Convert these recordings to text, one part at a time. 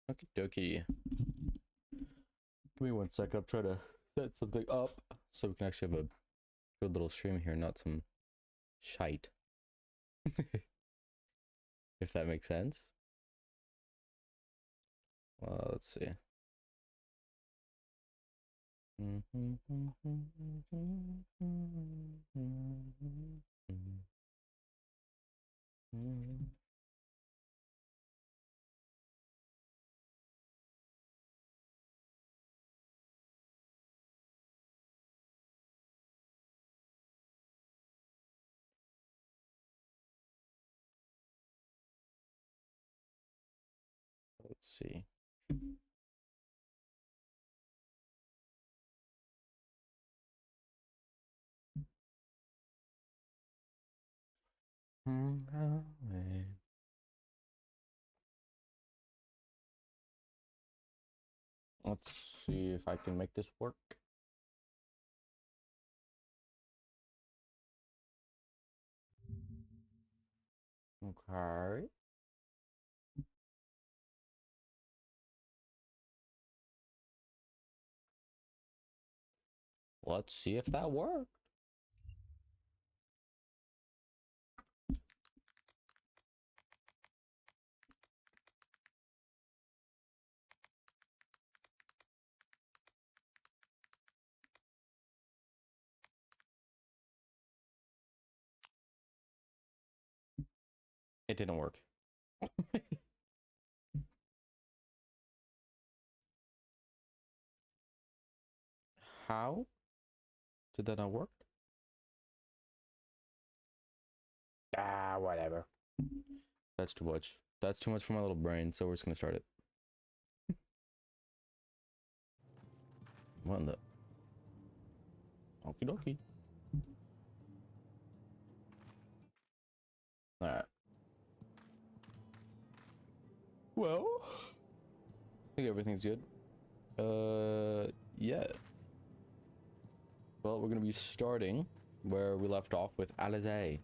Okie dokie. Give me 1 sec. I'm trying to set something up so we can actually have a good little stream here, not some shite. If that makes sense. Let's see. Let's see. Let's see if I can make this work. Okay. Let's see if that worked. It didn't work. How did that not work? Ah, whatever. That's too much. That's too much for my little brain, so we're just gonna start it. What in the... Okie dokie. Alright. Well, I think everything's good. Yeah. Well, we're gonna be starting where we left off with Alizé.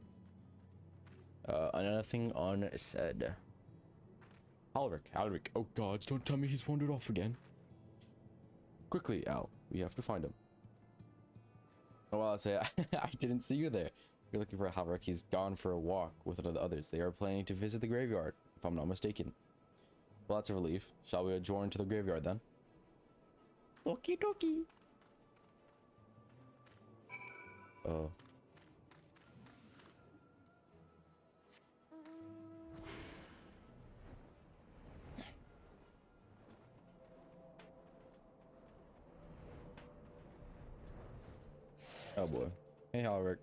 Nothing unsaid. Alric. Oh gods, don't tell me he's wandered off again. Quickly, Al. We have to find him. Oh, well, I'll say, I didn't see you there. You're looking for Halric. He's gone for a walk with the others. They are planning to visit the graveyard, if I'm not mistaken. Well, that's a relief. Shall we adjourn to the graveyard then? Okie dokie. Oh. Oh boy. Hey, Halric.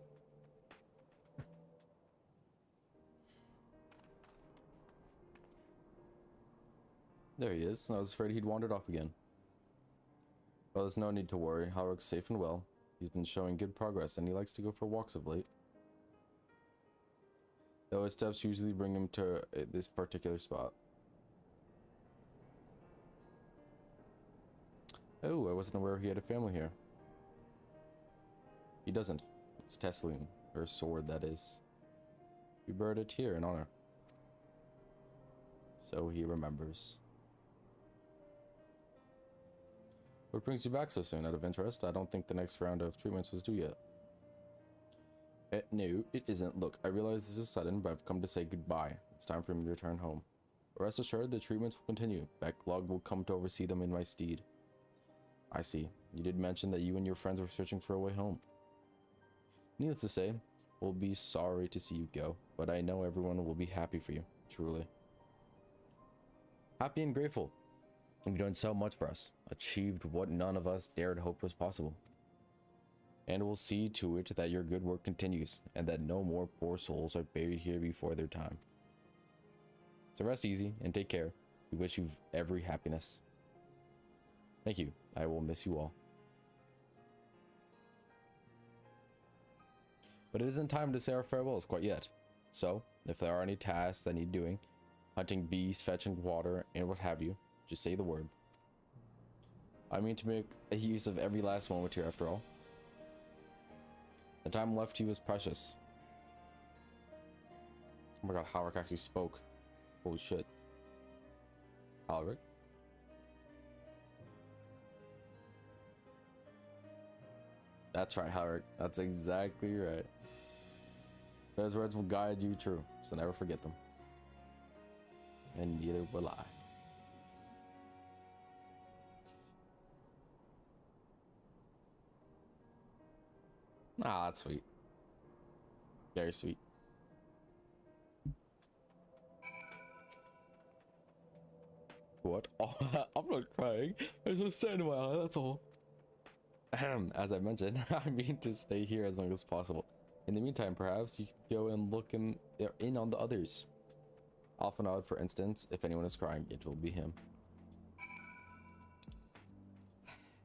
There he is. I was afraid he'd wandered off again. Well, there's no need to worry. Halric's safe and well. He's been showing good progress, and he likes to go for walks of late. Though his steps usually bring him to this particular spot. Oh, I wasn't aware he had a family here. He doesn't. It's Tesseline, her sword, that is. We buried it here in honor. So he remembers. What brings you back so soon? Out of interest, I don't think the next round of treatments was due yet. No, it isn't. Look, I realize this is sudden, but I've come to say goodbye. It's time for me to return home. Rest assured, the treatments will continue. Backlog will come to oversee them in my stead. I see. You did mention that you and your friends were searching for a way home. Needless to say, we'll be sorry to see you go, but I know everyone will be happy for you, truly. Happy and grateful. You've done so much for us, achieved what none of us dared hope was possible. And we'll see to it that your good work continues, and that no more poor souls are buried here before their time. So rest easy, and take care. We wish you every happiness. Thank you. I will miss you all. But it isn't time to say our farewells quite yet. So, if there are any tasks that need doing, hunting bees, fetching water, and what have you, just say the word. I mean to make a use of every last moment here after all. The time left to you is precious. Oh my god, Halric actually spoke. Holy shit. Halric? That's right, Howard. That's exactly right. Those words will guide you true, so never forget them. And neither will I. Ah, that's sweet. Very sweet. What? Oh, I'm not crying. There's a sand in my eye, that's all. As I mentioned, I mean to stay here as long as possible. In the meantime, perhaps you could go and look in on the others. Alphanod, for instance, if anyone is crying, it will be him.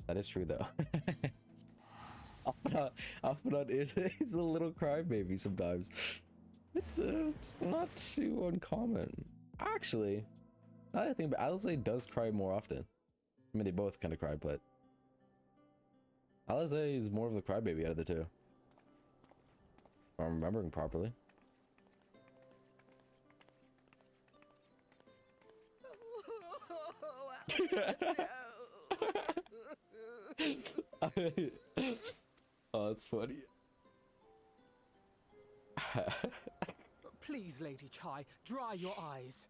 That is true, though. Alphanod is a little crybaby sometimes. It's not too uncommon. Actually, now that I think about it, Alize does cry more often. I mean, they both kind of cry, but Alize is more of the crybaby out of the two. If I'm remembering properly. Oh, that's funny. Please, Lady Chai, dry your eyes.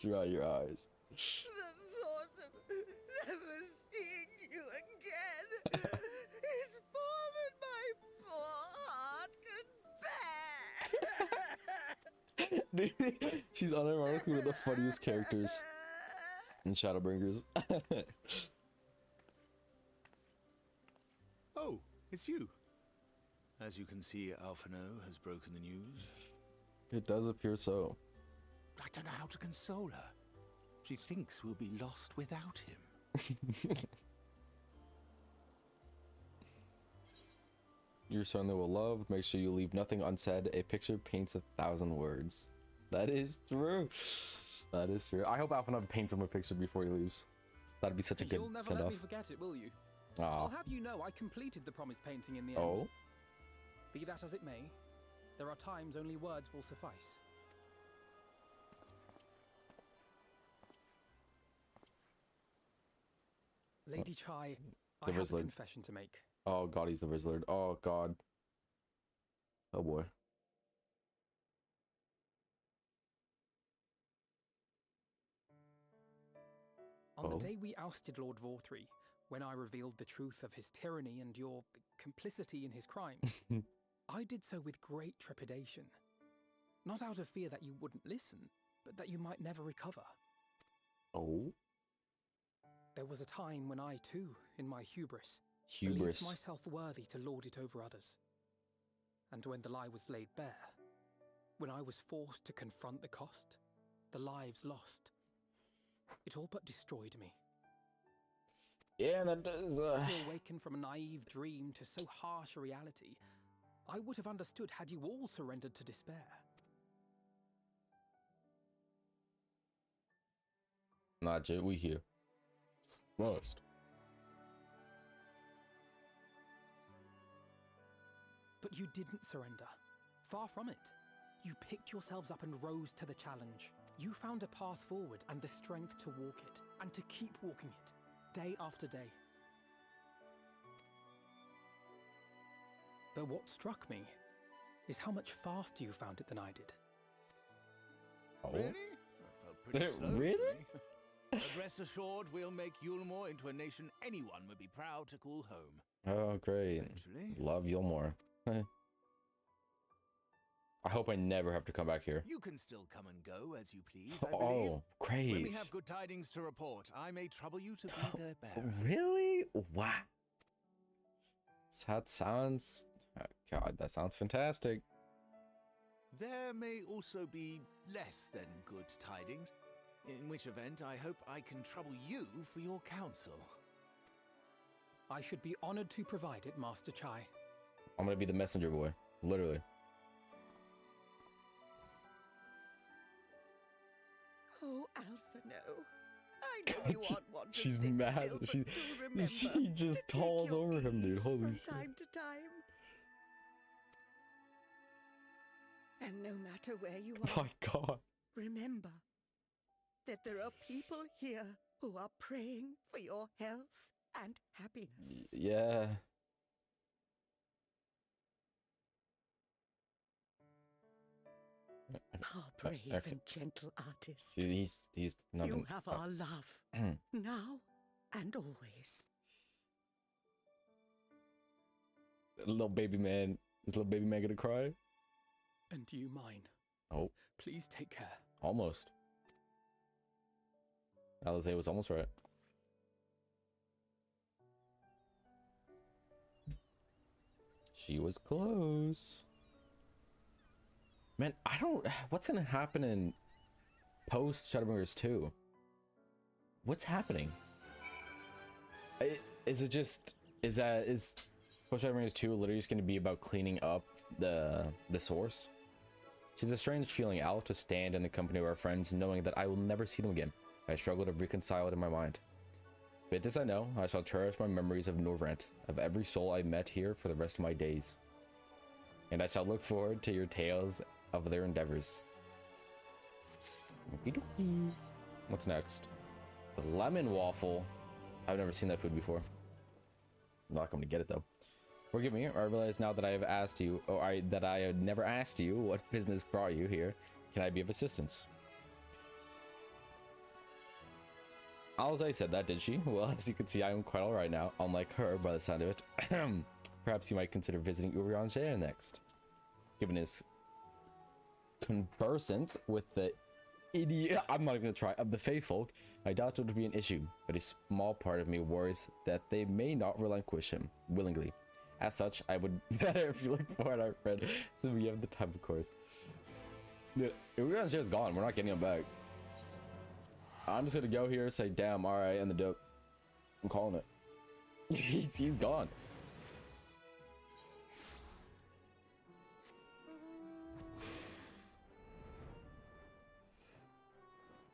Dry your eyes. The thought of never seeing you again is more than my poor heart can bear. She's unironically one of the funniest characters in Shadowbringers. Oh, it's you. As you can see, Alphino has broken the news. It does appear so. I don't know how to console her. She thinks we'll be lost without him. Your son that will love, make sure you leave nothing unsaid. A picture paints 1,000 words. That is true. That is true. I hope Alphanov paints him a picture before he leaves. That'd be such a good You'll never send let off. me forget it, will you? Aw. I'll have you know I completed the promised painting in the end. Oh? Be that as it may, there are times only words will suffice. Lady Chai, I have a confession to make. Oh god, he's the Rizzlard. Oh god. Oh boy. On the day we ousted Lord Vorthree, when I revealed the truth of his tyranny and your complicity in his crimes, I did so with great trepidation. Not out of fear that you wouldn't listen, but that you might never recover. Oh? There was a time when I too, in my hubris, believed myself worthy to lord it over others. And when the lie was laid bare, when I was forced to confront the cost, the lives lost, it all but destroyed me. Yeah, that does. To awaken from a naive dream to so harsh a reality, I would have understood had you all surrendered to despair. Not yet, we here. Must. But you didn't surrender. Far from it. You picked yourselves up and rose to the challenge. You found a path forward and the strength to walk it, and to keep walking it, day after day. But what struck me is how much faster you found it than I did. Oh? Really? I felt pretty slow. Really? To me. But rest assured, we'll make Yulmore into a nation anyone would be proud to call home. Oh, great. Eventually. Love Yulmore. I hope I never have to come back here. You can still come and go as you please, I believe. Oh, great. When we have good tidings to report, I may trouble you to be their bearer. Really? Wow. That sounds... oh, God, that sounds fantastic. There may also be less than good tidings, in which event I hope I can trouble you for your counsel. I should be honored to provide it, Master Chai. I'm gonna be the messenger boy. Literally. Oh, Alphino, I know you aren't one to She's sit mad. still, but She- do remember she just to take towers your over him, dude. ease Holy from shit. time to time. And no matter where you are, My God. remember that there are people here who are praying for your health and happiness. Yeah. Our brave Okay. and gentle artist. He's not You even- have oh. our love, now and always. Little baby man. Is little baby man gonna cry? And you mine. Oh, Please take care. almost. Alize was almost right. She was close. Man, I don't. What's gonna happen in post Shadowbringers 2? What's happening? Is it just is post Shadowbringers 2 literally just gonna be about cleaning up the source? She's a strange feeling out to stand in the company of our friends, knowing that I will never see them again. I struggle to reconcile it in my mind. With this I know, I shall cherish my memories of Norvrent, of every soul I met here for the rest of my days. And I shall look forward to your tales of their endeavors. Okey-dokey. What's next? The lemon waffle. I've never seen that food before. I'm not going to get it though. Forgive me, I realize now that I have asked you, that I had never asked you what business brought you here. Can I be of assistance? Alzai said that, did she? Well, as you can see, I am quite alright now, unlike her by the sound of it. Perhaps you might consider visiting Unsaid next. Given his conversance with the idiot, I'm not even gonna try, of the Fae folk, I doubt it would be an issue, but a small part of me worries that they may not relinquish him willingly. As such, I would better if you look for it, our friend, so we have the time, of course. Dude, Unsaid is gone, we're not getting him back. I'm just gonna go here, say damn, alright, and the dope. I'm calling it. he's gone.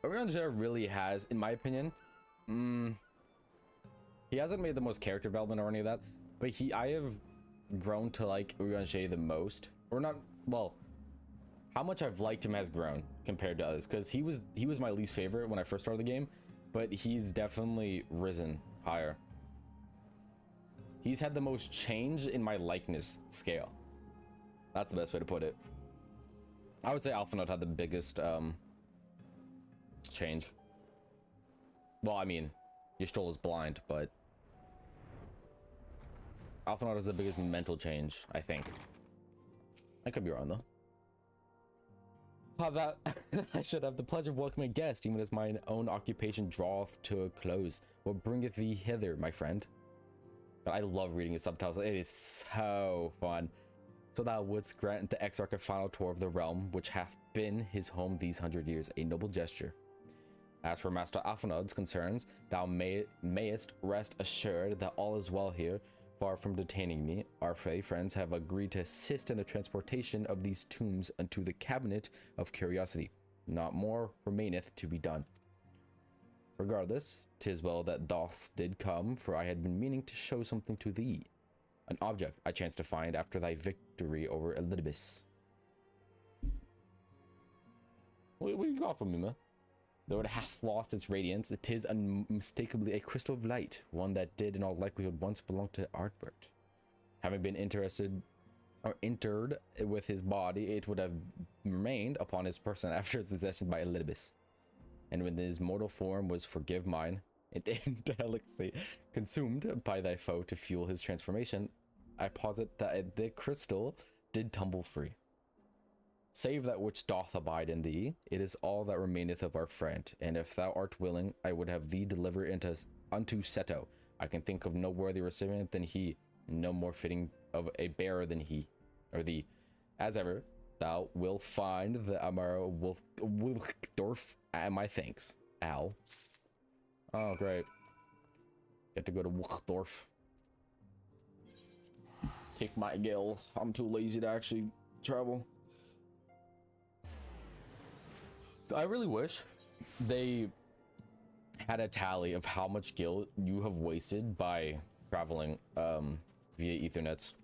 Unsaid really has, in my opinion, he hasn't made the most character development or any of that, but I have grown to like Unsaid the most, or not, well, how much I've liked him has grown compared to others, because he was my least favorite when I first started the game, but he's definitely risen higher. He's had the most change in my likeness scale. That's the best way to put it. I would say Alphinaud had the biggest change. Well, I mean, Ystrel is blind, but Alphinaud is the biggest mental change, I think. I could be wrong though. How that I should have the pleasure of welcoming a guest, even as mine own occupation draweth to a close. What bringeth thee hither, my friend? But I love reading his subtitles. It is so fun. So thou wouldst grant the Exarch a final tour of the realm, which hath been his home these 100 years, a noble gesture. As for Master Alphinaud's concerns, thou mayest rest assured that all is well here. Far from detaining me, our Fae friends have agreed to assist in the transportation of these tombs unto the Cabinet of Curiosity. Not more remaineth to be done. Regardless, 'tis well that thus did come, for I had been meaning to show something to thee. An object I chanced to find after thy victory over Elidibus. What you got from me, man? Though it hath lost its radiance, it is unmistakably a crystal of light, one that did in all likelihood once belong to Artbert. Having been interred with his body, it would have remained upon his person after its possession by Elidibus. And when his mortal form was forgive mine, it indelicately consumed by thy foe to fuel his transformation, I posit that the crystal did tumble free. Save that which doth abide in thee, it is all that remaineth of our friend, and if thou art willing, I would have thee deliver it unto Seto. I can think of no worthy recipient than he, no more fitting of a bearer than he, or thee. As ever, thou wilt find the Amara Wolfdorf at my thanks, Al. Oh, great. Get to go to Wolfdorf. Take my gill. I'm too lazy to actually travel. I really wish they had a tally of how much gil you have wasted by traveling via Ethernets.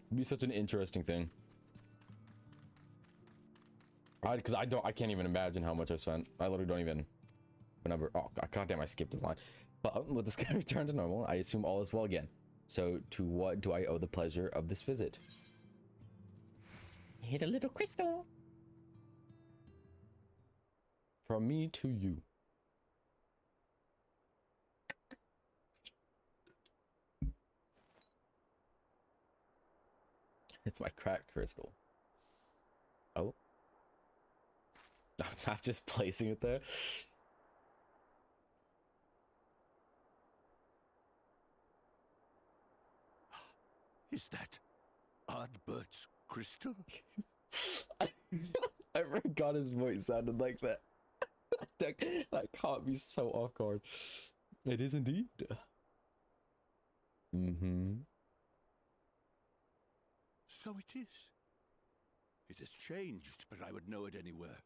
It'd be such an interesting thing. Because I can't even imagine how much I spent. I literally don't even remember. Oh goddamn, I skipped the line. But with this guy returned to normal, I assume all is well again. So to what do I owe the pleasure of this visit? Hit a little crystal. From me to you. It's my crack crystal. Oh. I'm just placing it there. Is that Ardbert's crystal? I forgot his voice sounded like that. that caught me so off guard. It is indeed. Mm-hmm. So it is. It has changed, but I would know it anywhere.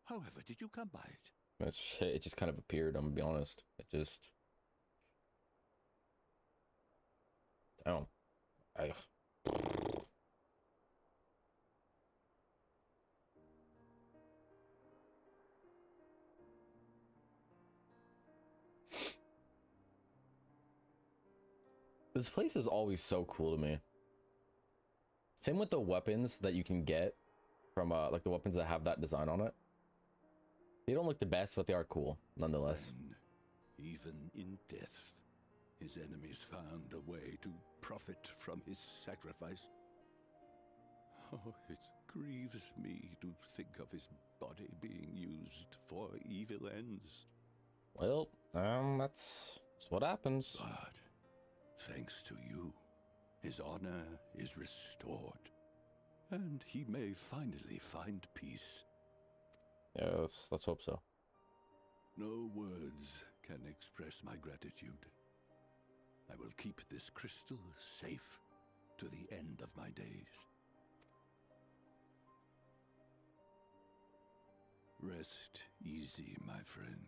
However, did you come by it? It just kind of appeared, I'm gonna be honest. It just... Damn. This place is always so cool to me. Same with the weapons that you can get from like the weapons that have that design on it. They don't look the best, but they are cool nonetheless. When, even in death, his enemies found a way to profit from his sacrifice. Oh, it grieves me to think of his body being used for evil ends. Well, that's what happens. But thanks to you, his honor is restored, and he may finally find peace. Yeah, let's hope so. No words can express my gratitude. I will keep this crystal safe to the end of my days. Rest easy, my friend.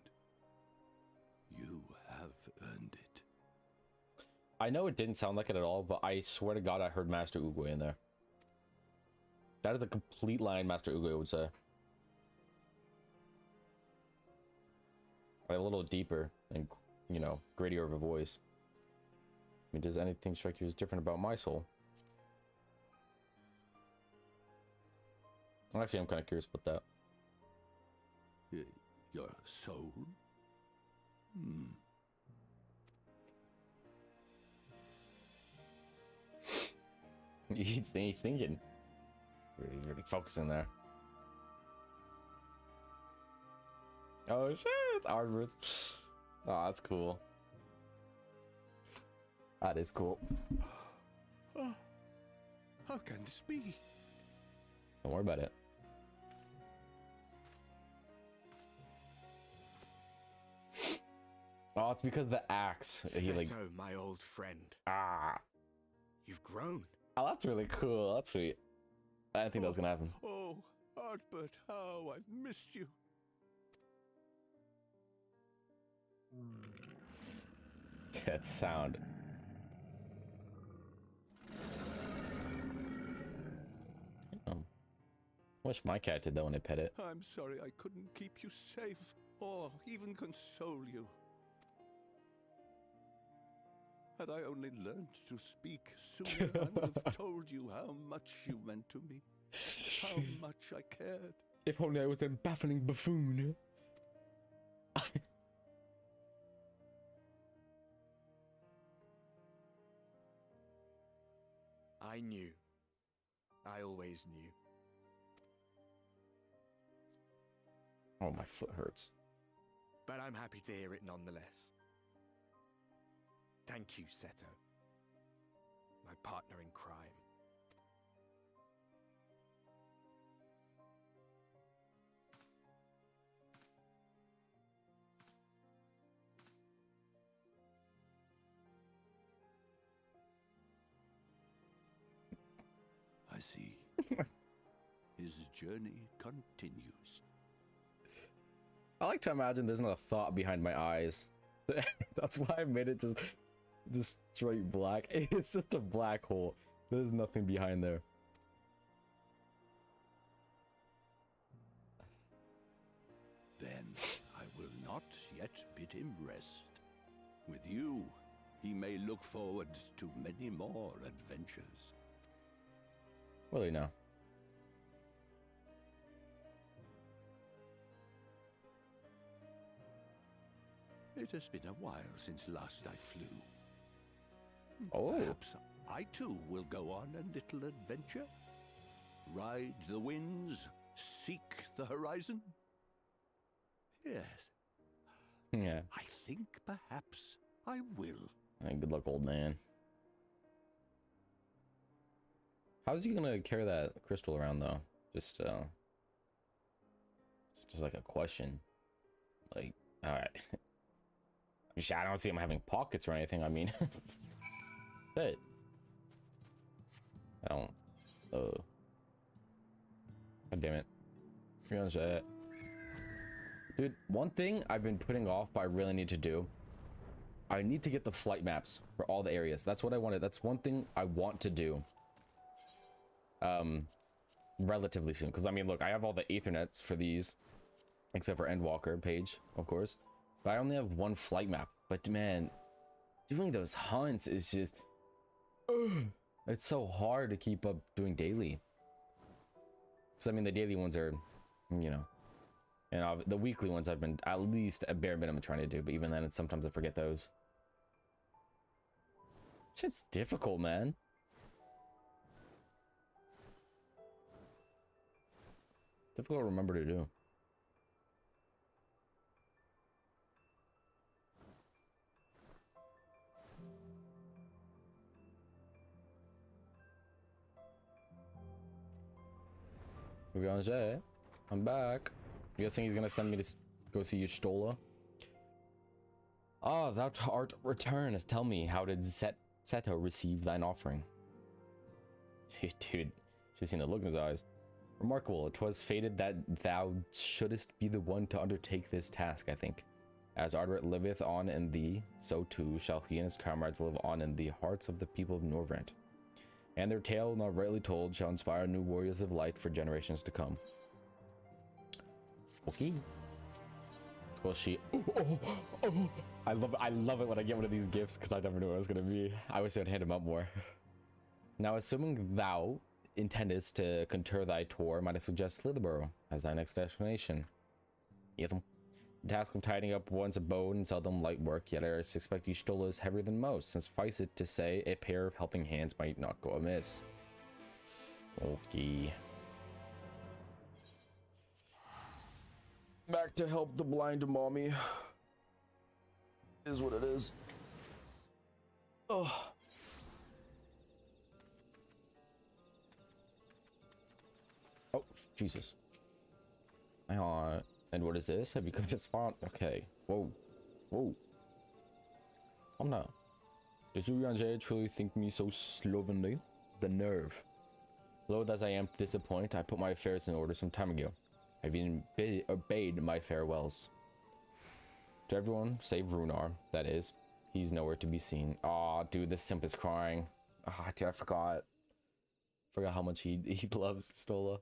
You have earned it. I know it didn't sound like it at all, but I swear to God I heard Master Oogway in there. That is a complete line Master Oogway would say. Like a little deeper and, you know, grittier of a voice. I mean, does anything strike you as different about my soul? Actually, I'm kind of curious about that. Your soul? Hmm. He's thinking. He's really focusing there. Oh shit, it's Ardbert's. Oh, that's cool. That is cool. Oh, how can this be? Don't worry about it. Oh, it's because of the axe. He like, Seto, my old friend. you've grown. Oh, that's really cool. That's sweet. I didn't think that was gonna happen. Oh, Ardbert, how I've missed you. That sound. Wish my cat did that when I pet it. I'm sorry I couldn't keep you safe or even console you. Had I only learned to speak sooner, I would have told you how much you meant to me, how much I cared. If only I was a baffling buffoon. I knew. I always knew. Oh, my foot hurts. But I'm happy to hear it nonetheless. Thank you, Seto. My partner in crime. I see. His journey continues. I like to imagine there's not a thought behind my eyes. That's why I made it just straight black. It's just a black hole. There's nothing behind there. Then I will not yet bid him rest. With you, he may look forward to many more adventures. Really now. It has been a while since last I flew. Oh. Perhaps I too will go on a little adventure. Ride the winds, seek the horizon. Yes, Yeah. I think perhaps I will. Hey, good luck, old man. How's he gonna carry that crystal around though? Just like a question. Like, all right. I don't see him having pockets or anything. I mean, but I don't. God damn it. Be honest with that. Dude, one thing I've been putting off, but I really need to do. I need to get the flight maps for all the areas. That's what I wanted. That's one thing I want to do. Relatively soon. Because I mean, look, I have all the Ethernets for these, except for Endwalker page, of course. But I only have one flight map. But man, doing those hunts is just, it's so hard to keep up doing daily. So I mean, the daily ones are, you know, and the weekly ones I've been at least a bare minimum trying to do. But even then, it's sometimes I forget those. Shit's difficult, man. Difficult to remember to do. Moving on, Jay. I'm back. I'm guessing he's gonna send me to go see Stola. Ah, thou art returned. Tell me, how did Seto receive thine offering? Dude, should've seen the look in his eyes. Remarkable. 'Twas fated that thou shouldest be the one to undertake this task, I think. As Ardred liveth on in thee, so too shall he and his comrades live on in the hearts of the people of Norvrent. And their tale, not rightly told, shall inspire new warriors of light for generations to come. Okay. Let's go she. Oh. I love it when I get one of these gifts because I never knew what it was gonna be. I wish I'd hand him up more. Now, assuming thou intendest to contour thy tour, might I suggest Slitherborough as thy next destination. Ethan. The task of tidying up one's abode and seldom light work, yet I suspect Stola is heavier than most, since suffice it to say, a pair of helping hands might not go amiss. Okay. Back to help the blind mommy. Is what it is. Oh. Oh, Jesus. Hang on. And what is this? Have you come to spawn? Okay. Whoa. Whoa. I'm not. Does Urianger truly think me so slovenly? The nerve. Loath as I am to disappoint, I put my affairs in order some time ago. I've even obeyed my farewells. To everyone, save Runar, that is. He's nowhere to be seen. Aw, dude, this simp is crying. Ah, dude, I forgot. Forgot how much he loves Stola.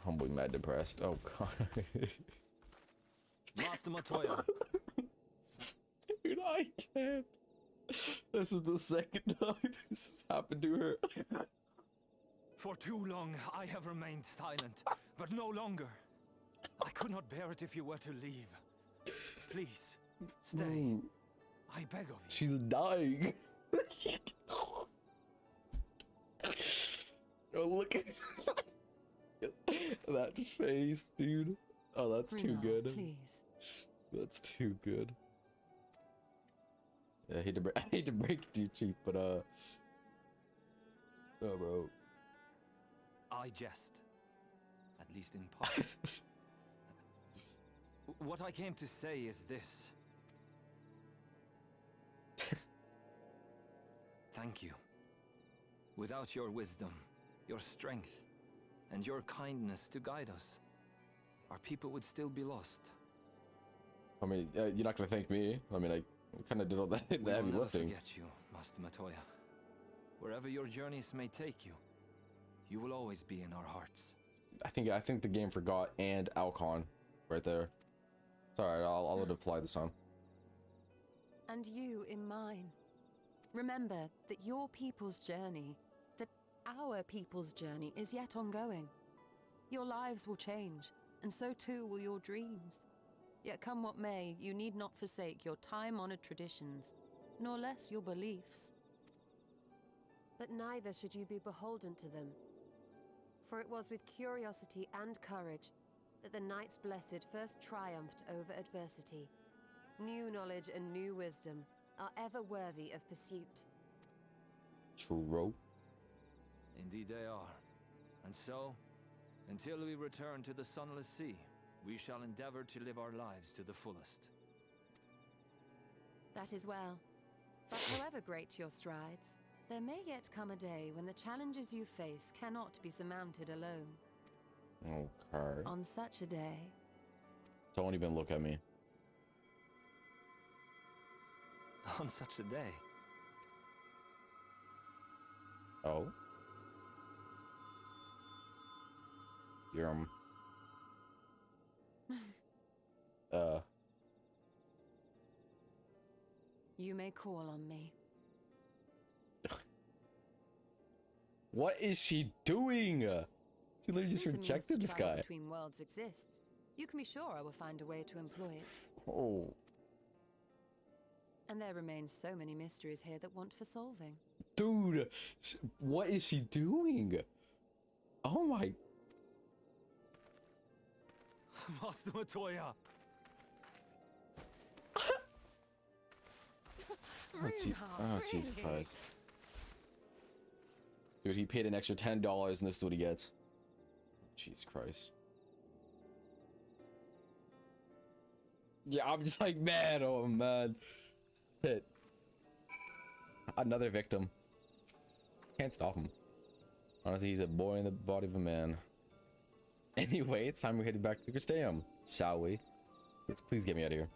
I'm way mad depressed. Oh god. Master Matoya. Dude, I can't. This is the second time this has happened to her. For too long I have remained silent, but no longer. I could not bear it if you were to leave. Please, stay. No. I beg of you. She's dying. Oh, look at that face, dude. Oh, that's too good. Please. That's too good. Yeah, I hate to break it to you, Chief, but oh, bro. I jest, at least in part. What I came to say is this. Thank you. Without your wisdom, your strength, and your kindness to guide us, our people would still be lost. I mean, you're not gonna thank me. I mean, I kind of did all that We heavy will never lifting. forget you, Master Matoya. Wherever your journeys may take you, you will always be in our hearts. I think the game forgot and Alcon right there. It's alright, I'll let it fly this time. And you in mine. Remember that your people's journey, that our people's journey is yet ongoing. Your lives will change, and so too will your dreams. Yet come what may, you need not forsake your time-honored traditions, nor less your beliefs. But neither should you be beholden to them. For it was with curiosity and courage that the Knights Blessed first triumphed over adversity. New knowledge and new wisdom are ever worthy of pursuit. True. Indeed they are. And so, until we return to the Sunless Sea, we shall endeavor to live our lives to the fullest. That is well. But however great your strides, there may yet come a day when the challenges you face cannot be surmounted alone. Okay. On such a day... Don't even look at me. On such a day? Oh? You're, You may call on me. What is she doing? She literally just Since a means rejected to this travel guy. between worlds exists, you can be sure I will find a way to employ it. Oh. And there remain so many mysteries here that want for solving. Dude, what is she doing? Oh my... Master Matoya! Oh, Jesus Christ. Dude, he paid an extra $10 and this is what he gets. Jesus Christ. Yeah, I'm just like, man, oh man. Hit. Another victim. Can't stop him. Honestly, he's a boy in the body of a man. Anyway, it's time we headed back to the Cristeum, shall we? Let's please get me out of here.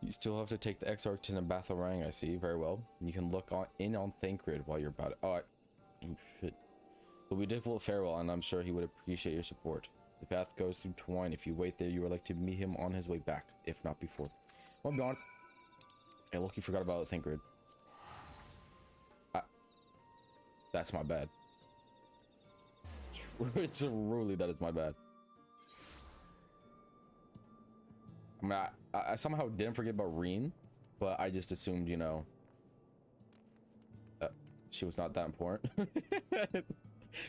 You still have to take the Exarch to Nabatharang, I see. Very well. You can look in on Thancred while you're about it. Oh, shit. It'll be a difficult farewell, and I'm sure he would appreciate your support. The path goes through Twine. If you wait there, you are likely to meet him on his way back, if not before. I'll be honest. Hey, look, you forgot about Thancred. That's my bad. Truly, that is my bad. I mean, I somehow didn't forget about Reen, but I just assumed, you know, she was not that important.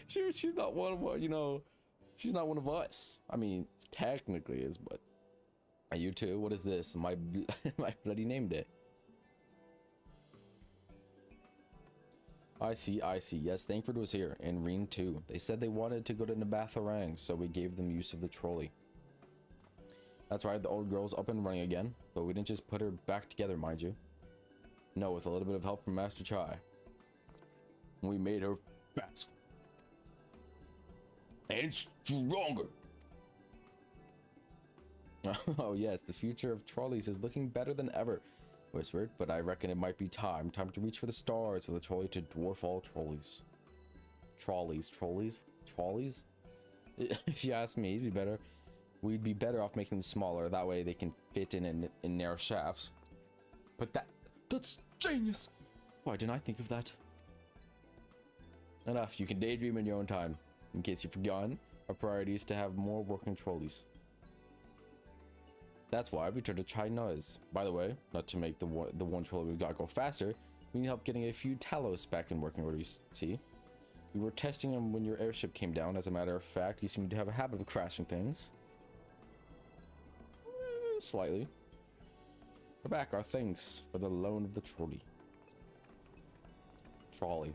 She's not one of, you know, she's not one of us. I mean, technically is, but you too. What is this? My bloody named it. I see. Yes, Thancred was here, and Reen too. They said they wanted to go to Nabatharang, so we gave them use of the trolley. That's right, the old girl's up and running again, but we didn't just put her back together, mind you. No, with a little bit of help from Master Chai. We made her faster. And stronger. Oh yes, the future of trolleys is looking better than ever, whispered, but I reckon it might be time to reach for the stars with a trolley to dwarf all trolleys. Trolleys? If you ask me, we'd be better off making them smaller, that way they can fit in narrow shafts. But that's genius! Why didn't I think of that? Enough, you can daydream in your own time. In case you've forgotten, our priority is to have more working trolleys. That's why we turned to China's. By the way, not to make the one trolley we got go faster, we need help getting a few Talos back in working order, you see. We were testing them when your airship came down. As a matter of fact, you seem to have a habit of crashing things. Slightly. We're back, our thanks for the loan of the trolley. Trolley.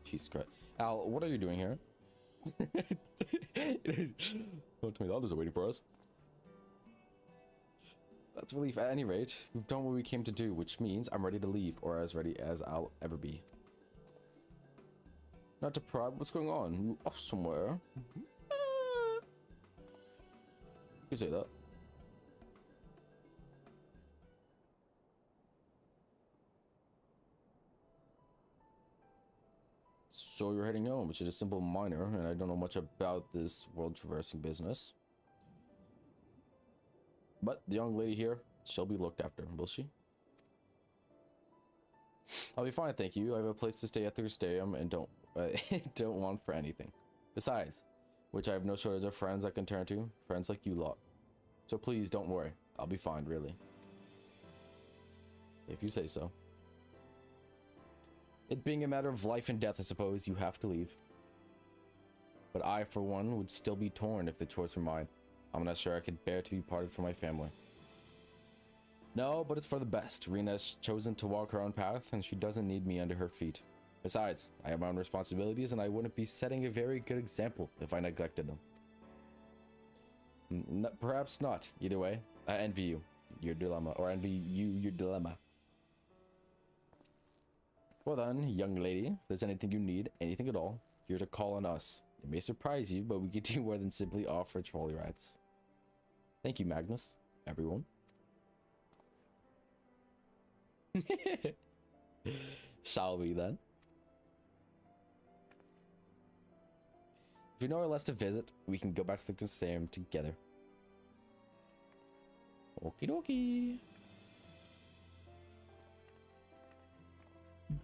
Jesus Christ. Al, what are you doing here? Don't tell me the others are waiting for us. That's a relief. At any rate, we've done what we came to do, which means I'm ready to leave, or as ready as I'll ever be. Not to probe, what's going on? You off somewhere? You say that. So you're heading home, which is a simple minor, and I don't know much about this world traversing business. But the young lady here, she'll be looked after, will she? I'll be fine, thank you. I have a place to stay at the Cristeum and don't want for anything. Besides, which I have no shortage of friends I can turn to, friends like you lot. So please don't worry, I'll be fine, really. If you say so. It being a matter of life and death, I suppose you have to leave. But I, for one, would still be torn if the choice were mine. I'm not sure I could bear to be parted from my family. No, but it's for the best. Rena has chosen to walk her own path, and she doesn't need me under her feet. Besides, I have my own responsibilities, and I wouldn't be setting a very good example if I neglected them. Perhaps not. Either way, I envy you, your dilemma, or envy you, your dilemma. Well then, young lady, if there's anything you need, anything at all, you're to call on us. It may surprise you, but we can do more than simply offer trolley rides. Thank you, Magnus, everyone. Shall we then? If you know where less to visit, we can go back to the museum together. Okie dokie.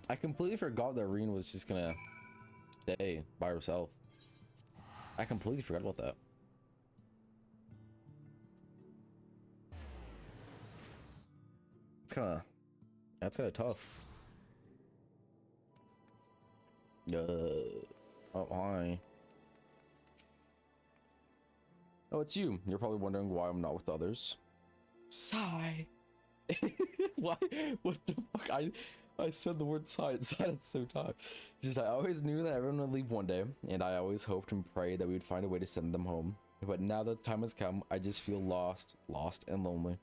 I completely forgot that Reen was just gonna stay by herself. I completely forgot about that. That's kind of tough. Oh, hi. Oh, it's you. You're probably wondering why I'm not with others. Sigh. Why? What the fuck? I said the word sigh. It sounded so tough. Just, I always knew that everyone would leave one day, and I always hoped and prayed that we would find a way to send them home. But now that the time has come, I just feel lost and lonely.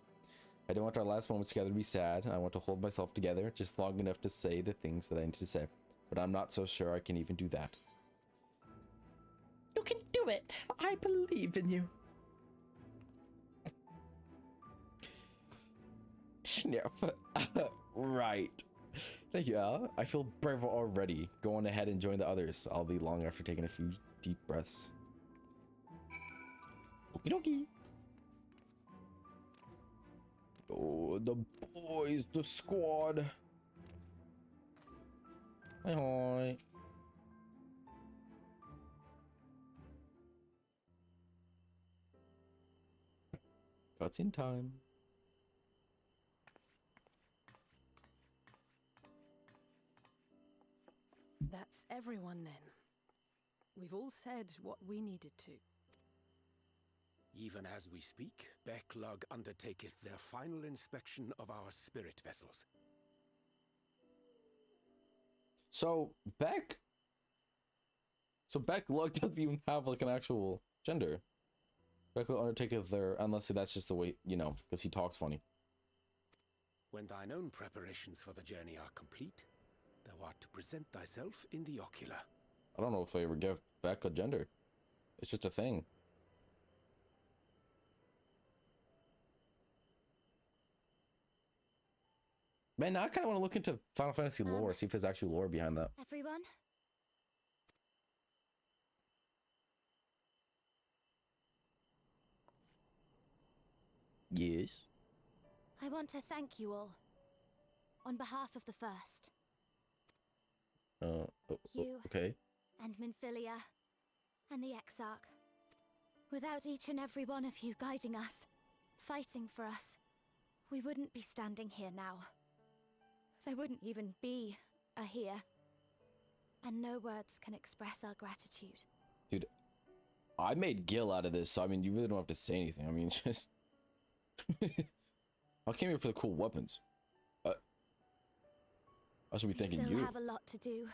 I don't want our last moments together to be sad. I want to hold myself together just long enough to say the things that I need to say. But I'm not so sure I can even do that. You can do it. I believe in you. Snap. Right. Thank you, Al. I feel braver already. Go on ahead and join the others. I'll be long after taking a few deep breaths. Okie dokie. Oh, the boys, the squad. Hi, hi. Cutscene time. That's everyone then. We've all said what we needed to. Even as we speak, Backlog undertaketh their final inspection of our spirit vessels. So Backlog doesn't even have like an actual gender. Backlog undertaketh their, unless that's just the way, you know, because he talks funny. When thine own preparations for the journey are complete, thou art to present thyself in the ocular. I don't know if they ever give Beck a gender. It's just a thing. Man, now I kind of want to look into Final Fantasy lore, see if there's actual lore behind that. Everyone? Yes. I want to thank you all. On behalf of the First. You okay. and Minfilia and the Exarch. Without each and every one of you guiding us, fighting for us, we wouldn't be standing here now. There wouldn't even be a here. And no words can express our gratitude. Dude, I made Gil out of this, so I mean, you really don't have to say anything. I mean, just... I came here for the cool weapons. I should be thanking you. We still have a lot to do.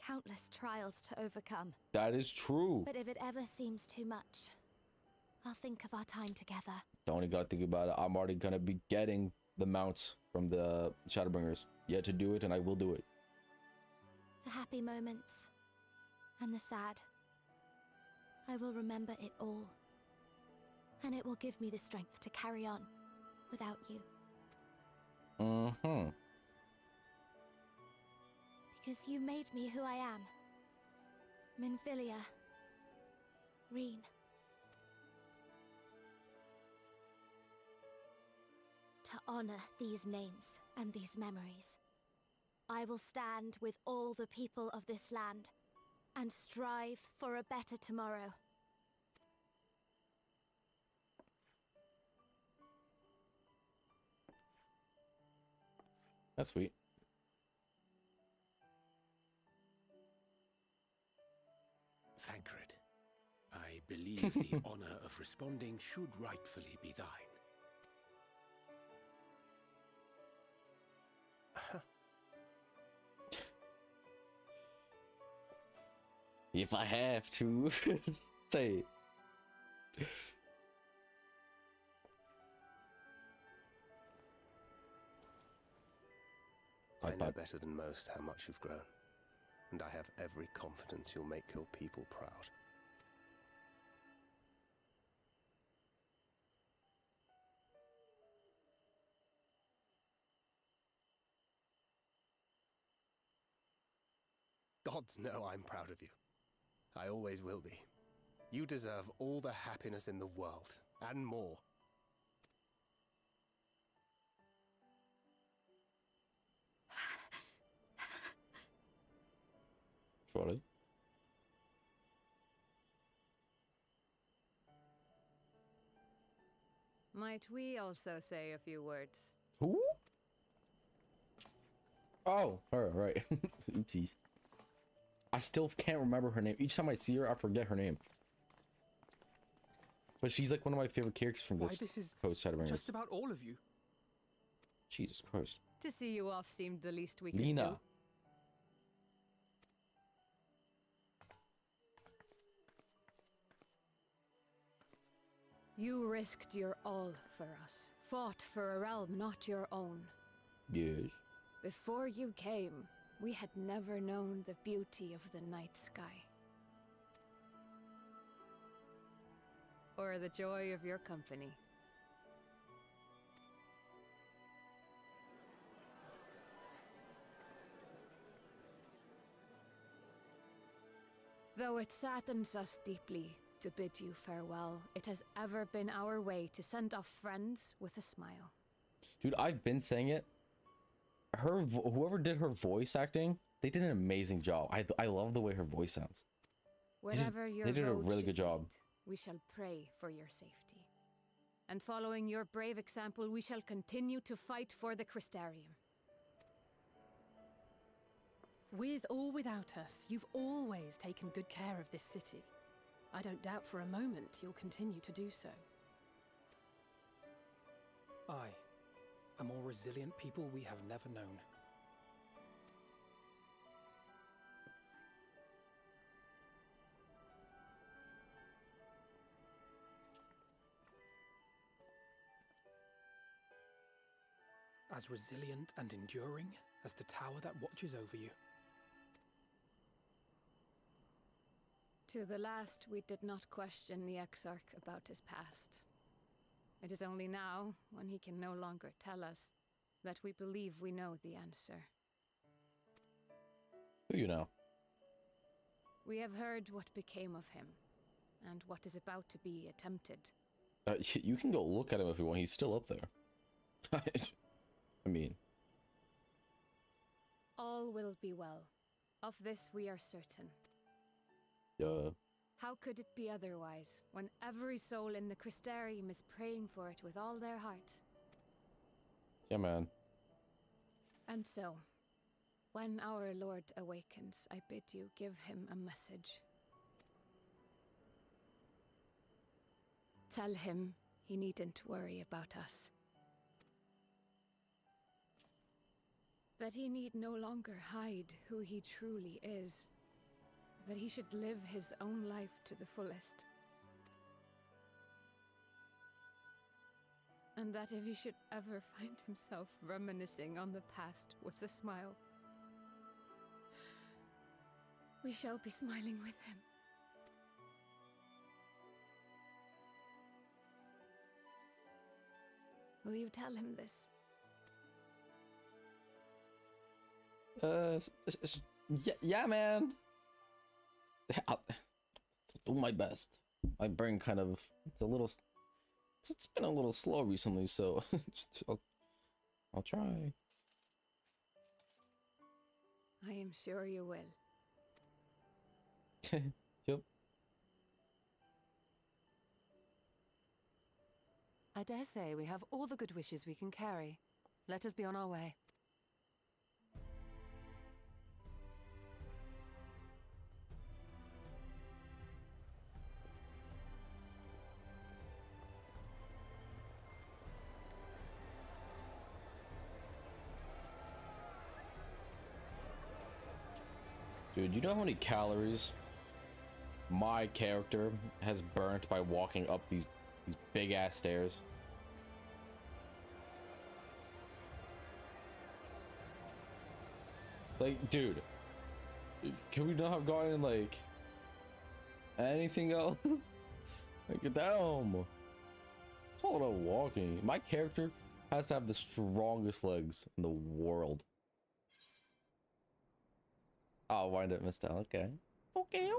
Countless trials to overcome. That is true. But if it ever seems too much, I'll think of our time together. Don't even gotta think about it. I'm already gonna be getting the mounts from the Shadowbringers. Yet to do it, and I will do it. The happy moments and the sad. I will remember it all. And it will give me the strength to carry on without you. Mm-hmm. Because you made me who I am. Minfilia. Reen. To honor these names and these memories, I will stand with all the people of this land and strive for a better tomorrow. That's sweet. Thancred, I believe the honor of responding should rightfully be thine. If I have to say it. I know better than most how much you've grown, and I have every confidence you'll make your people proud. Gods know I'm proud of you. I always will be. You deserve all the happiness in the world, and more. Surely. Might we also say a few words? Who? Oh, her, right. Oopsies. I still can't remember her name. Each time I see her, I forget her name. But she's like one of my favorite characters from this post Shadowbringers. Just about all of you. Jesus Christ. To see you off seemed the least we could do. Lena. You risked your all for us, fought for a realm not your own. Yes. Before you came, we had never known the beauty of the night sky. Or the joy of your company. Though it saddens us deeply to bid you farewell, it has ever been our way to send off friends with a smile. Dude, I've been saying it. Whoever did her voice acting, they did an amazing job. I love the way her voice sounds. Wherever your they did a road really should good job. lead, we shall pray for your safety. And following your brave example, we shall continue to fight for the Crystarium. With or without us, you've always taken good care of this city. I don't doubt for a moment you'll continue to do so. Aye, a more resilient people we have never known. As resilient and enduring as the tower that watches over you. To the last, we did not question the Exarch about his past. It is only now, when he can no longer tell us, that we believe we know the answer. Who you know? We have heard what became of him, and what is about to be attempted. You can go look at him if you want. He's still up there. I mean... All will be well. Of this we are certain. How could it be otherwise, when every soul in the Crystarium is praying for it with all their heart? Yeah, man. And so, when our Lord awakens, I bid you give him a message. Tell him he needn't worry about us. That he need no longer hide who he truly is. That he should live his own life to the fullest. And that if he should ever find himself reminiscing on the past with a smile, we shall be smiling with him. Will you tell him this? Yeah, man. I'll do my best. My brain kind of, it's been a little slow recently, so I'll try. I am sure you will. Yep. I dare say we have all the good wishes we can carry. Let us be on our way. Dude, you know how many calories my character has burnt by walking up these big ass stairs? Like, dude, can we not have gotten like anything else? Like, damn. It's all about walking. My character has to have the strongest legs in the world. I'll wind up, Mr. Okay. Okay.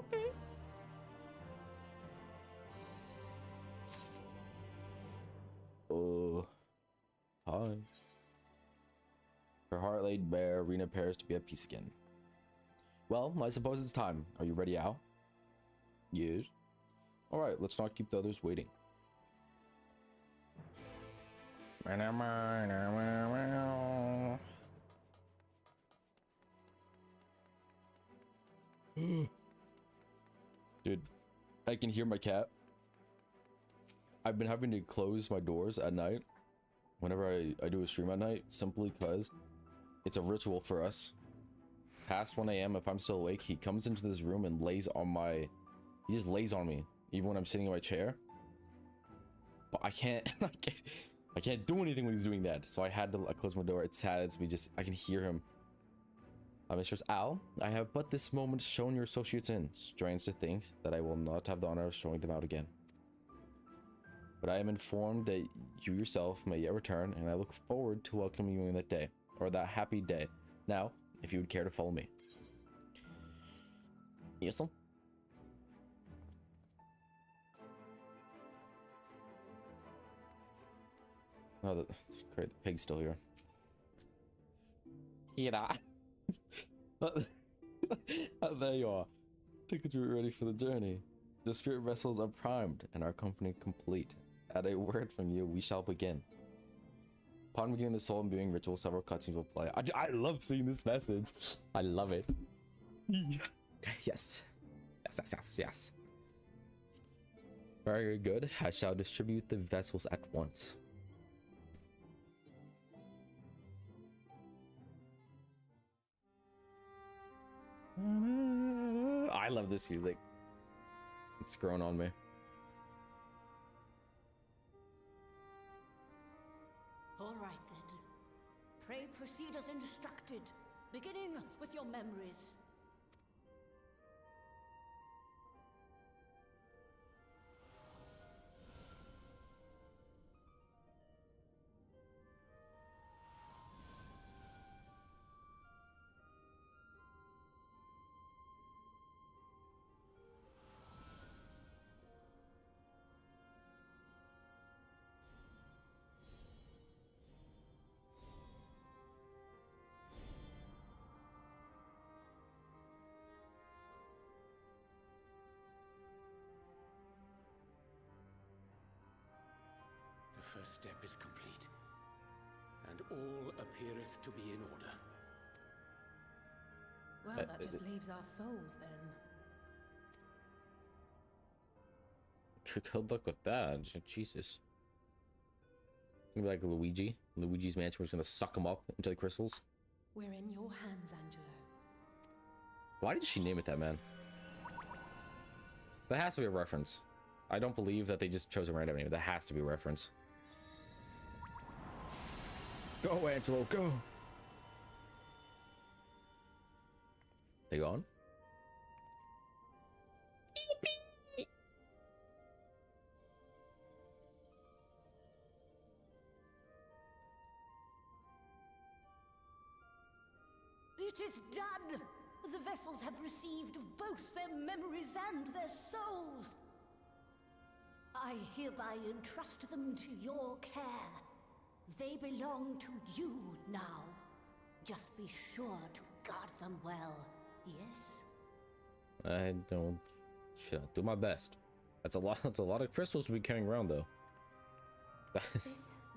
Oh. Hi. Her heart laid bare, Rena appears to be at peace again. Well, I suppose it's time. Are you ready, Al? Yes. Alright, let's not keep the others waiting. Dude, I can hear my cat. I've been having to close my doors at night whenever I do a stream at night, simply because it's a ritual for us. Past 1 a.m. if I'm still awake, he comes into this room and lays on my... He just lays on me, even when I'm sitting in my chair. But I can't... I can't do anything when he's doing that, so I had to close my door. It's sad, it's me just... I can hear him. Mistress Al, I have but this moment shown your associates in. Strange to think that I will not have the honor of showing them out again. But I am informed that you yourself may yet return, and I look forward to welcoming you in that day, or that happy day. Now, if you would care to follow me. Yes, sir. Oh, great, the pig's still here. Kira. There you are. Tickets are ready for the journey. The spirit vessels are primed and our company complete. At a word from you, we shall begin. Upon beginning the soul imbuing ritual, several cutscenes will play. I love seeing this message. I love it. Yes. Yes. Very good. I shall distribute the vessels at once. I love this music. It's grown on me. All right then. Pray proceed as instructed, beginning with your memories. The first step is complete, and all appeareth to be in order. Well, that just leaves our souls then. Good luck with that. Jesus. Gonna be like Luigi's Mansion. We're just gonna suck him up into the crystals. We're in your hands, Angelo. Why did she name it that, man? That has to be a reference. I don't believe that they just chose a random name. That has to be a reference. Go, Angelo, go! They gone? It is done! The vessels have received both their memories and their souls. I hereby entrust them to your care. They belong to you now. Just be sure to guard them well, yes? I don't. Shit, I'll do my best. That's a lot. That's a lot of crystals to be carrying around, though. This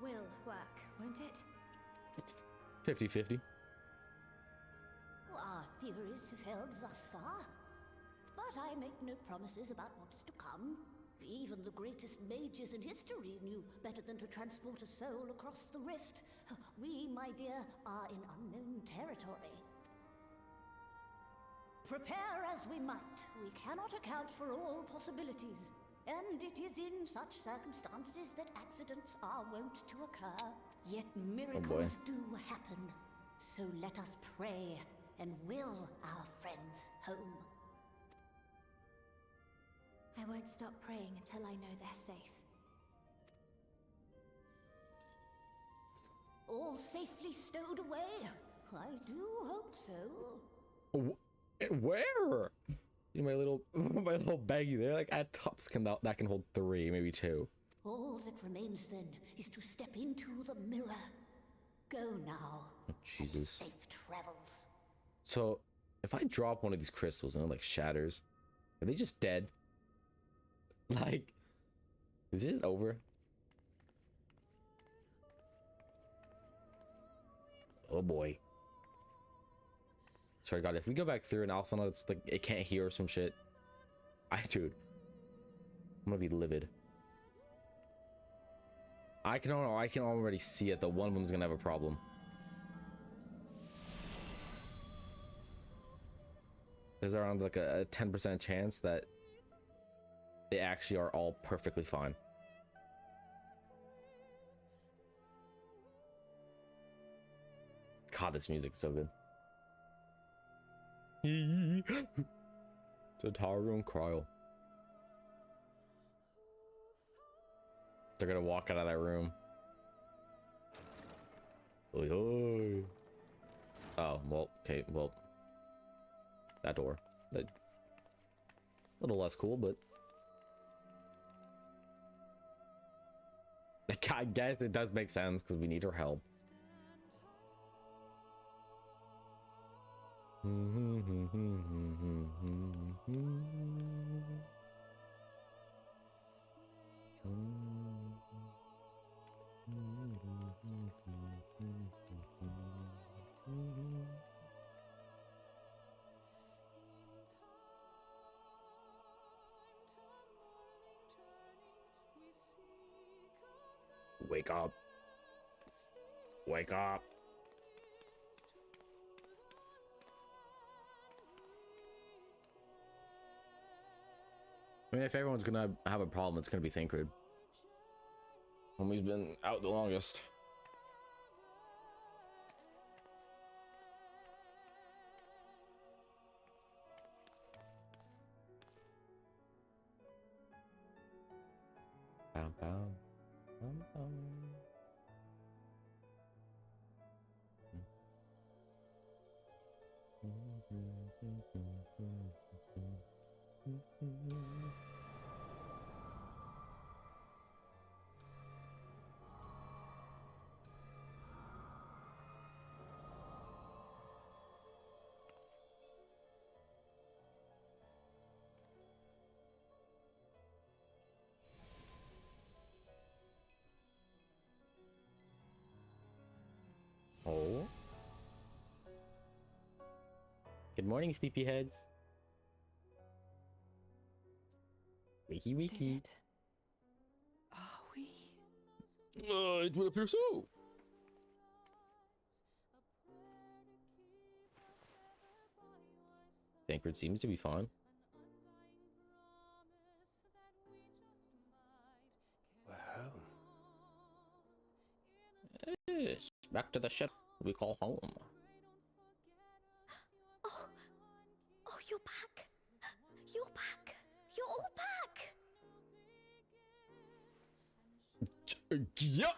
will work, won't it? 50-50. Our theories have held thus far, but I make no promises about what is to come. Even the greatest mages in history knew better than to transport a soul across the rift. We, my dear, are in unknown territory. Prepare as we might, we cannot account for all possibilities. And it is in such circumstances that accidents are wont to occur. Yet miracles do happen. So let us pray and will our friends home. I won't stop praying until I know they're safe. All safely stowed away? I do hope so. Where? My little baggie there. Like at tops that can hold 3, maybe 2. All that remains then is to step into the mirror. Go now. Oh, Jesus. Safe travels. So, if I drop one of these crystals and it like shatters, are they just dead? Like, is this over? Oh boy. Sorry, God, if we go back through and Alpha, it's like it can't hear some shit. Dude, I'm gonna be livid. I can already see it that one of them's gonna have a problem. There's around like a 10% chance that they actually are all perfectly fine. God, this music's so good. Tataru and Cryo. They're gonna walk out of that room. Oi, oi. Oh, well, okay, well. That door. That, a little less cool, but I guess it does make sense because we need her help. Wake up. Wake up. I mean, if everyone's gonna have a problem, it's gonna be Thancred. Homie's been out the longest. Bow, bow. Oh. Good morning, sleepyheads. Wakey, wakey. Are we? It would appear so. Thancred seems to be fine. We're home. Yes, back to the ship we call home. Oh, you're back. You're back. You're all back. Yeah.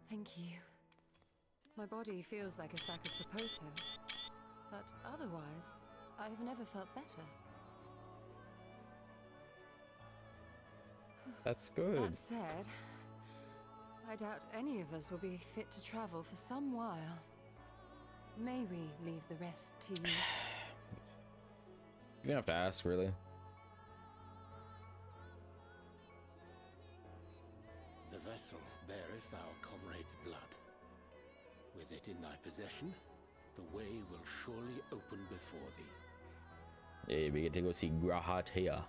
Thank you. My body feels like a sack of potatoes, but otherwise, I've never felt better. That's good. That said, I doubt any of us will be fit to travel for some while. May we leave the rest to you? You don't have to ask, really. The vessel beareth our comrade's blood. With it in thy possession, the way will surely open before thee. Yeah, we get to go see Grahatea.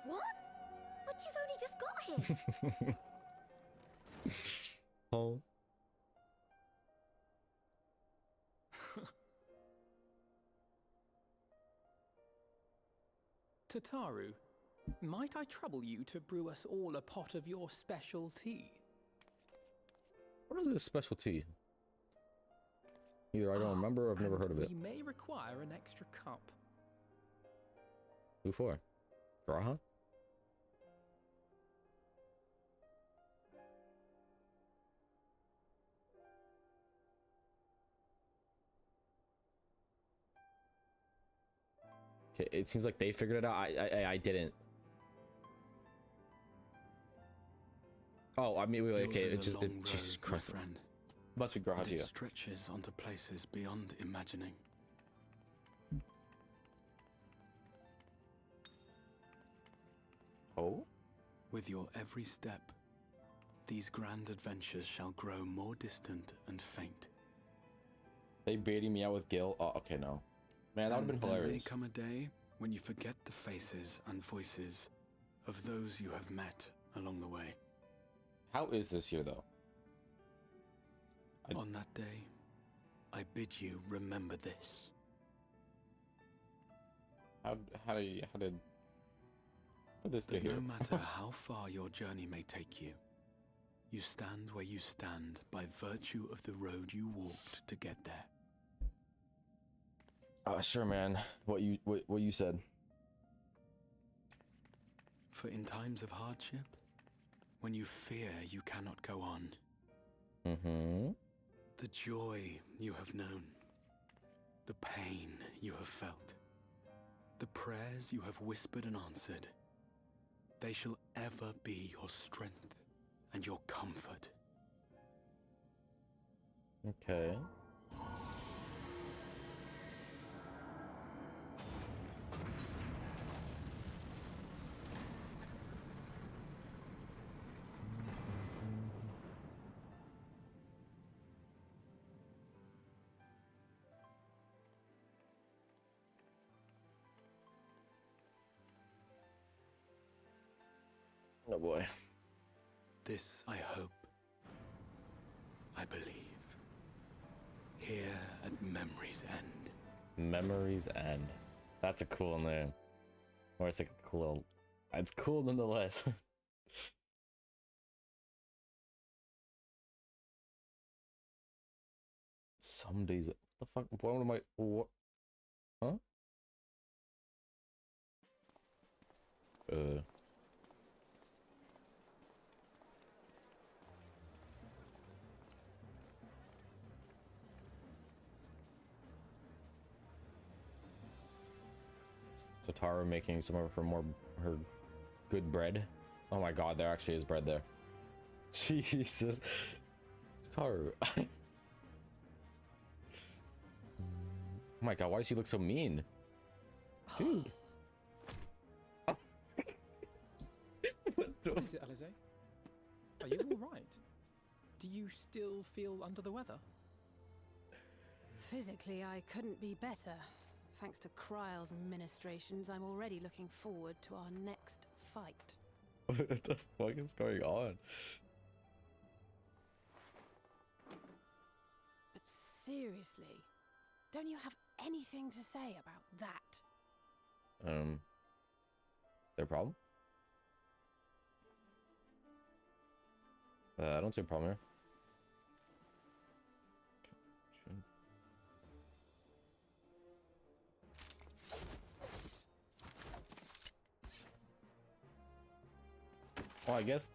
What? But you've only just got here. Oh. Tataru, might I trouble you to brew us all a pot of your special tea? What is this special tea? Either I don't remember or I've never heard of it. We may require an extra cup. Who for? Graha? Okay, it seems like they figured it out. I didn't. Oh, I mean, wait, okay, it just Christ. Friend. Must be Graha It stretches onto places beyond imagining. Oh? With your every step, these grand adventures shall grow more distant and faint. They baiting me out with Gil? Oh, okay, no. Man, that would have been hilarious. There may come a day when you forget the faces and voices of those you have met along the way. How is this here, though? On that day, I bid you remember this. How did this get here? No matter how far your journey may take you, you stand where you stand by virtue of the road you walked to get there. Sure, man. What you said. For in times of hardship, when you fear you cannot go on, the joy you have known, the pain you have felt, the prayers you have whispered and answered, they shall ever be your strength and your comfort. Okay. Oh boy. This I hope, I believe, here at Memory's End. Memory's End. That's a cool name. Or it's like a cool little... It's cool nonetheless. Some days... What the fuck? What am I... What? Huh? Tataru making some of her good bread. Oh my god, there actually is bread there. Jesus. Tataru. Oh my god, why does she look so mean? Dude. What is it, Alize? Are you alright? Do you still feel under the weather? Physically, I couldn't be better. Thanks to Kryle's ministrations, I'm already looking forward to our next fight. What the fuck is going on? But seriously, don't you have anything to say about that? Is there a problem? I don't see a problem here. Well, I guess.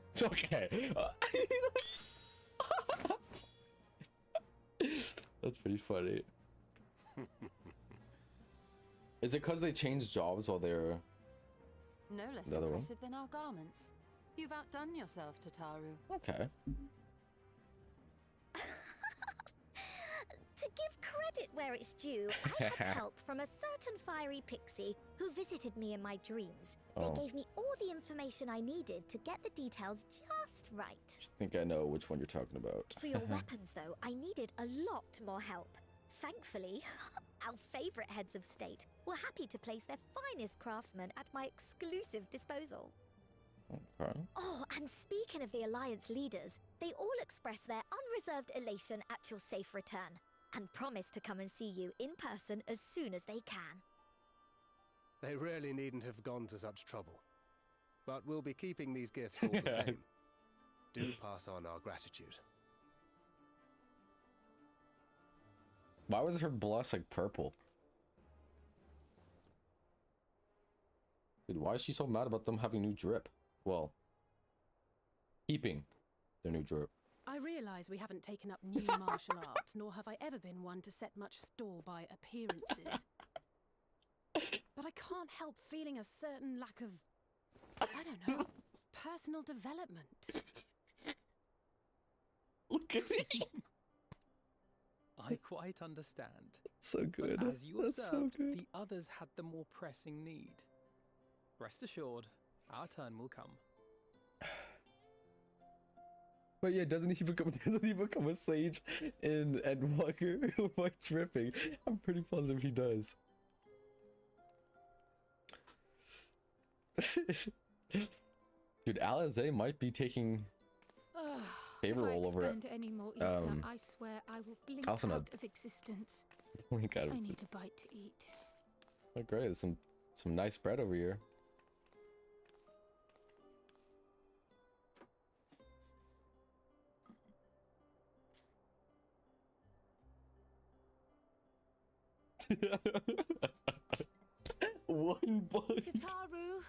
It's okay. That's pretty funny. Is it because they changed jobs while they're... No less The other one? impressive than our garments. You've outdone yourself, Tataru. Okay. To give credit where it's due, I had help from a certain fiery pixie who visited me in my dreams. Oh. They gave me all the information I needed to get the details just right. I think I know which one you're talking about. For your weapons, though, I needed a lot more help. Thankfully, our favorite heads of state were happy to place their finest craftsmen at my exclusive disposal. Okay. Oh, and speaking of the Alliance leaders, they all expressed their unreserved elation at your safe return, and promise to come and see you in person as soon as they can. They really needn't have gone to such trouble. But we'll be keeping these gifts all the same. Do pass on our gratitude. Why was her blush like purple? Dude, why is she so mad about them having new drip? Well, keeping their new drip. I realise we haven't taken up new martial arts, nor have I ever been one to set much store by appearances. But I can't help feeling a certain lack of, I don't know, personal development. Look at me. I quite understand. So good. But as you That's so observed, good. the others had the more pressing need. Rest assured, our turn will come. But yeah, doesn't he become a sage in Endwalker by dripping? I'm pretty positive he does. Dude, Alizé might be taking favor role over it. Any more ether, I swear I will blink Alphanut. out of existence. Blink out of I existence. need a bite to eat. Oh, great. There's some nice bread over here. One bite. Tataru,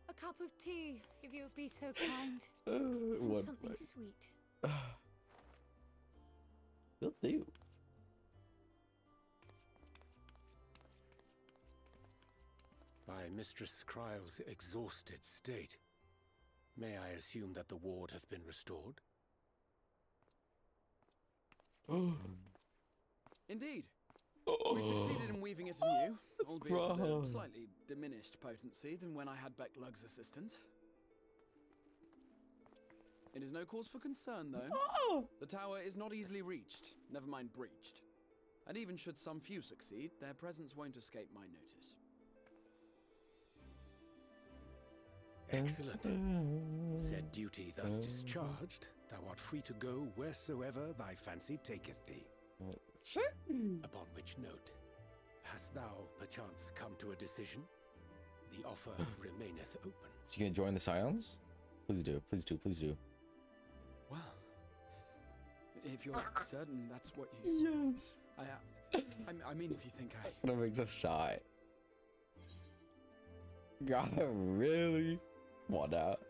a cup of tea, if you would be so kind. One And something bite. sweet. Will do. By Mistress Kryle's exhausted state, may I assume that the ward hath been restored? Indeed. We succeeded in weaving it anew, albeit at a slightly diminished potency than when I had Becklug's assistance. It is no cause for concern, though. The tower is not easily reached, never mind breached. And even should some few succeed, their presence won't escape my notice. Excellent. Said duty thus discharged, thou art free to go wheresoever thy fancy taketh thee. Upon which note, hast thou perchance come to a decision? The offer remaineth open. Is he gonna join the Scions? Please do, please do, please do. Well, if you're certain that's what you... Yes. I mean, if you think I... That makes us shy. Gotta really want out.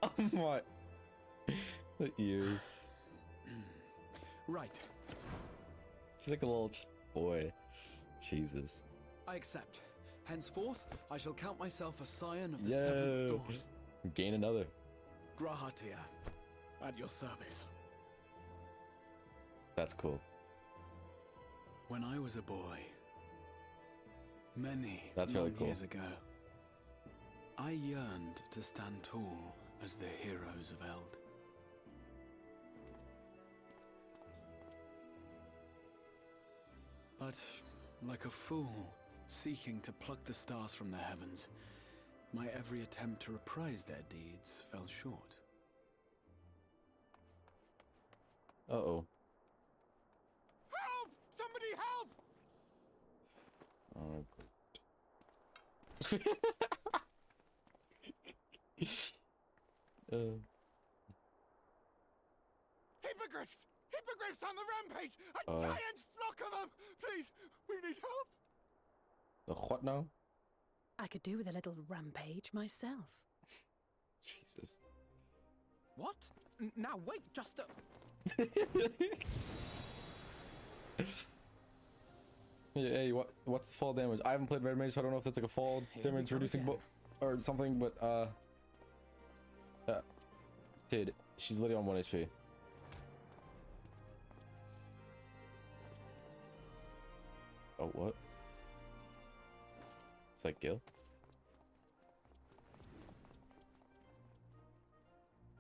Oh my. The ears. Right. She's like a little boy. Jesus. I accept. Henceforth, I shall count myself a scion of the seventh dawn. Gain another. Grahatia, at your service. That's cool. When I was a boy, many That's really long cool. years ago, I yearned to stand tall as the heroes of Eld. But, like a fool seeking to pluck the stars from the heavens, my every attempt to reprise their deeds fell short. Uh-oh. Help! Somebody help! Oh, good. Hippogriffs! Hippogriffs on the rampage! A giant flock of them! Please, we need help! The what now? I could do with a little rampage myself. Jesus. What? Now wait, just a... Hey, what's the fall damage? I haven't played Red Mage, so I don't know if that's like a fall damage reducing or something, but dude, she's literally on 1 HP. Oh, what? It's like Gil.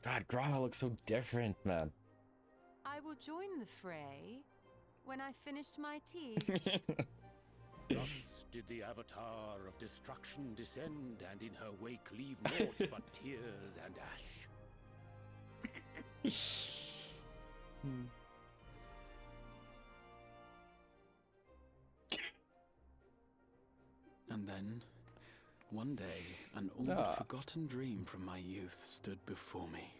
God, Grava looks so different, man. I will join the fray when I finished my tea. Thus did the avatar of destruction descend, and in her wake leave naught but tears and ash. And then, one day, an all but forgotten dream from my youth stood before me,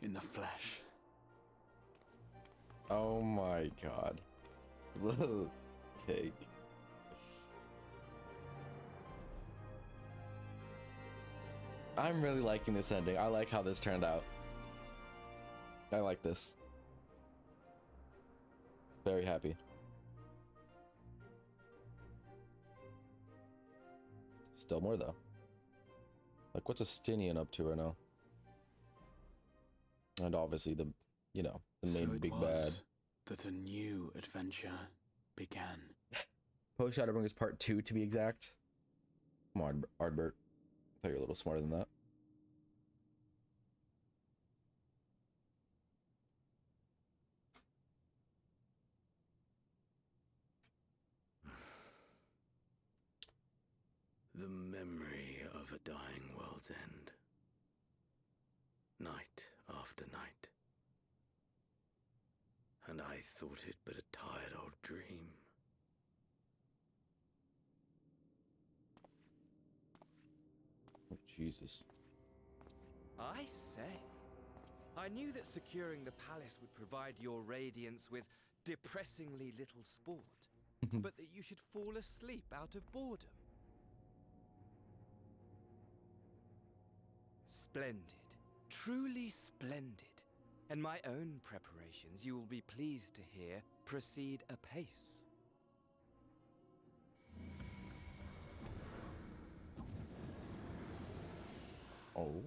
in the flesh. Oh my god. Little cake. I'm really liking this ending. I like how this turned out. I like this. Very happy. Still more though. Like, what's Astinian up to right now? And obviously the, you know, the main big bad. That a new adventure began. Post Shadowbringers Part 2 to be exact. Come on, Ardbert. I thought you were a little smarter than that. The memory of a dying world's end. Night after night. And I thought it but a tired old dream. Oh, Jesus. I say, I knew that securing the palace would provide your radiance with depressingly little sport, but that you should fall asleep out of boredom. Splendid. Truly splendid. And my own preparations, you will be pleased to hear, proceed apace. Oh?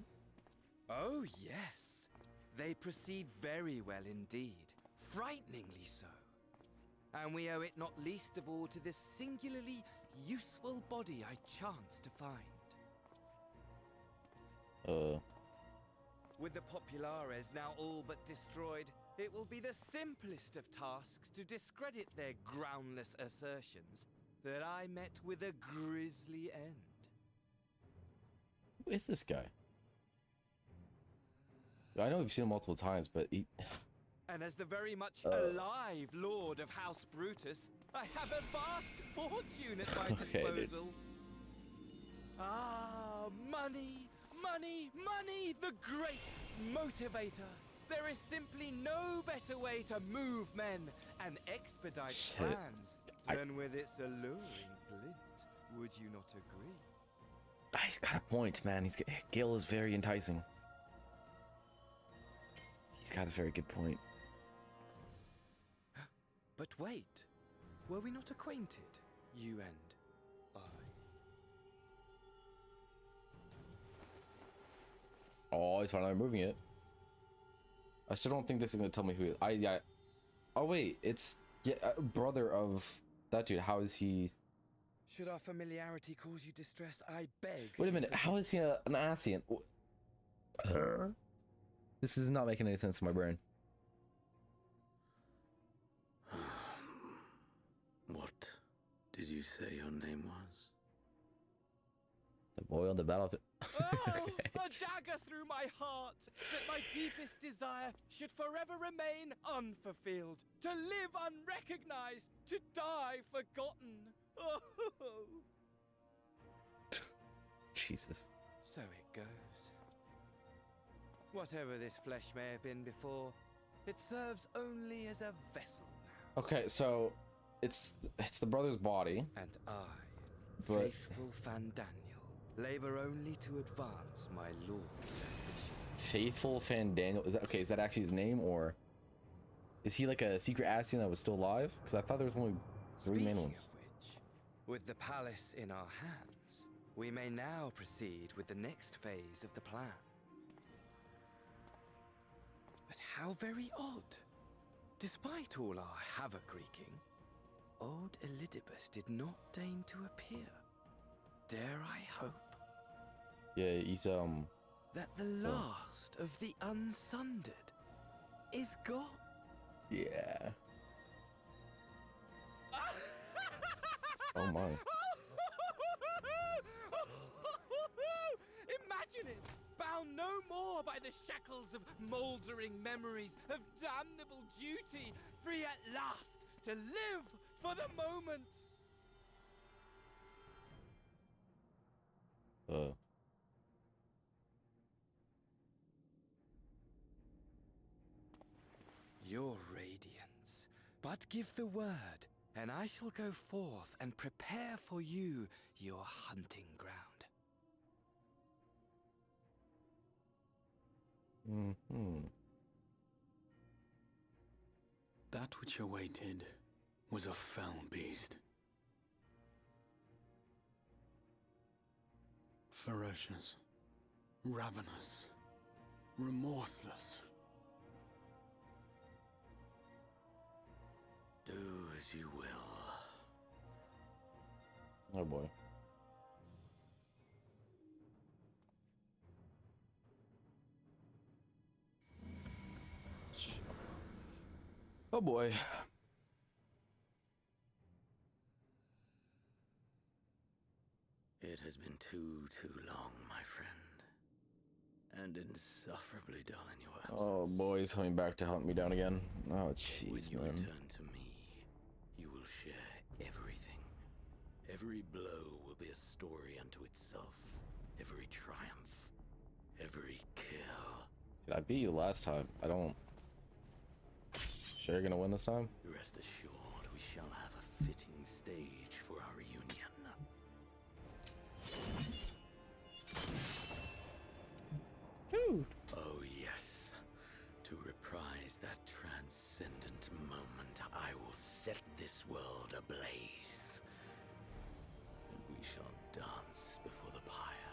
Oh, yes. They proceed very well indeed. Frighteningly so. And we owe it not least of all to this singularly useful body I chanced to find. With the Populares now all but destroyed, it will be the simplest of tasks to discredit their groundless assertions that I met with a grisly end. Who is this guy? I know we've seen him multiple times, but he... And as the very much alive Lord of House Brutus, I have a vast fortune at my disposal. Ah, money! Money, money, the great motivator. There is simply no better way to move men and expedite plans than with its alluring glint. Would you not agree? He's got a point, man. Gil is very enticing. He's got a very good point. But wait, were we not acquainted, you and I? Oh, he's finally removing it. I still don't think this is gonna tell me who. Yeah. Oh wait, it's brother of that dude. How is he? Should our familiarity cause you distress? I beg. Wait a minute. How is he an Ascian? This is not making any sense to my brain. What did you say your name was? The boy on the battlefield. Oh, a dagger through my heart, that my deepest desire should forever remain unfulfilled, to live unrecognized, to die forgotten. Oh. Jesus. So it goes. Whatever this flesh may have been before, it serves only as a vessel now. Okay, so it's the brother's body. And I, but faithful Fandaniel, labor only to advance my lord's ambition. Faithful Fandaniel. Is that okay? Is that actually his name, or is he like a secret Ascian that was still alive? Because I thought there was only 3 main ones. Of which, with the palace in our hands, we may now proceed with the next phase of the plan. But how very odd. Despite all our havoc wreaking, old Elidibus did not deign to appear. Dare I hope? Yeah, he's that the last of the Unsundered is gone. Yeah. Oh my. Imagine it! Bound no more by the shackles of mouldering memories of damnable duty, free at last to live for the moment! Your radiance. But give the word, and I shall go forth and prepare for you your hunting ground. That which awaited was a fell beast. Ferocious, ravenous, remorseless. Do as you will. Oh boy. Oh boy. It has been too long, my friend. And insufferably dull in your absence. Oh boy, he's coming back to hunt me down again. Oh jeez, When you man. return to me, you will share everything. Every blow will be a story unto itself. Every triumph. Every kill. Did I beat you last time? I don't... Sure you're gonna win this time? Rest assured, we shall have a fitting stage for our reunion. Oh yes. To reprise that transcendent moment, I will set this world ablaze. And we shall dance before the pyre.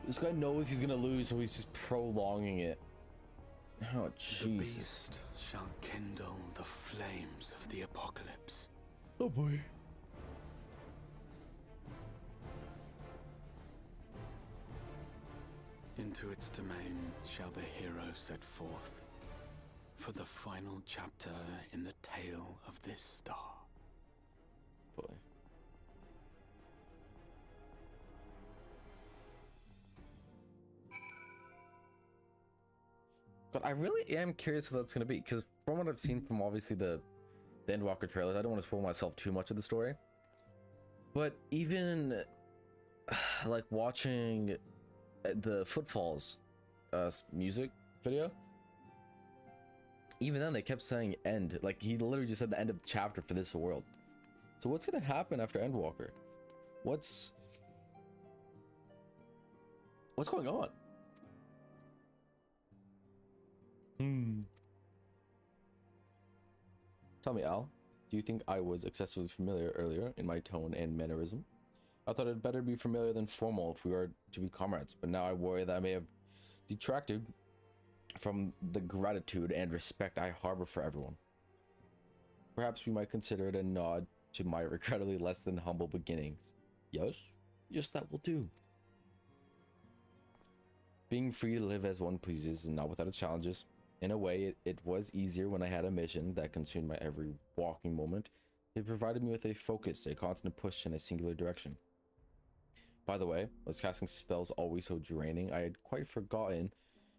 This guy knows he's gonna lose, so he's just prolonging it. Oh, The Jesus. beast shall kindle the flames of the apocalypse. Oh boy. Into its domain shall the hero set forth for the final chapter in the tale of this star. Boy. But I really am curious what that's gonna be, because from what I've seen from obviously the Endwalker trailers, I don't want to spoil myself too much of the story. But even like watching the Footfalls music video, even then they kept saying end. Like he literally just said the end of the chapter for this world. So what's gonna happen after Endwalker? What's going on? Tell me, Al, do you think I was excessively familiar earlier in my tone and mannerism? I thought it'd better be familiar than formal if we are to be comrades, but now I worry that I may have detracted from the gratitude and respect I harbor for everyone. Perhaps we might consider it a nod to my regrettably less than humble beginnings. Yes? Yes, that will do. Being free to live as one pleases and not without its challenges. In a way, it was easier when I had a mission that consumed my every walking moment. It provided me with a focus, a constant push in a singular direction. By the way, was casting spells always so draining? I had quite forgotten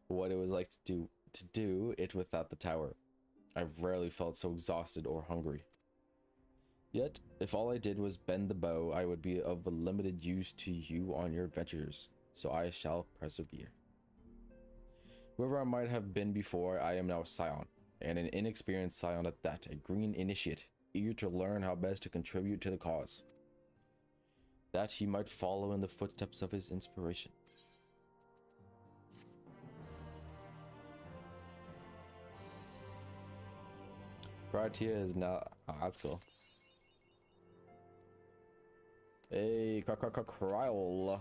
what it was like to do it without the tower. I've rarely felt so exhausted or hungry. Yet, if all I did was bend the bow, I would be of limited use to you on your adventures, so I shall persevere. Whoever I might have been before, I am now a scion, and an inexperienced scion at that, a green initiate, eager to learn how best to contribute to the cause, that he might follow in the footsteps of his inspiration. Criteria is now. Oh, that's cool. Hey, Kryl.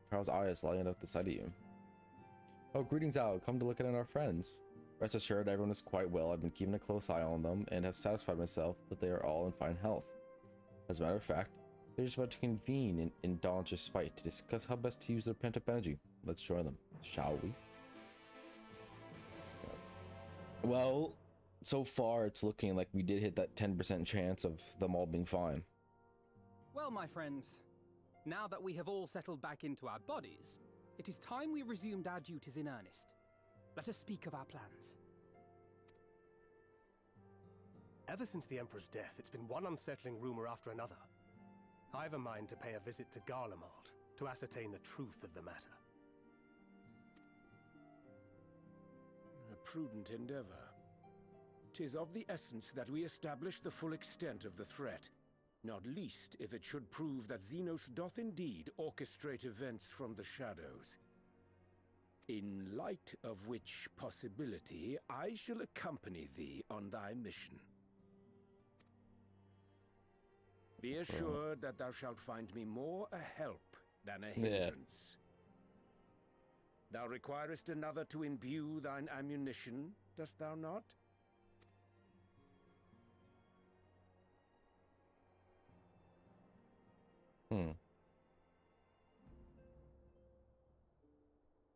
Kryl's eye is lighting up the sight of you. Oh, greetings out. Come to look at our friends. Rest assured, everyone is quite well. I've been keeping a close eye on them and have satisfied myself that they are all in fine health. As a matter of fact, they're just about to convene in indulgent respite to discuss how best to use their pent-up energy. Let's join them, shall we? Well, so far it's looking like we did hit that 10% chance of them all being fine. Well, my friends, now that we have all settled back into our bodies, it is time we resumed our duties in earnest. Let us speak of our plans. Ever since the Emperor's death, it's been one unsettling rumor after another. I've a mind to pay a visit to Garlemald to ascertain the truth of the matter. A prudent endeavor. 'Tis of the essence that we establish the full extent of the threat, not least if it should prove that Xenos doth indeed orchestrate events from the shadows. In light of which possibility, I shall accompany thee on thy mission. Be assured that thou shalt find me more a help than a hindrance. Thou requirest another to imbue thine ammunition, dost thou not?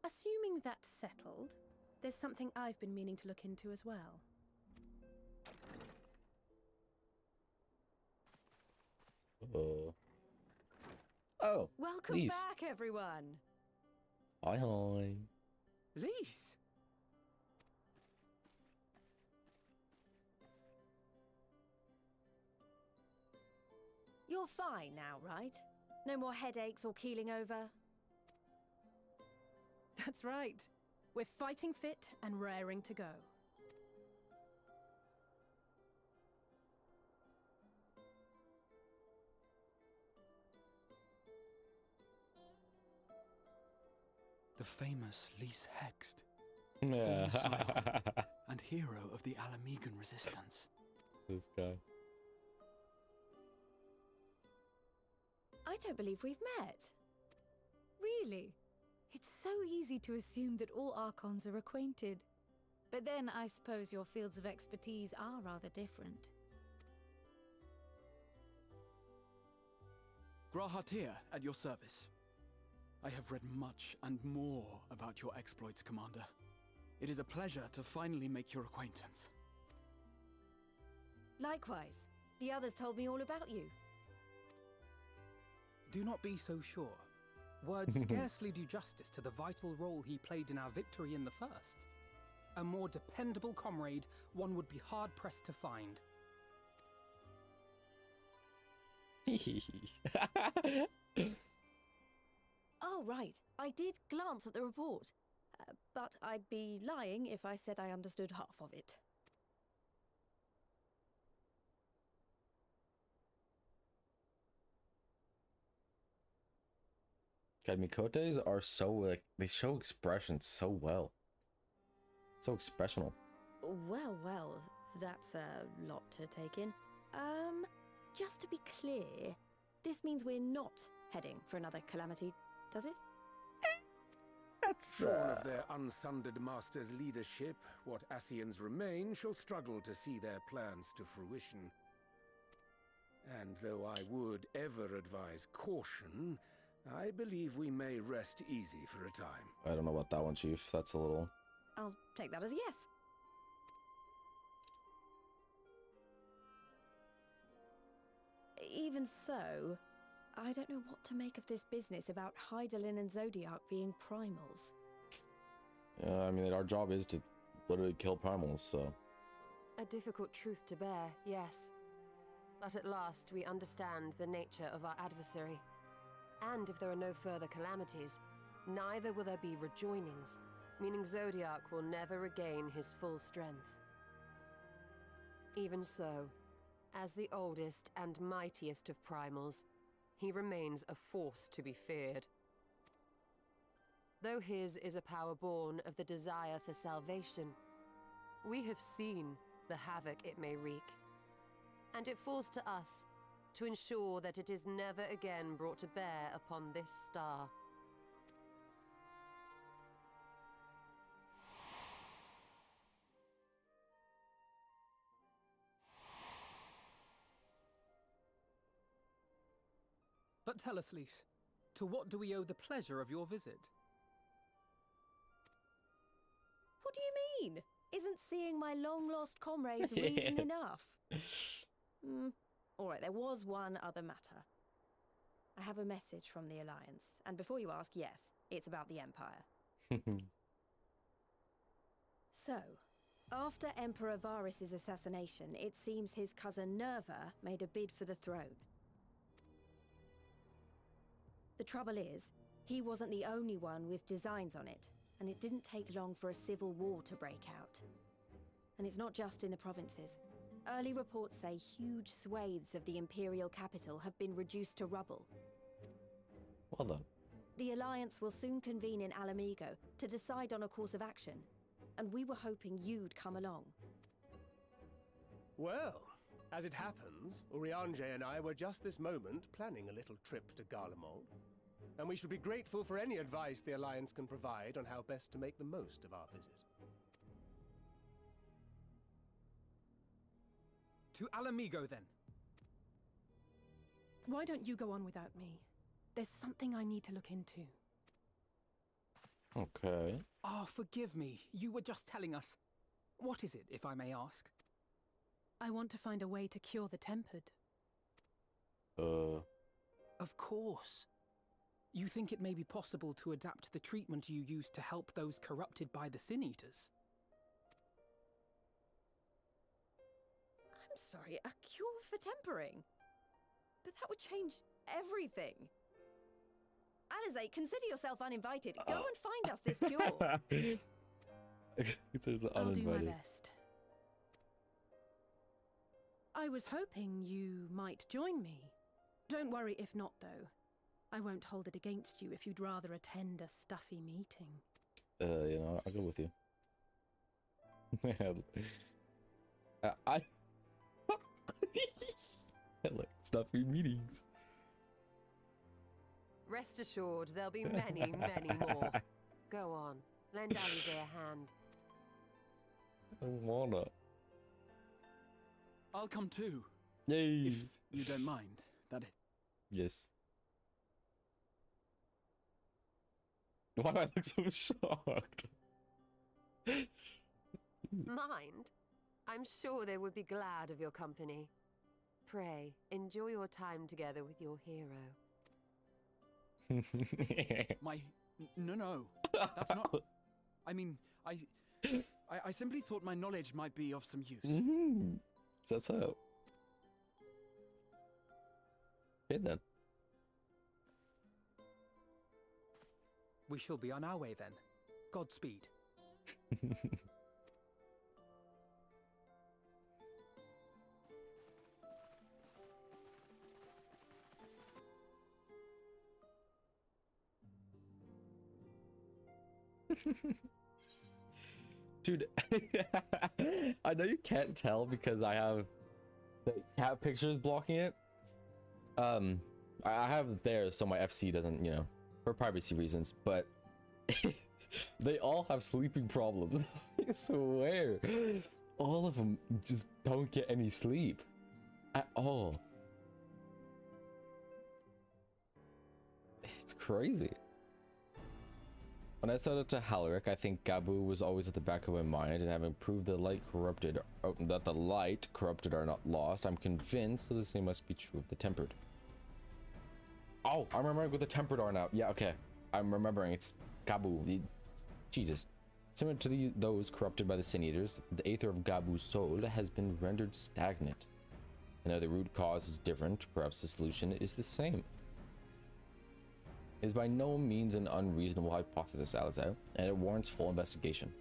Assuming that's settled, there's something I've been meaning to look into as well. Oh, welcome Lise. back, everyone. Hi. Lise! You're fine now, right? No more headaches or keeling over? That's right. We're fighting fit and raring to go. The famous Lise Hext, Yeah. former Scion and hero of the Alamegan resistance. This guy. I don't believe we've met. Really? It's so easy to assume that all Archons are acquainted. But then I suppose your fields of expertise are rather different. Grahatir, at your service. I have read much and more about your exploits, Commander. It is a pleasure to finally make your acquaintance. Likewise. The others told me all about you. Do not be so sure. Words scarcely do justice to the vital role he played in our victory in the first. A more dependable comrade one would be hard-pressed to find. Oh, right. I did glance at the report. But I'd be lying if I said I understood half of it. God, Mikotes are so, like, they show expression so well. So expressional. Well, that's a lot to take in. Just to be clear, this means we're not heading for another calamity, does it? Shorn of their unsundered master's leadership, what Ascians remain shall struggle to see their plans to fruition. And though I would ever advise caution, I believe we may rest easy for a time. I don't know about that one, Chief. That's a little... I'll take that as a yes. Even so, I don't know what to make of this business about Hydaelyn and Zodiac being primals. Yeah, I mean, our job is to literally kill primals, so... A difficult truth to bear, yes. But at last we understand the nature of our adversary. And if there are no further calamities, neither will there be rejoinings, meaning Zodiac will never regain his full strength. Even so, As the oldest and mightiest of primals, he remains a force to be feared. Though his is a power born of the desire for salvation, we have seen the havoc it may wreak, and it falls to us to ensure that it is never again brought to bear upon this star. But tell us, Lys, to what do we owe the pleasure of your visit? What do you mean? Isn't seeing my long-lost comrades reason enough? All right, there was one other matter. I have a message from the Alliance, and before you ask, yes, it's about the Empire. So, after Emperor Varys' assassination, it seems his cousin Nerva made a bid for the throne. The trouble is, he wasn't the only one with designs on it, and it didn't take long for a civil war to break out. And it's not just in the provinces. Early reports say huge swathes of the Imperial capital have been reduced to rubble. Well done. The Alliance will soon convene in Alamigo to decide on a course of action, and we were hoping you'd come along. Well, as it happens, Urianger and I were just this moment planning a little trip to Garlemald, and we should be grateful for any advice the Alliance can provide on how best to make the most of our visit. To Alamigo, then. Why don't you go on without me? There's something I need to look into. Okay. Oh, forgive me. You were just telling us. What is it, if I may ask? I want to find a way to cure the tempered. Of course. You think it may be possible to adapt the treatment you used to help those corrupted by the Sin Eaters? I'm sorry, a cure for tempering? But that would change everything. Alizé, consider yourself uninvited. Go and find us this cure. I'll do my best. I was hoping you might join me. Don't worry if not, though. I won't hold it against you if you'd rather attend a stuffy meeting. You know, I'll go with you. I like stuffy meetings. Rest assured, there'll be many, many more. Go on, lend Alizé a hand. I wanna. I'll come too. Yay! If you don't mind, that is. Yes. Why do I look so shocked? Mind? I'm sure they would be glad of your company. Pray, enjoy your time together with your hero. No. That's not. I mean, I simply thought my knowledge might be of some use. That's so. Okay then. We shall be on our way then. Godspeed. Dude, I know you can't tell because I have the cat pictures blocking it. I have it there so my FC doesn't, you know, for privacy reasons, but they all have sleeping problems. I swear. All of them just don't get any sleep at all. It's crazy. When I set out to Halric, I think Gabu was always at the back of my mind, and having proved that the light corrupted are not lost, I'm convinced that the same must be true of the tempered. Oh, I'm remembering what the tempered are now. Yeah, okay. I'm remembering. It's Gabu. Jesus. Similar to those corrupted by the Sin Eaters, the aether of Gabu's soul has been rendered stagnant. And though the root cause is different, perhaps the solution is the same. It is by no means an unreasonable hypothesis, Alizé, and it warrants full investigation.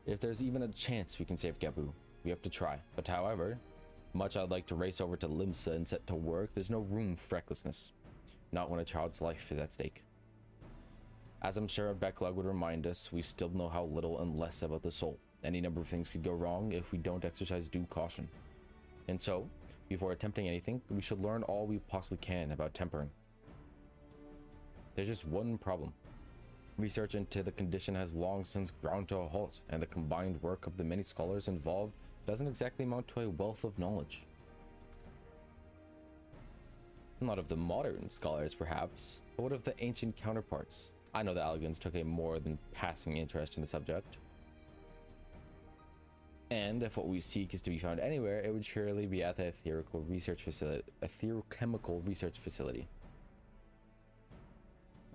If there's even a chance we can save Gabu, We have to try. But however much I'd like to race over to Limsa and set to work, there's no room for recklessness. Not when a child's life is at stake. As I'm sure Becklug would remind us, we still know how little and less about the soul. Any number of things could go wrong if we don't exercise due caution. And so, before attempting anything, we should learn all we possibly can about tempering. There's just one problem. Research into the condition has long since ground to a halt, and the combined work of the many scholars involved doesn't exactly amount to a wealth of knowledge. Not of the modern scholars, perhaps, but what of the ancient counterparts? I know the Alligans took a more than passing interest in the subject. And if what we seek is to be found anywhere, it would surely be at the etherochemical research facility.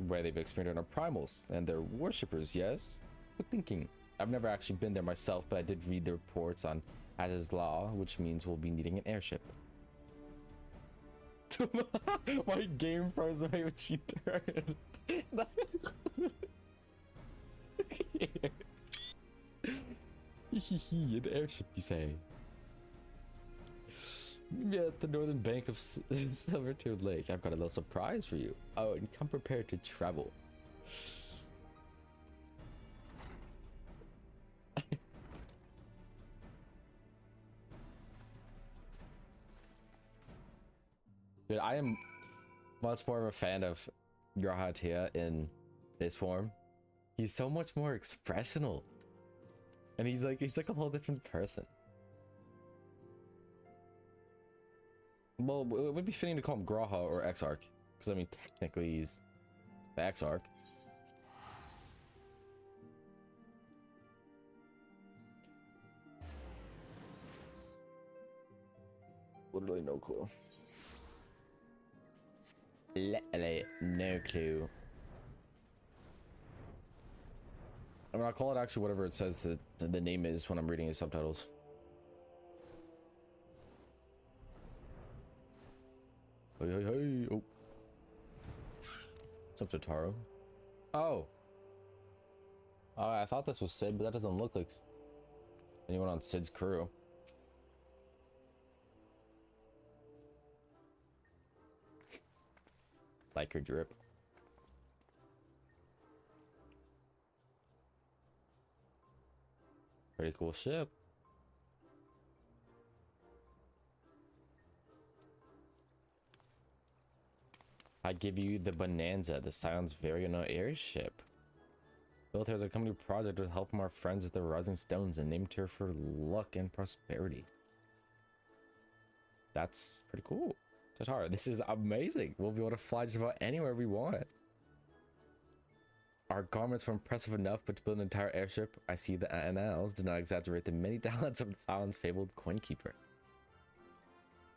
Where they've experimented on primals and their worshippers, yes? But thinking. I've never actually been there myself, but I did read the reports on Aziz's Law, which means we'll be needing an airship. My game froze away when she turned. An airship, you say? Maybe at the northern bank of Silvertooth Lake. I've got a little surprise for you. Oh, and come prepared to travel. Dude, I am much more of a fan of Grahatia in this form. He's so much more expressional. And he's like a whole different person. Well, it would be fitting to call him Graha or Exarch, because I mean technically he's the Exarch. Literally no clue. Literally no clue. I mean, I'll call it actually whatever it says that the name is when I'm reading his subtitles. Hey, hey, hey. Oh. What's up, Totaro? Oh. I thought this was Sid, but that doesn't look like anyone on Sid's crew. Like her drip. Pretty cool ship. I give you the Bonanza, the Silent's very own airship. Built here as a company project with help from our friends at the Rising Stones and named here for luck and prosperity. That's pretty cool. Tatara, this is amazing. We'll be able to fly just about anywhere we want. Our garments were impressive enough, but to build an entire airship, I see the annals do not exaggerate the many talents of the Silent's fabled coin keeper.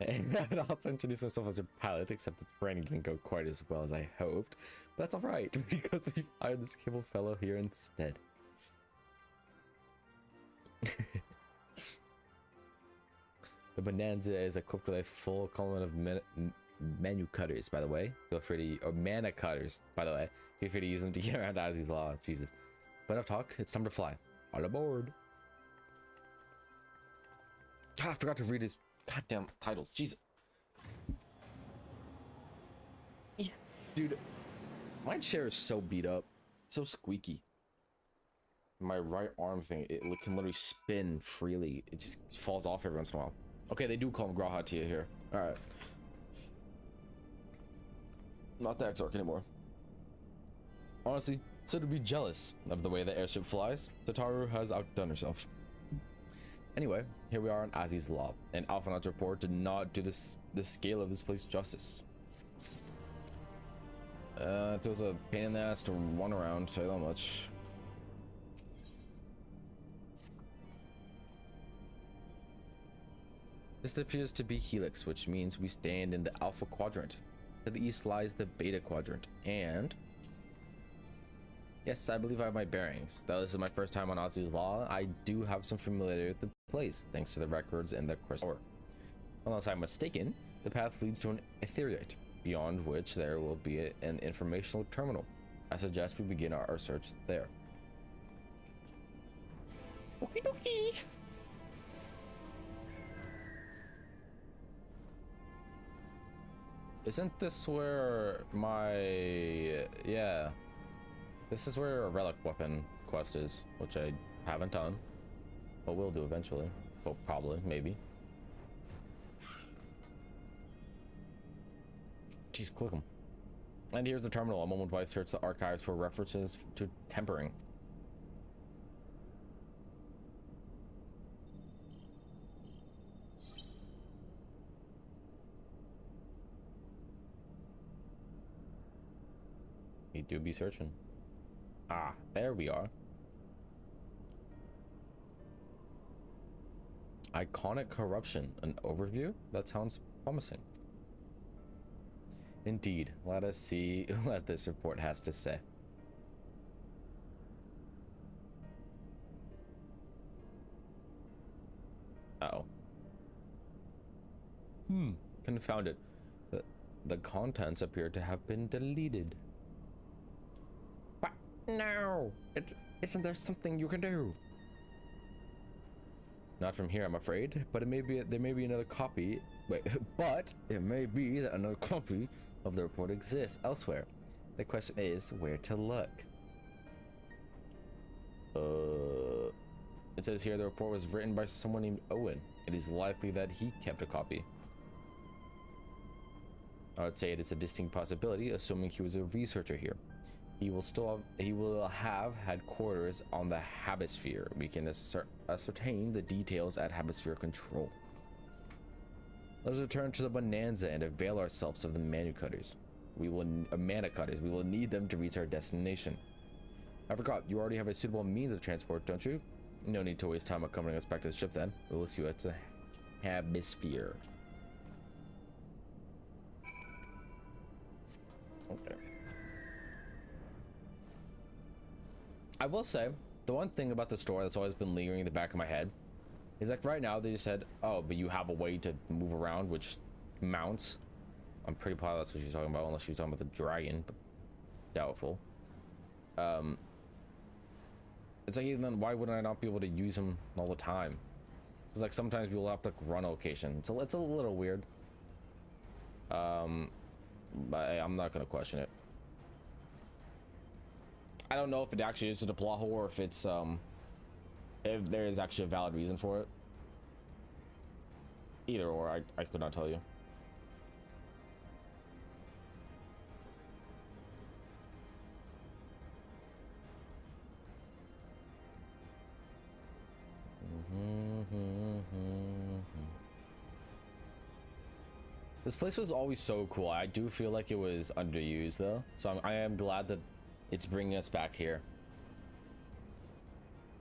And I would also introduce myself as your pilot, except the training didn't go quite as well as I hoped. But that's alright, because we hired this capable fellow here instead. The Bonanza is equipped with a full complement of menu cutters, by the way. Feel free to, or mana cutters, by the way. Feel free to use them to get around Aziz's Law. Jesus. But enough talk, it's time to fly. All aboard. God, I forgot to read his goddamn titles. Jesus. Yeah. Dude, my chair is so beat up. It's so squeaky. My right arm thing, it can literally spin freely. It just falls off every once in a while. Okay, they do call him Grahatia here. Alright. Not the Exarch anymore. Honestly, so to be jealous of the way the airship flies, Tataru has outdone herself. Anyway, here we are on Aziz's Law, and Alphanaud's report did not do the scale of this place justice. It was a pain in the ass to run around, tell you that much. This appears to be Helix, which means we stand in the Alpha Quadrant. To the east lies the Beta Quadrant, and yes, I believe I have my bearings. Though this is my first time on Aziz's Law, I do have some familiarity with the place, thanks to the records in the crystal. Unless I'm mistaken, the path leads to an ethereate, beyond which there will be an informational terminal. I suggest we begin our search there. Okie dokie. Isn't this where my... Yeah. This is where a relic weapon quest is, which I haven't done, but will do eventually. Well, probably, maybe. Jeez, click them. And here's the terminal. A moment while I search the archives for references to tempering. You do be searching. Ah, there we are. Iconic corruption, an overview? That sounds promising. Indeed, let us see what this report has to say. Uh-oh. Confounded. The contents appear to have been deleted. But no! Isn't there something you can do? Not from here, I'm afraid, but there may be another copy. Wait, but it may be that another copy of the report exists elsewhere. The question is where to look. It says here the report was written by someone named Owen. It is likely that he kept a copy. I would say it is a distinct possibility, assuming he was a researcher here. He will have had quarters on the Habisphere. We can ascertain the details at Habisphere Control. Let's return to the Bonanza and avail ourselves of the Mana Cutters. We will need them to reach our destination. I forgot, you already have a suitable means of transport, don't you? No need to waste time accompanying us back to the ship then. We will see you at the Habisphere. Okay. I will say, the one thing about the store that's always been lingering in the back of my head is like right now they just said, oh, but you have a way to move around which mounts. I'm pretty positive that's what she's talking about, unless she's talking about the dragon, but doubtful. It's like, even then, why wouldn't I not be able to use them all the time? It's like sometimes people have to run a location, so it's a little weird. But I'm not gonna question it. I don't know if it actually is just a plot hole or if it's if there is actually a valid reason for it. Either or, I could not tell you. This place was always so cool. I do feel like it was underused though, so I am glad that it's bringing us back here.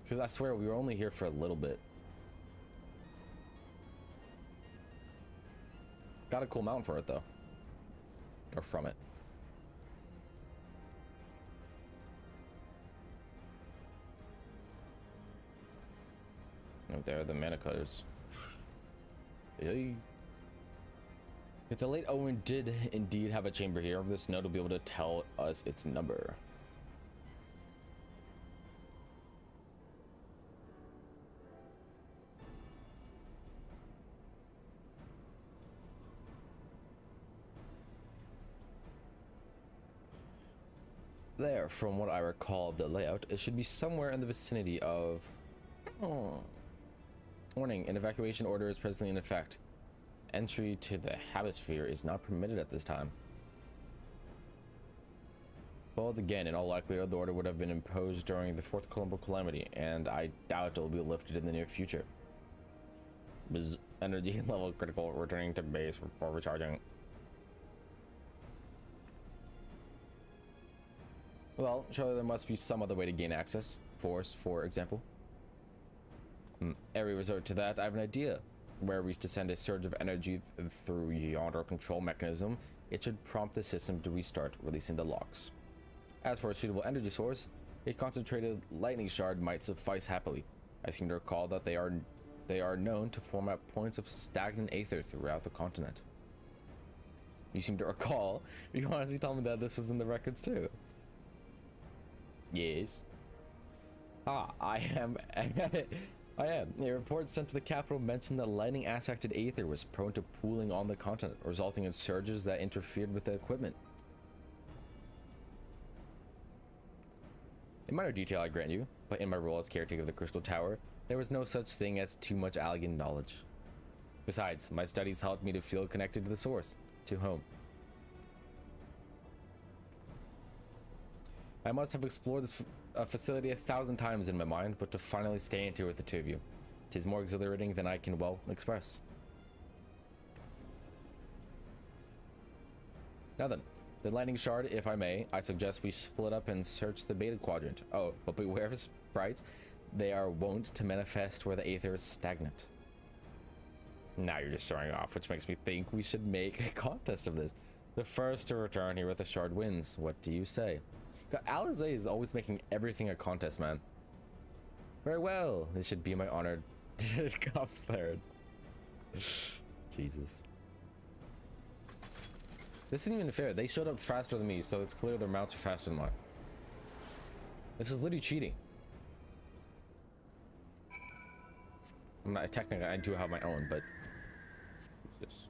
Because I swear we were only here for a little bit. Got a cool mount for it though, or from it. Oh, there are the Mana Cutters. Hey. If the late Owen did indeed have a chamber here, this note will be able to tell us its number. There, from what I recall of the layout, it should be somewhere in the vicinity of... Oh. Warning, an evacuation order is presently in effect. Entry to the Habisphere is not permitted at this time. Well, again, in all likelihood, the order would have been imposed during the Fourth Columbo Calamity, and I doubt it will be lifted in the near future. Energy level critical, returning to base for recharging. Well, surely there must be some other way to gain access. Force, for example. Ere we resort to that, I have an idea. Where we send a surge of energy through yonder control mechanism, it should prompt the system to restart, releasing the locks. As for a suitable energy source, a concentrated lightning shard might suffice happily. I seem to recall that they are known to form at points of stagnant aether throughout the continent. You seem to recall? You honestly told me that this was in the records too. Yes. Ah, I am I am. A report sent to the capital mentioned that lightning aspected aether was prone to pooling on the continent, resulting in surges that interfered with the equipment. A minor detail, I grant you, but in my role as caretaker of the Crystal Tower, there was no such thing as too much Allegan knowledge. Besides, my studies helped me to feel connected to the source, to home. I must have explored this facility 1,000 times in my mind, but to finally stay into it with the two of you, 'tis more exhilarating than I can well express. Now then, the lightning shard, if I may, I suggest we split up and search the beta quadrant. Oh, but beware of sprites. They are wont to manifest where the aether is stagnant. Now you're just showing off, which makes me think we should make a contest of this. The first to return here with a shard wins. What do you say? Alizé is always making everything a contest, man. Very well. This should be my honor to come third. Jesus. This isn't even fair. They showed up faster than me, so it's clear their mounts are faster than mine. This is literally cheating. I'm not technically, I do have my own, but what's this?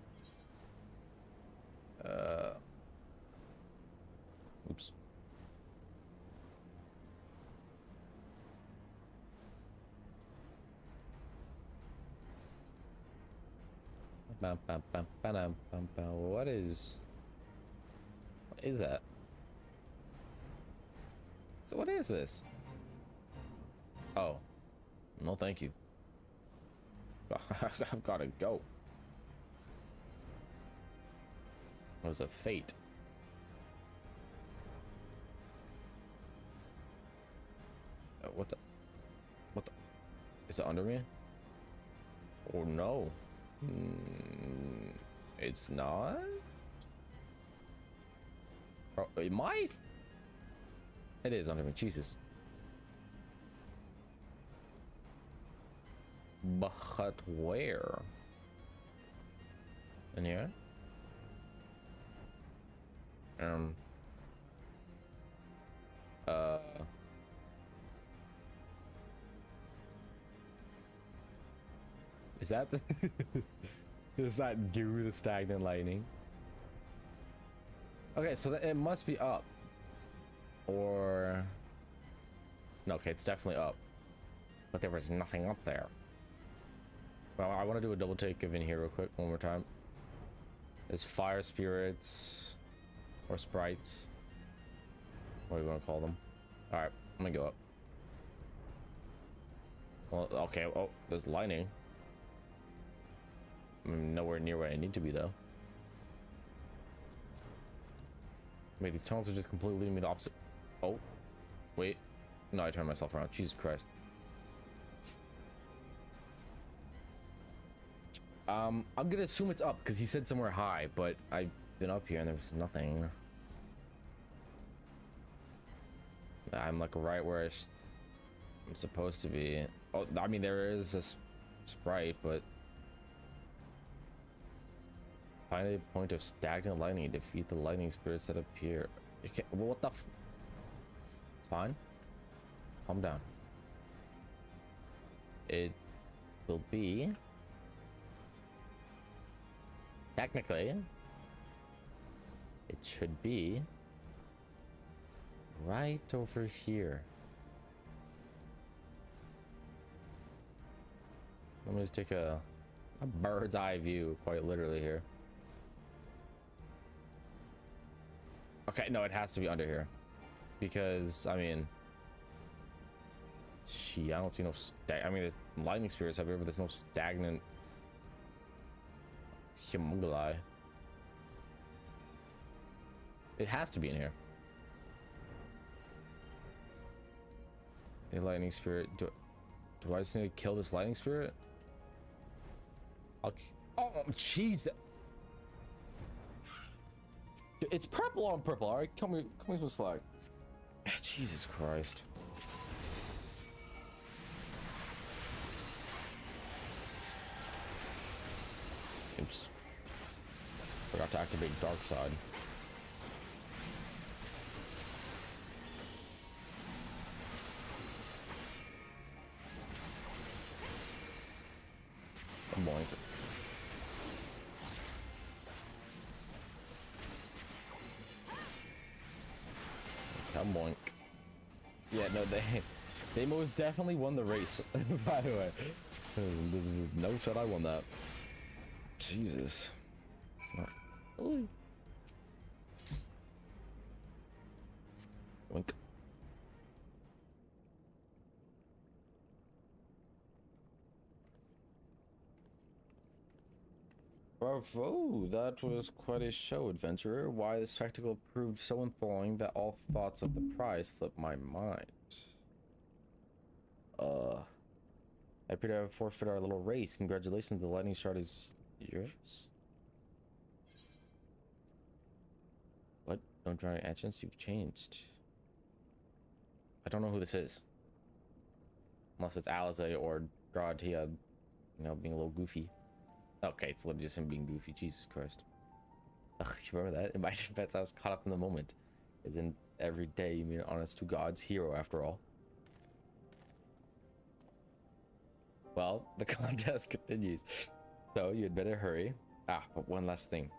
Oops. What is that? So what is this? Oh, no thank you. I've gotta go. It was a fate. What the? Is it under me? Oh no. It's not? Oh, it might? It is under me. Jesus. But where? In here? Is that the is that goo the stagnant lightning? Okay, so it must be up. Or no, okay, it's definitely up. But there was nothing up there. Well, I want to do a double take of in here real quick, one more time. There's fire spirits or sprites. What do you want to call them? All right, I'm gonna go up. Well, okay. Oh, there's lightning. I'm nowhere near where I need to be though. Wait, these tunnels are just completely leading me the opposite. Oh, wait. No, I turned myself around. Jesus Christ. I'm gonna assume it's up because he said somewhere high, but I've been up here and there was nothing. I'm like right where I'm supposed to be. Oh, I mean there is a sprite, but find a point of stagnant lightning. Defeat the lightning spirits that appear. You can't, well, what the? It's fine. Calm down. It will be. Technically, it should be right over here. Let me just take a bird's eye view, quite literally here. Okay, no, it has to be under here. Because, I mean, I don't see no I mean, there's lightning spirits up here, but there's no stagnant Humunguli. It has to be in here. A lightning spirit. Do I just need to kill this lightning spirit? Oh, jeez. It's purple on purple. All right, come here some slack. Jesus Christ. Oops. Forgot to activate Dark Side. Boink. Yeah, no, they most definitely won the race. By the way, this is no shot I won that. Jesus. Ooh. Boink. Bravo, that was quite a show, adventurer. Why the spectacle proved so enthralling that all thoughts of the prize slipped my mind. I appear to have forfeited our little race. Congratulations, the lightning shard is yours. What? Don't try to actions, you've changed. I don't know who this is. Unless it's Alizé or Gratia, you know, being a little goofy. Okay, it's literally just him being goofy. Jesus Christ. Ugh, you remember that? In my defense, I was caught up in the moment. Isn't every day you mean honest to God's hero after all? Well, the contest continues. So you had better hurry. Ah, but one last thing.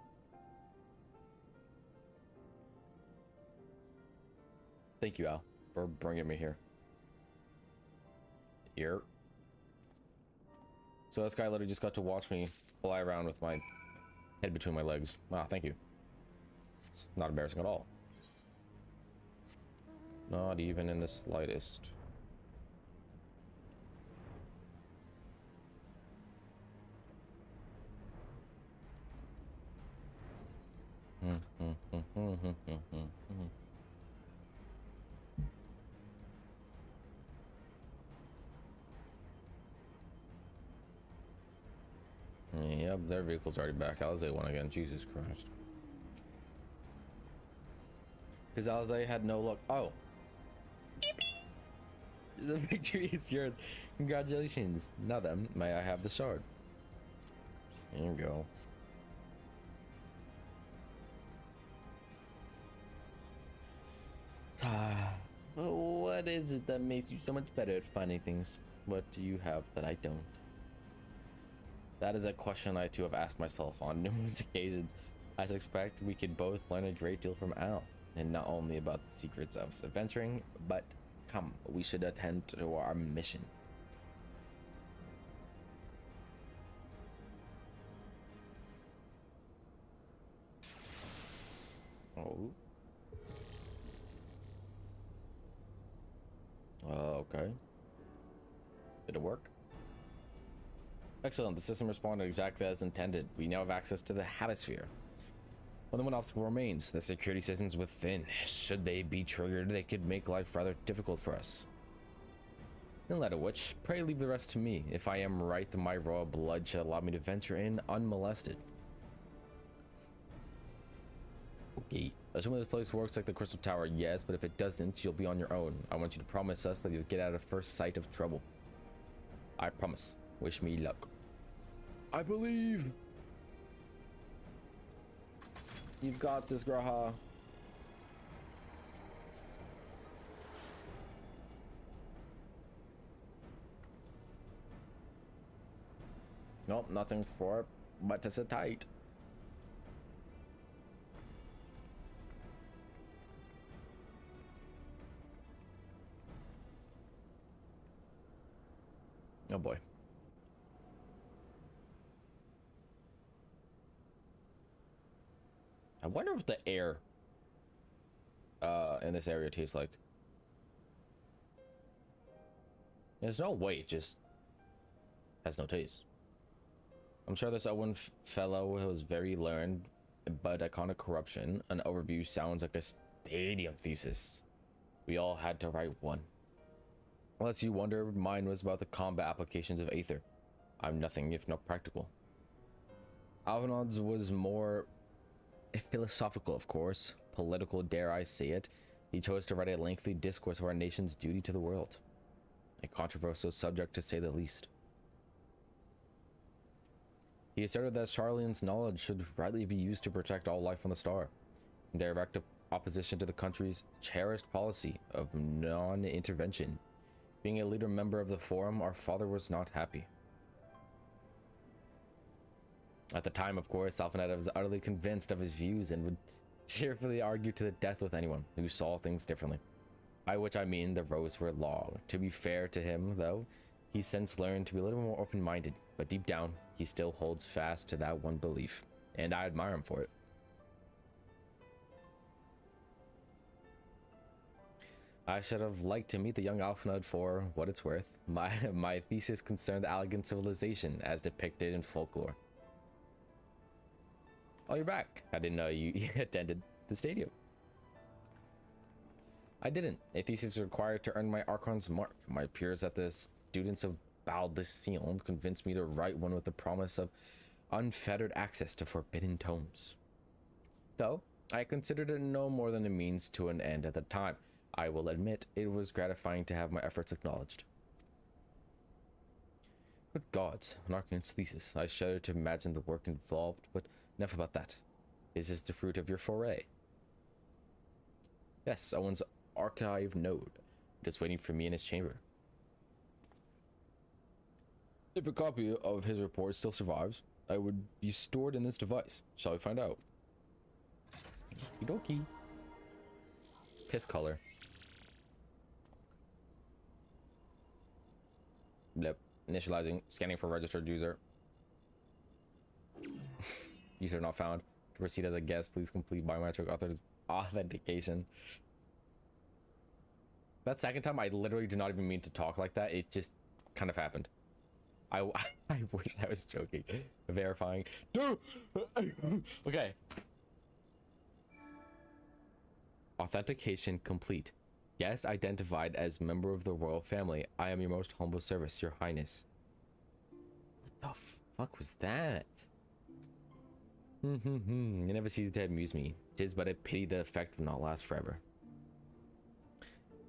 Thank you, Al, for bringing me here. Here. So this guy literally just got to watch me fly around with my head between my legs. Ah, thank you. It's not embarrassing at all. Not even in the slightest. Yep, their vehicle's already back. Alizé won again. Jesus Christ. Because Alizé had no luck. Oh. The victory is yours. Congratulations. Now then, may I have the shard? There you go. What is it that makes you so much better at finding things? What do you have that I don't? That is a question I too have asked myself on numerous occasions. I suspect we could both learn a great deal from Al, and not only about the secrets of adventuring, but come, we should attend to our mission. Oh. Okay. Did it work? Excellent, the system responded exactly as intended. We now have access to the Hemisphere. Only one obstacle remains, the security systems within. Should they be triggered, they could make life rather difficult for us. No matter which, pray leave the rest to me. If I am right, then my royal blood shall allow me to venture in unmolested. Okay, assuming this place works like the Crystal Tower, yes, but if it doesn't, you'll be on your own. I want you to promise us that you'll get out of first sight of trouble. I promise. Wish me luck. I believe. You've got this, Graha. Nope, nothing for it, but to sit tight. Oh boy. I wonder what the air in this area tastes like. There's no way, it just has no taste. I'm sure this Owen fellow was very learned, but iconic corruption. An overview sounds like a stadium thesis. We all had to write one. Unless you wonder, mine was about the combat applications of Aether. I'm nothing if not practical. Alvinod's was more philosophical, of course, political, dare I say it. He chose to write a lengthy discourse of our nation's duty to the world. A controversial subject, to say the least. He asserted that Charlian's knowledge should rightly be used to protect all life on the star, in direct opposition to the country's cherished policy of non-intervention. Being a leader member of the Forum, our father was not happy. At the time, of course, Alphanet was utterly convinced of his views and would cheerfully argue to the death with anyone who saw things differently. By which I mean the rows were long. To be fair to him, though, he's since learned to be a little more open-minded, but deep down, he still holds fast to that one belief, and I admire him for it. I should have liked to meet the young Alphanode for what it's worth. My thesis concerned the Allegan civilization as depicted in folklore. Oh, you're back. I didn't know you attended the stadium. I didn't. A thesis is required to earn my Archon's mark. My peers at the Students of Baldission convinced me to write one with the promise of unfettered access to forbidden tomes. Though, I considered it no more than a means to an end at the time. I will admit, it was gratifying to have my efforts acknowledged. Good gods, an Archon's thesis. I shudder to imagine the work involved, but enough about that. Is this the fruit of your foray? Yes, Owen's archive node. It is waiting for me in his chamber. If a copy of his report still survives, I would be stored in this device. Shall we find out? Okie dokie. It's piss color. Blip. Initializing. Scanning for registered user. User not found. To proceed as a guest, please complete biometric authentication. That second time, I literally did not even mean to talk like that. It just kind of happened. I wish I was joking. Verifying. Dude! Okay. Authentication complete. Guest identified as member of the royal family. I am your most humble service, your highness. What the fuck was that? It never ceases to amuse me. 'Tis but a pity the effect will not last forever.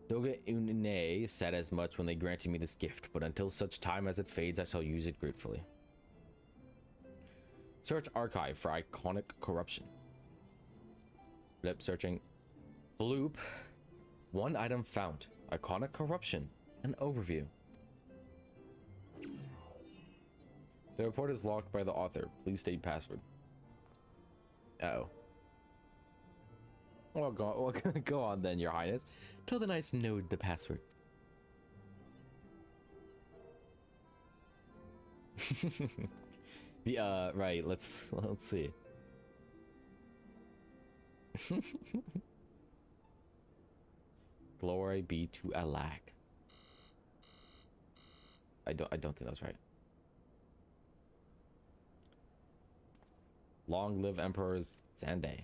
Doga Une said as much when they granted me this gift, but until such time as it fades, I shall use it gratefully. Search archive for iconic corruption. Blip searching. Bloop. One item found. Iconic corruption. An overview. The report is locked by the author. Please state password. Uh-oh. Well, go on then, your highness. Tell the nice node the password. Right, let's see. Glory be to Alak. I don't think that's right. Long live Emperor Zande.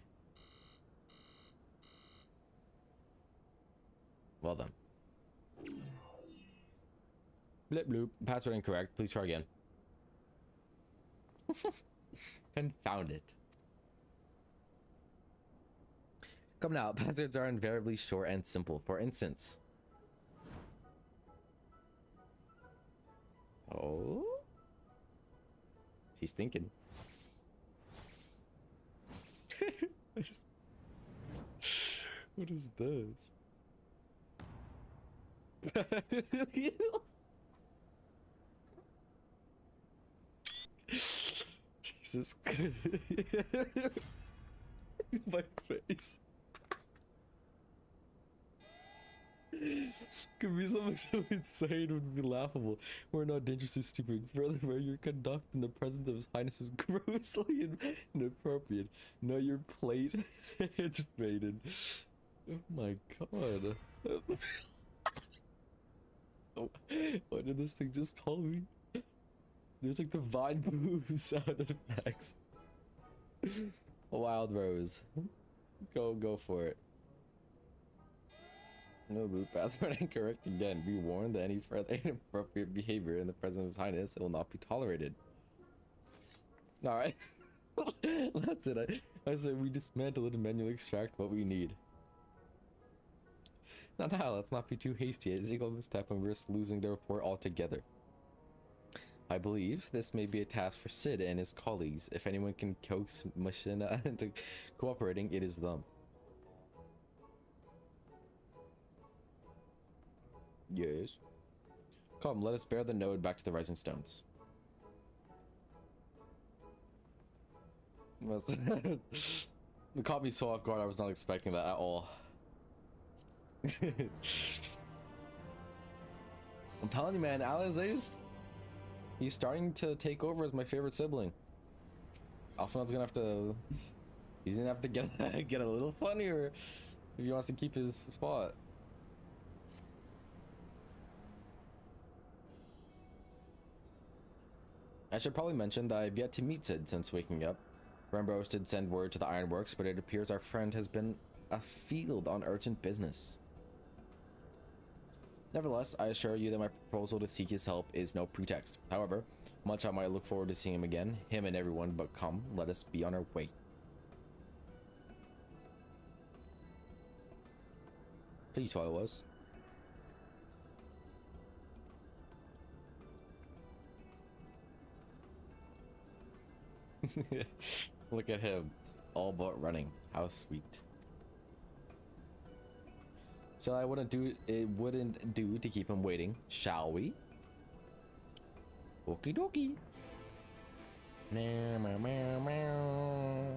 Well done. Blip bloop. Password incorrect. Please try again. Confound it. Come now. Passwords are invariably short and simple. For instance. Oh? She's thinking. What is this? Jesus Christ. My face. Could be something so insane it would be laughable. We're not dangerously stupid. Furthermore, your conduct in the presence of His Highness is grossly inappropriate. Know your place, it's faded. Oh my god. Oh, why did this thing just call me? There's like the Vine Boo sound effects. Wild Rose. Go for it. No boot password incorrect again. Be warned that any further inappropriate behavior in the presence of His Highness will not be tolerated. Alright. That's it. I said we dismantle it and manually extract what we need. Now, let's not be too hasty. A single misstep and risk losing the report altogether. I believe this may be a task for Sid and his colleagues. If anyone can coax Machina into cooperating, it is them. Yes. Come, let us bear the node back to the Rising Stones. It caught me so off guard. I was not expecting that at all. I'm telling you, man, Alex, he's starting to take over as my favorite sibling. Alphonse's gonna have to, he's gonna have to get a little funnier if he wants to keep his spot. I should probably mention that I've yet to meet Sid since waking up. Rembros did send word to the Ironworks, but it appears our friend has been afield on urgent business. Nevertheless, I assure you that my proposal to seek his help is no pretext. However, much I might look forward to seeing him again, him and everyone, but come, let us be on our way. Please follow us. Look at him, all but running. How sweet. So it wouldn't do to keep him waiting, shall we? Okie dokie. Meow, meow, meow, meow.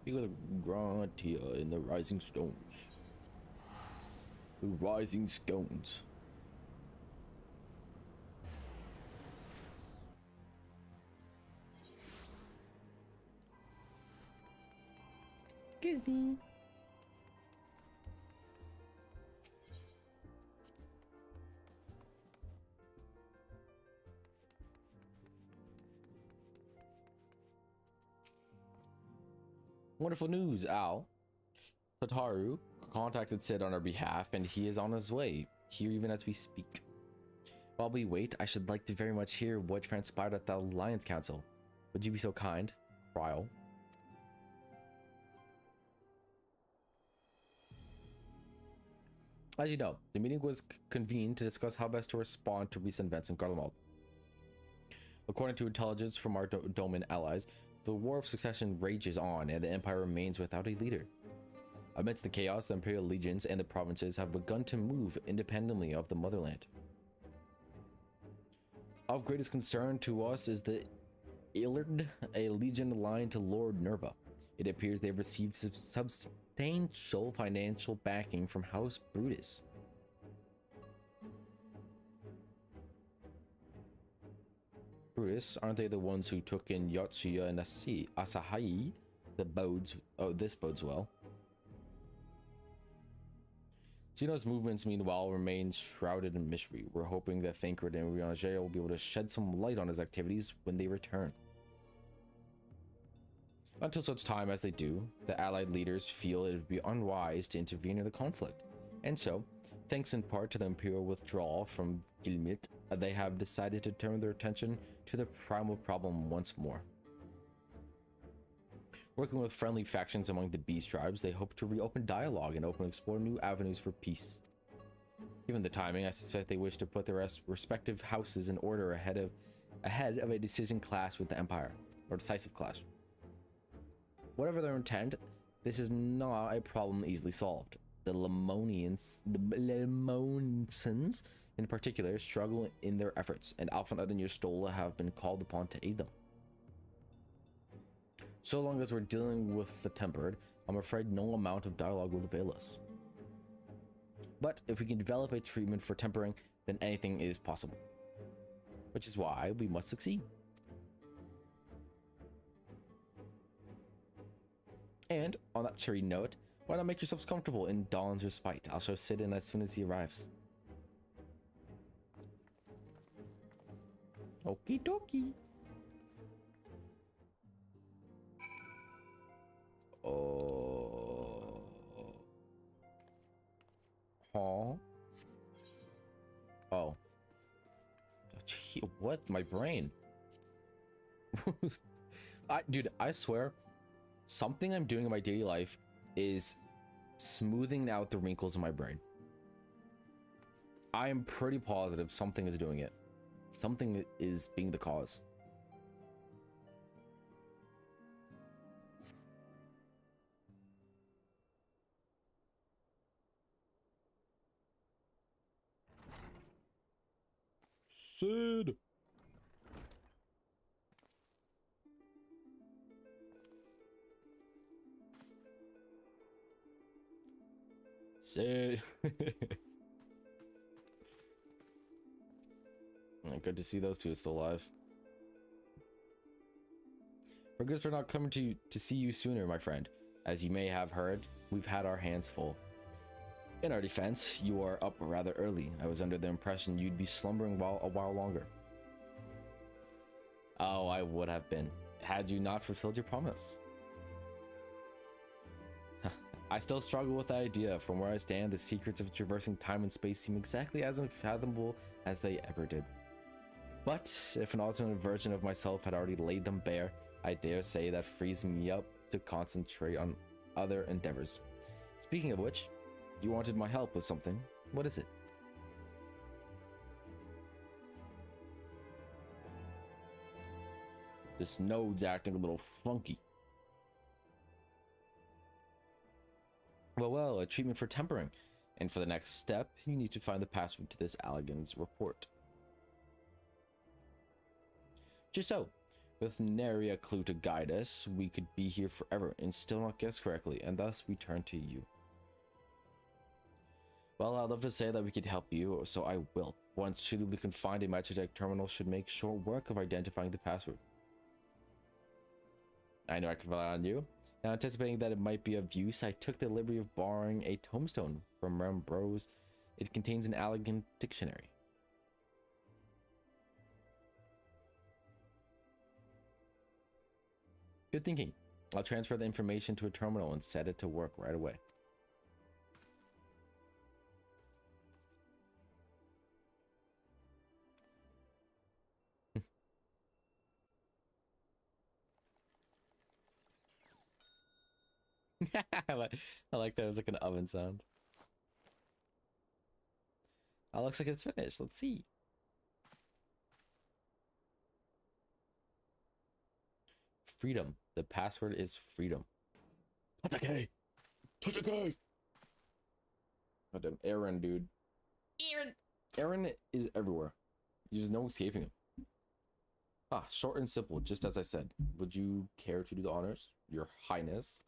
Feel the Grantia in the rising stones. The rising stones. Excuse me. Wonderful news, Al. Tataru contacted Sid on our behalf, and he is on his way, here even as we speak. While we wait, I should like to very much hear what transpired at the Alliance Council. Would you be so kind? Trial. As you know, the meeting was convened to discuss how best to respond to recent events in Garlemald. According to intelligence from our Doman allies, the War of Succession rages on and the Empire remains without a leader. Amidst the chaos, the Imperial legions and the provinces have begun to move independently of the motherland. Of greatest concern to us is the Illard, a legion aligned to Lord Nerva. It appears they've received substantial financial backing from House Brutus. Brutus, aren't they the ones who took in Yotsuya and Asahai? This bodes well. Xeno's movements, meanwhile, remain shrouded in mystery. We're hoping that Thancred and Riange will be able to shed some light on his activities when they return. Until such time as they do, the Allied leaders feel it would be unwise to intervene in the conflict. And so, thanks in part to the Imperial withdrawal from Gilmit, they have decided to turn their attention to the primal problem once more. Working with friendly factions among the Beast tribes, they hope to reopen dialogue and explore new avenues for peace. Given the timing, I suspect they wish to put their respective houses in order ahead of a decision clash with the Empire, or decisive clash. Whatever their intent, this is not a problem easily solved. The Lemonians in particular struggle in their efforts, and Alphanut and Yerstola have been called upon to aid them. So long as we're dealing with the Tempered, I'm afraid no amount of dialogue will avail us. But if we can develop a treatment for tempering, then anything is possible. Which is why we must succeed. And, on that cheery note, why not make yourselves comfortable in Dawn's respite? I'll show Sid in as soon as he arrives. Okie dokie. Oh. Huh? Oh. Gee, what? My brain. Dude, I swear, something I'm doing in my daily life is smoothing out the wrinkles in my brain. I am pretty positive something is doing it. Something is being the cause. Sid! Shit. Good to see those two still alive. Forgive us for not coming to see you sooner, my friend. As you may have heard, we've had our hands full. In our defense, you are up rather early. I was under the impression you'd be slumbering a while longer. Oh, I would have been, had you not fulfilled your promise. I still struggle with the idea. From where I stand, the secrets of traversing time and space seem exactly as unfathomable as they ever did. But if an alternate version of myself had already laid them bare, I dare say that frees me up to concentrate on other endeavors. Speaking of which, you wanted my help with something. What is it? This node's acting a little funky. Well, a treatment for tempering. And for the next step, you need to find the password to this Allagan's report. Just so. With nary a clue to guide us, we could be here forever and still not guess correctly, and thus we turn to you. Well, I'd love to say that we could help you, so I will. Once suitably confined, a Magitek terminal should make short work of identifying the password. I know I can rely on you. Now, anticipating that it might be of use, I took the liberty of borrowing a tombstone from Rembros. It contains an Allagan dictionary. Good thinking. I'll transfer the information to a terminal and set it to work right away. I like that. It was like an oven sound. Oh, looks like it's finished. Let's see. Freedom. The password is freedom. Tatake! Tatake! Goddamn Aaron, dude. Aaron is everywhere. There's no escaping him. Ah, short and simple, just as I said. Would you care to do the honors, Your Highness?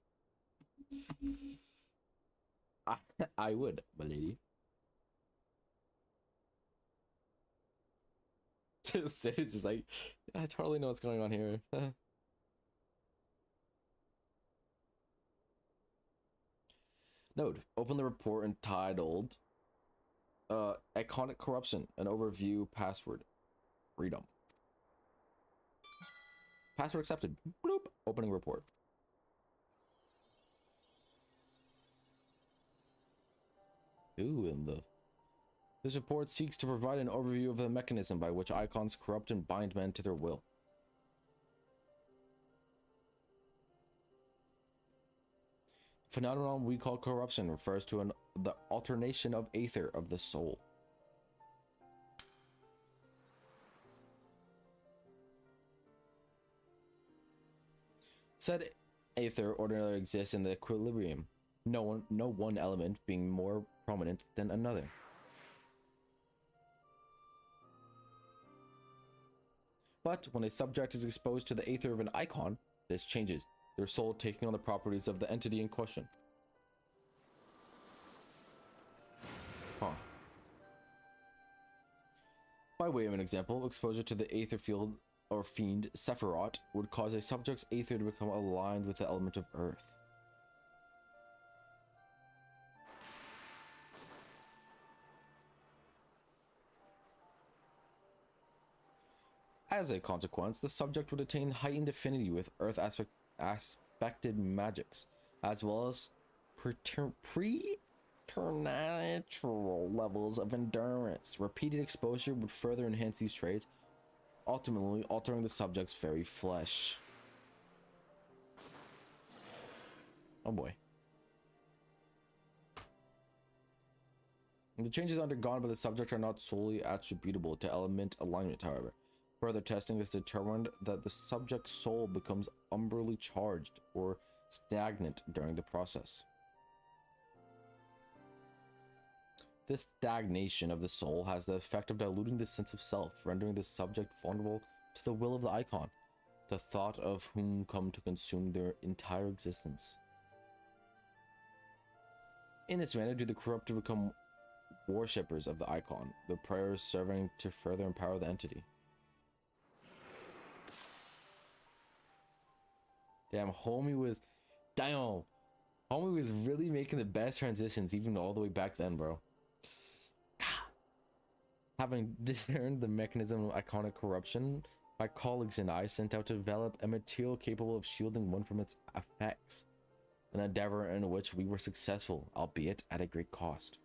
I would, my lady. Sid is just like, I totally know what's going on here. Node, open the report entitled Iconic Corruption, an overview password. Freedom. Password accepted. Bloop. Opening report. Ooh, and this report seeks to provide an overview of the mechanism by which icons corrupt and bind men to their will. Phenomenon we call corruption refers to the alternation of aether of the soul. Said aether ordinarily exists in the equilibrium, no one element being more prominent than another. But when a subject is exposed to the aether of an icon, this changes, their soul taking on the properties of the entity in question. Huh. By way of an example, exposure to the aether field or fiend Sephiroth would cause a subject's aether to become aligned with the element of earth. As a consequence, the subject would attain heightened affinity with earth aspected magics, as well as preternatural levels of endurance. Repeated exposure would further enhance these traits, ultimately altering the subject's very flesh. Oh boy. The changes undergone by the subject are not solely attributable to element alignment, however. Further testing has determined that the subject's soul becomes umbrally charged or stagnant during the process. This stagnation of the soul has the effect of diluting the sense of self, rendering the subject vulnerable to the will of the icon, the thought of whom come to consume their entire existence. In this manner, do the corrupted become worshippers of the icon, the prayers serving to further empower the entity. Damn, homie was... Damn! Homie was really making the best transitions, even all the way back then, bro. Having discerned the mechanism of iconic corruption, my colleagues and I set out to develop a material capable of shielding one from its effects. An endeavor in which we were successful, albeit at a great cost.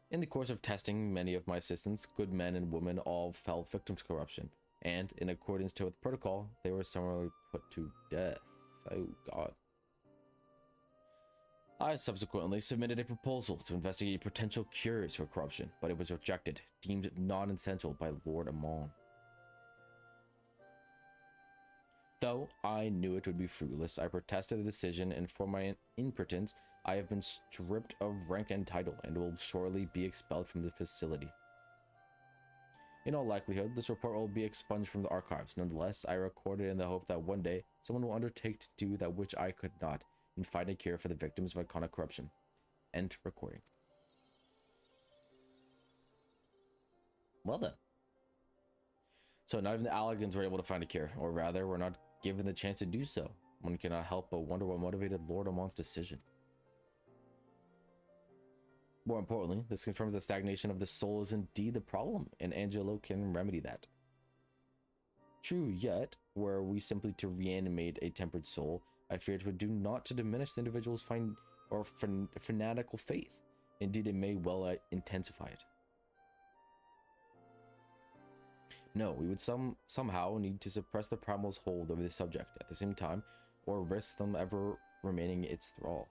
In the course of testing, many of my assistants, good men and women, all fell victim to corruption, and, in accordance with protocol, they were summarily put to death. Oh god. I subsequently submitted a proposal to investigate potential cures for corruption, but it was rejected, deemed non-essential by Lord Amon. Though I knew it would be fruitless, I protested the decision, and for my impotence, I have been stripped of rank and title, and will shortly be expelled from the facility. In all likelihood, this report will be expunged from the archives. Nonetheless, I recorded in the hope that one day, someone will undertake to do that which I could not, and find a cure for the victims of iconic corruption. End recording. Well then. So not even the Allegans were able to find a cure, or rather, were not given the chance to do so. One cannot help but wonder what motivated Lord Amon's decision. More importantly, this confirms that stagnation of the soul is indeed the problem, and Angelo can remedy that. True, yet, were we simply to reanimate a tempered soul, I fear it would do naught to diminish the individual's fanatical faith. Indeed, it may well intensify it. No, we would somehow need to suppress the primal's hold over the subject at the same time, or risk them ever remaining its thrall.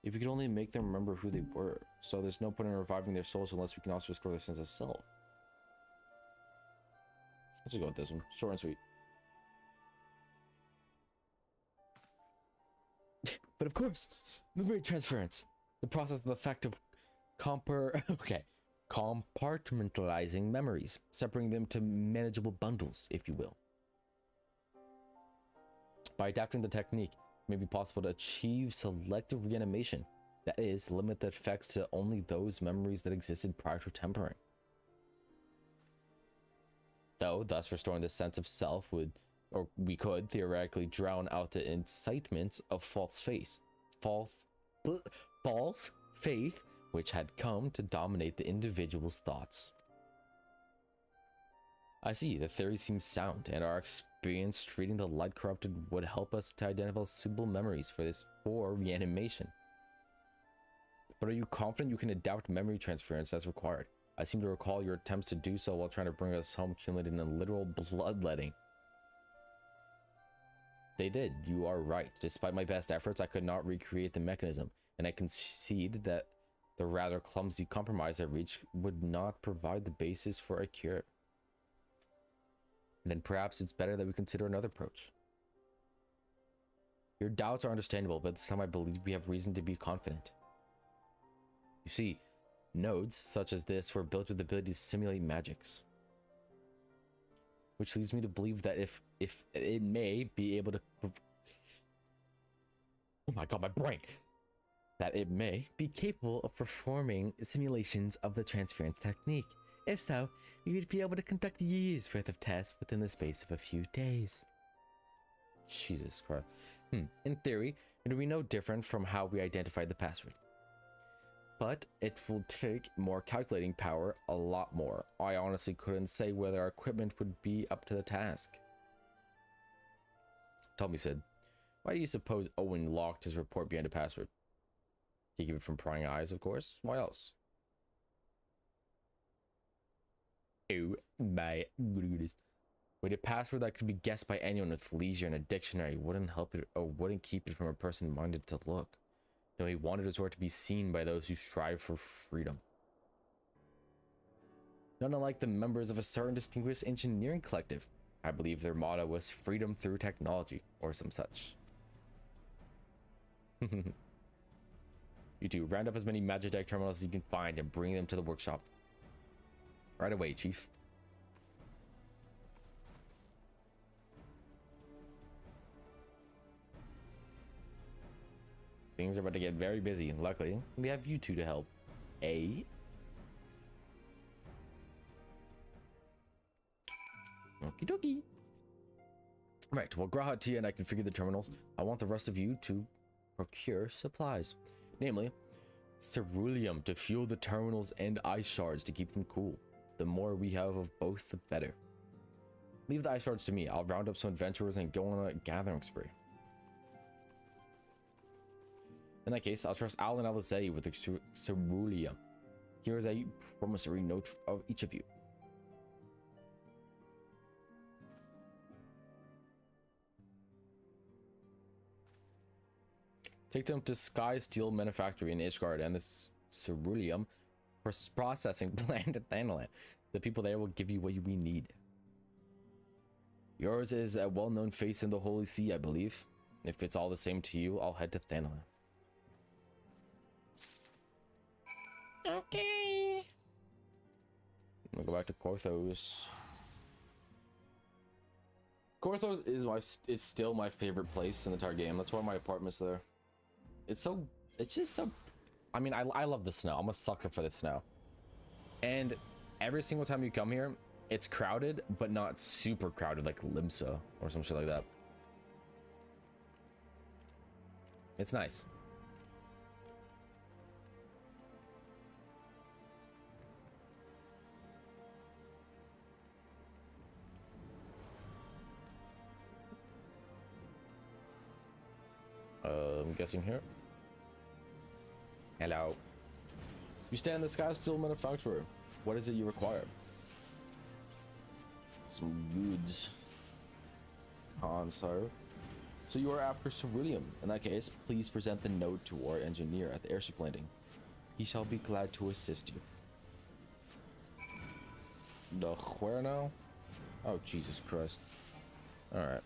If we could only make them remember who they were, so there's no point in reviving their souls unless we can also restore their sense of self. Let's just go with this one. Short and sweet. But of course, memory transference. The process of the fact of compartmentalizing memories, separating them to manageable bundles, if you will. By adapting the technique, it may be possible to achieve selective reanimation. That is, limit the effects to only those memories that existed prior to tempering. Though, thus restoring the sense of self would, or we could, theoretically drown out the incitements of false faith, which had come to dominate the individual's thoughts. I see, the theory seems sound, and our experience treating the light corrupted would help us to identify suitable memories for reanimation. But are you confident you can adapt memory transference as required? I seem to recall your attempts to do so while trying to bring us home culminated in a literal bloodletting. They did, you are right. Despite my best efforts, I could not recreate the mechanism, and I concede that the rather clumsy compromise I reached would not provide the basis for a cure. Then perhaps it's better that we consider another approach. Your doubts are understandable, but this time I believe we have reason to be confident. You see, nodes such as this were built with the ability to simulate magics. Which leads me to believe that if it may be able to... Oh my god, my brain! That it may be capable of performing simulations of the transference technique. If so, we would be able to conduct years worth of tests within the space of a few days. Jesus Christ. In theory, it would be no different from how we identified the password. But it will take more calculating power, a lot more. I honestly couldn't say whether our equipment would be up to the task. Tell me, Sid, why do you suppose Owen locked his report behind a password? To keep it from prying eyes, of course. Why else? Oh my goodness. With a password that could be guessed by anyone with leisure in a dictionary wouldn't help it, or wouldn't keep it from a person minded to look. No, he wanted his work to be seen by those who strive for freedom. Not unlike the members of a certain distinguished engineering collective. I believe their motto was freedom through technology, or some such. You two, round up as many Magitech terminals as you can find and bring them to the workshop. Right away, Chief. Things are about to get very busy. Luckily, we have you two to help. Okie dokie. Right, well, Graha, Tia, and I configure the terminals. I want the rest of you to procure supplies. Namely, ceruleum to fuel the terminals and ice shards to keep them cool. The more we have of both, the better. Leave the ice shards to me. I'll round up some adventurers and go on a gathering spree. In that case, I'll trust Al and Alizé with the ceruleum. Here is a promissory note of each of you. Take them to Sky Steel Manufactory in Ishgard and this ceruleum processing plant at Thanalan. The people there will give you what we need. Yours is a well-known face in the Holy See, I believe. If it's all the same to you, I'll head to Thanalan. Okay. I'm gonna go back to Korthos. Korthos is still my favorite place in the entire game. That's why my apartment's there. It's just so, I mean, I love the snow. I'm a sucker for the snow. And every single time you come here, it's crowded, but not super crowded like Limsa or some shit like that. It's nice. I'm guessing here. Hello. You stand the Sky Steel Manufacturer. What is it you require? Some goods. Sir. So you are after ceruleum. In that case, please present the note to our engineer at the airship landing. He shall be glad to assist you. The where now? Oh, Jesus Christ. Alright.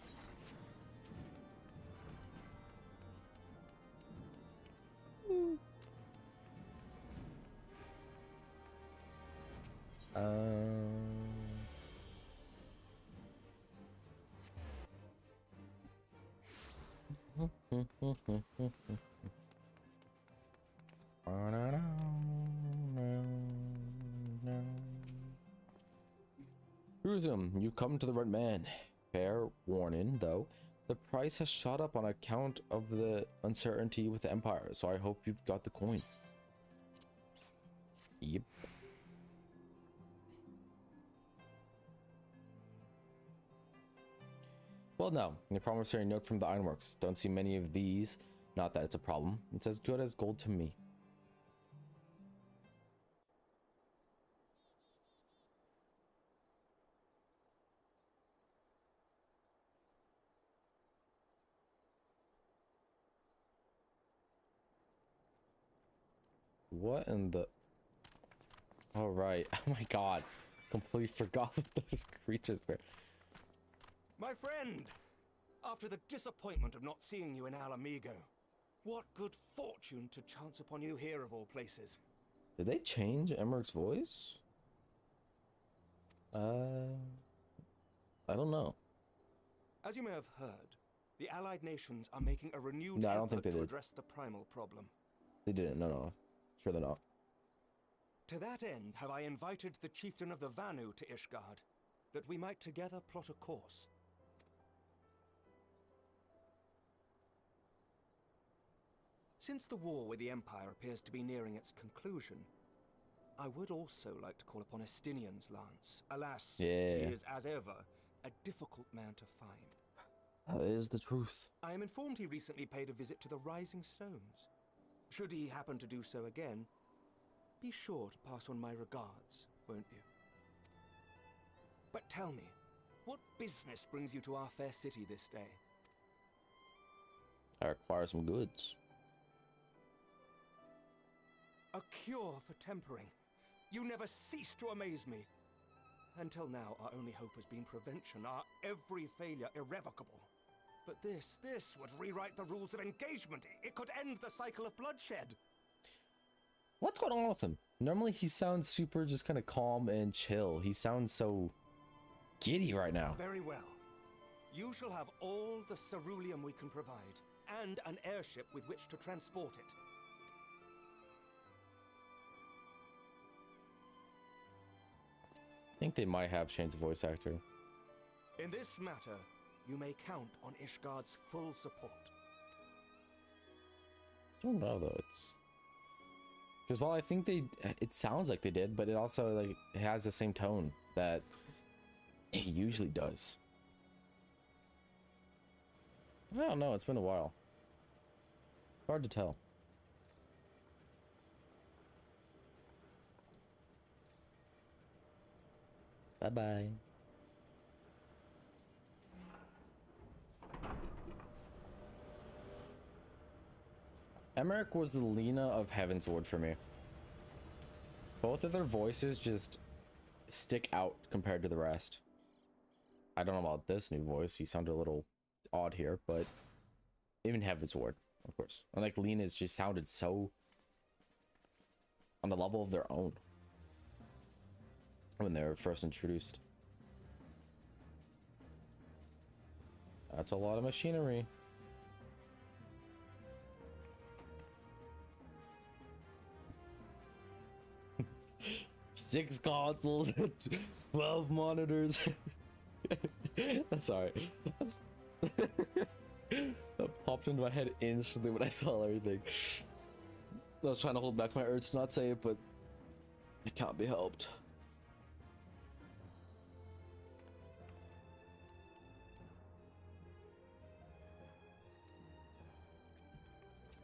Jerusalem, you come to the right man. Fair warning, though, the price has shot up on account of the uncertainty with the Empire, so I hope you've got the coin. Yep. Well, no. The promissory note from the Ironworks. Don't see many of these. Not that it's a problem. It's as good as gold to me. What in the... Oh, right. Oh my god. Completely forgot what those creatures were. My friend! After the disappointment of not seeing you in Alamigo, what good fortune to chance upon you here of all places. Did they change Emmerich's voice? I don't know. As you may have heard, the Allied nations are making a renewed effort to address the primal problem. They didn't. No. Sure they're not. To that end, have I invited the chieftain of the Vanu to Ishgard, that we might together plot a course. Since the war with the Empire appears to be nearing its conclusion, I would also like to call upon Estinian's lance. Alas, he is, as ever, a difficult man to find. That is the truth. I am informed he recently paid a visit to the Rising Stones. Should he happen to do so again, be sure to pass on my regards, won't you? But tell me, what business brings you to our fair city this day? I require some goods. A cure for tempering. You never cease to amaze me. Until now, our only hope has been prevention, our every failure irrevocable. But this would rewrite the rules of engagement. It could end the cycle of bloodshed. What's going on with him? Normally he sounds super just kind of calm and chill. He sounds so giddy right now. Very well. You shall have all the ceruleum we can provide, and an airship with which to transport it. I think they might have changed the voice actor. In this matter, you may count on Ishgard's full support. I don't know though. It's because while I think it sounds like they did, but it also like it has the same tone that it usually does. I don't know. It's been a while. Hard to tell. Bye-bye. Emmerich was the Lena of Heavensward for me. Both of their voices just stick out compared to the rest. I don't know about this new voice. He sounded a little odd here, but even Heavensward, of course. And like Lena's just sounded so on the level of their own when they were first introduced. That's a lot of machinery. Six consoles, 12 monitors. That's alright. That popped into my head instantly when I saw everything. I was trying to hold back my urge to not say it, but it can't be helped.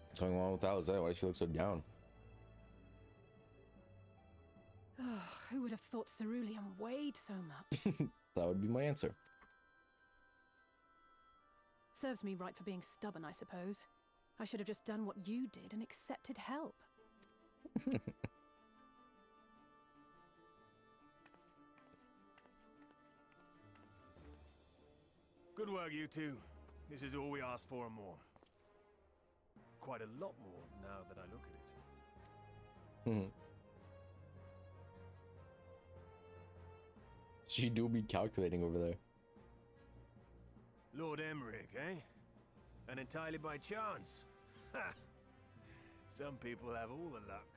What's going on with Alice? Why does she look so down? Oh, who would have thought ceruleum weighed so much? That would be my answer. Serves me right for being stubborn, I suppose. I should have just done what you did and accepted help. Good work, you two. This is all we asked for and more. Quite a lot more now that I look at it. She do be calculating over there. Lord Emmerich, eh? And entirely by chance. Ha! Some people have all the luck.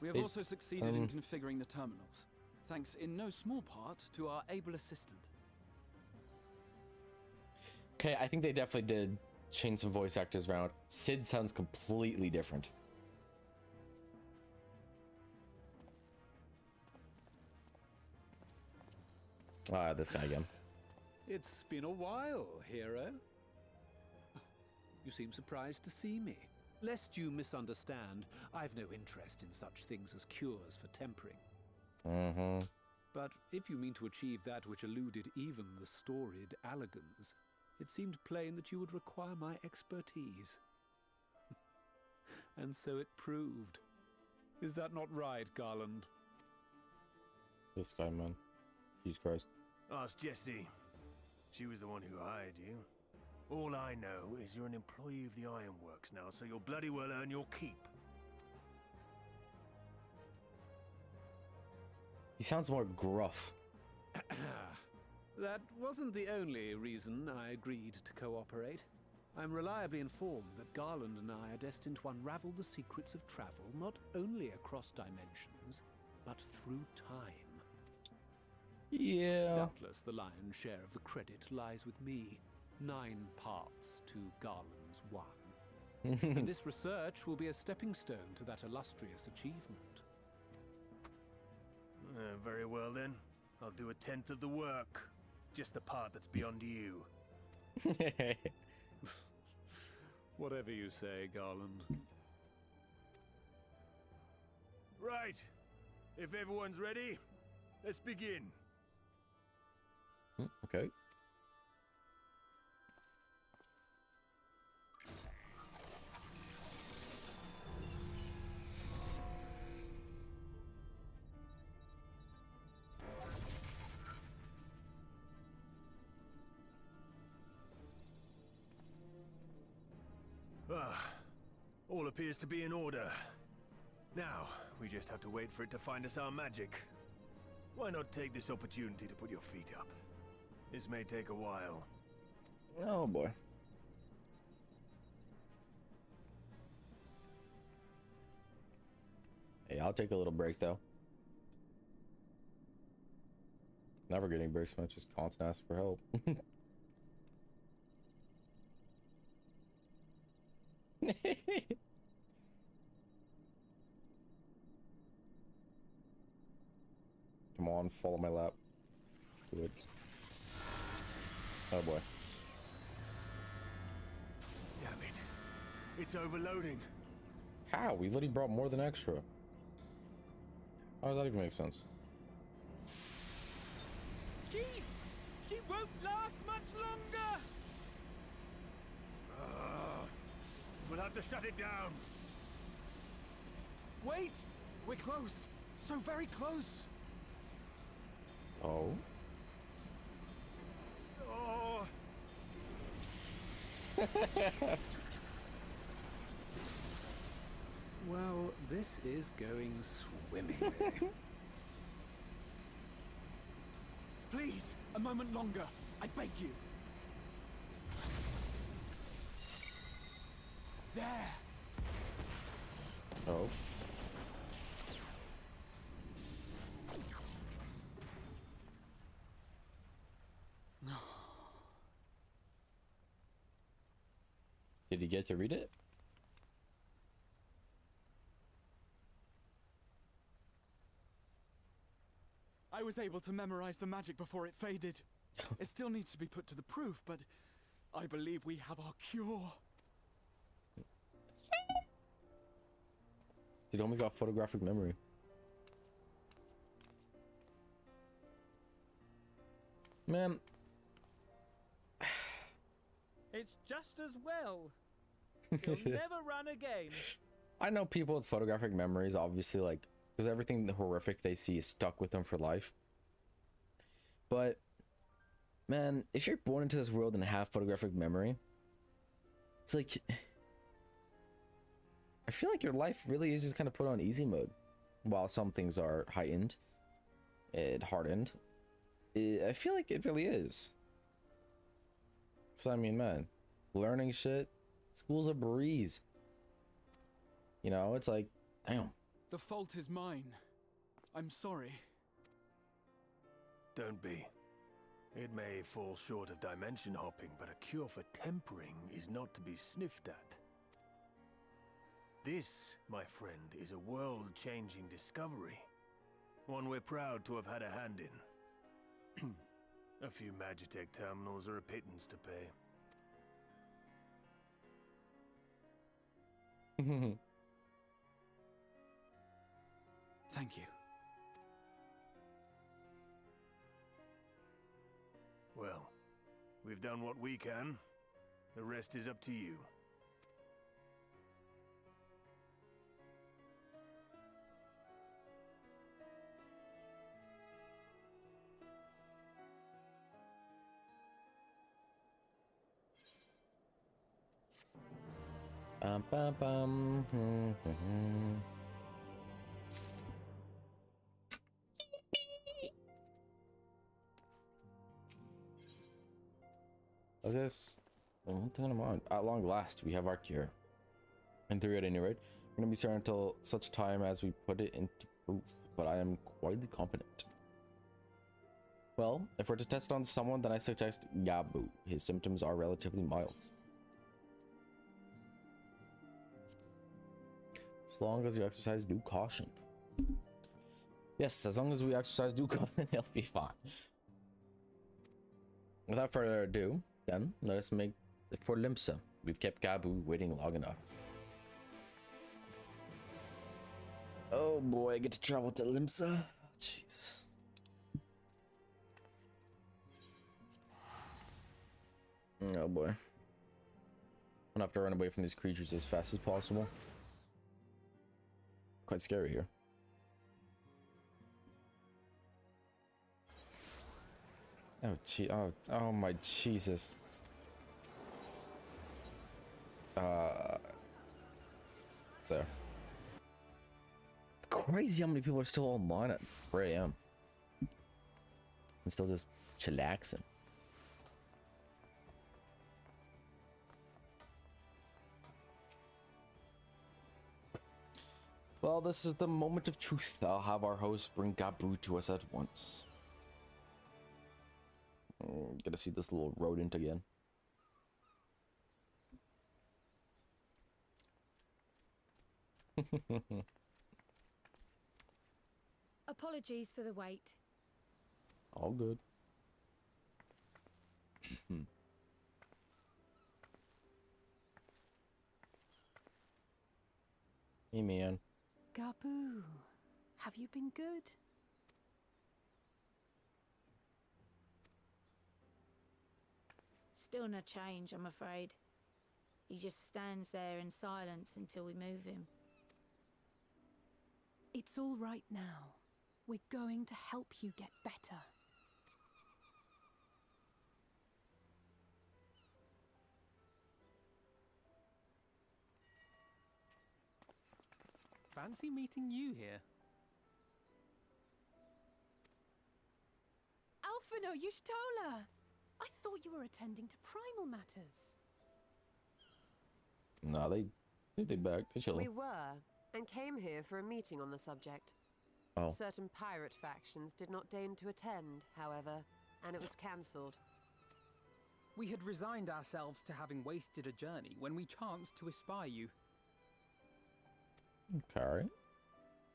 We have also succeeded in configuring the terminals, thanks in no small part to our able assistant. Okay, I think they definitely did change some voice actors around. Sid sounds completely different. This guy again. It's been a while, hero. You seem surprised to see me. Lest you misunderstand, I've no interest in such things as cures for tempering. But if you mean to achieve that which eluded even the storied Allagans, it seemed plain that you would require my expertise. And so it proved. Is that not right, Garland? This guy, man. Jesus Christ. Ask Jessie. She was the one who hired you. All I know is you're an employee of the Ironworks now, so you'll bloody well earn your keep. He sounds more gruff. That wasn't the only reason I agreed to cooperate. I'm reliably informed that Garland and I are destined to unravel the secrets of travel, not only across dimensions, but through time. Yeah. Doubtless the lion's share of the credit lies with me. 9 parts to Garland's 1. And this research will be a stepping stone to that illustrious achievement. Very well then. I'll do 1/10 of the work. Just the part that's beyond you. Whatever you say, Garland. Right. If everyone's ready, let's begin. Okay. All appears to be in order. Now, we just have to wait for it to find us our magic. Why not take this opportunity to put your feet up? This may take a while. Oh boy. Hey, I'll take a little break though. Never getting breaks, man. Just constant ask for help. Come on, follow my lap. Good. Oh boy. Damn it. It's overloading. How? We literally brought more than extra. How does that even make sense? Chief! She won't last much longer! We'll have to shut it down. Wait! We're close. So very close. Oh. Oh. Well, this is going swimmingly. Please, a moment longer. I beg you. There. Oh. Did you get to read it? I was able to memorize the magic before it faded. It still needs to be put to the proof, but I believe we have our cure. Dude almost got photographic memory. Man. It's just as well. He'll never run again. I know people with photographic memories, obviously, like, because everything horrific they see is stuck with them for life. But, man, if you're born into this world and have photographic memory, it's like, I feel like your life really is just kind of put on easy mode. While some things are heightened and hardened, I feel like it really is. So, I mean, man, learning shit, school's a breeze. You know, it's like, damn. The fault is mine. I'm sorry. Don't be. It may fall short of dimension hopping, but a cure for tempering is not to be sniffed at. This, my friend, is a world-changing discovery. One we're proud to have had a hand in. A few Magitech terminals are a pittance to pay. Thank you. Well, we've done what we can. The rest is up to you. Bum, bum, bum. What's this? What the hell am I on? At long last, we have our cure. In theory, at any rate, we're gonna be certain until such time as we put it into proof. But I am quite confident. Well, if we're to test on someone, then I suggest Gabu. His symptoms are relatively mild. As long as you exercise due caution. Yes, as long as we exercise due caution, he'll be fine. Without further ado, then, let us make it for Limsa. We've kept Gabu waiting long enough. Oh boy, I get to travel to Limsa? Jesus. Oh boy. I'm gonna have to run away from these creatures as fast as possible. Quite scary here. Oh gee, oh my Jesus. There. It's crazy how many people are still online at 4 AM. And still just chillaxing. Well, this is the moment of truth. I'll have our host bring Gabu to us at once. Gonna see this little rodent again. Apologies for the wait. All good. Hey, man. Gabu, have you been good? Still no change, I'm afraid. He just stands there in silence until we move him. It's all right now. We're going to help you get better. Fancy meeting you here. Alphino Yushtola! I thought you were attending to primal matters. Nah, they back. They chilling. We were, and came here for a meeting on the subject. Oh. Certain pirate factions did not deign to attend, however, and it was cancelled. We had resigned ourselves to having wasted a journey when we chanced to espy you. Okay.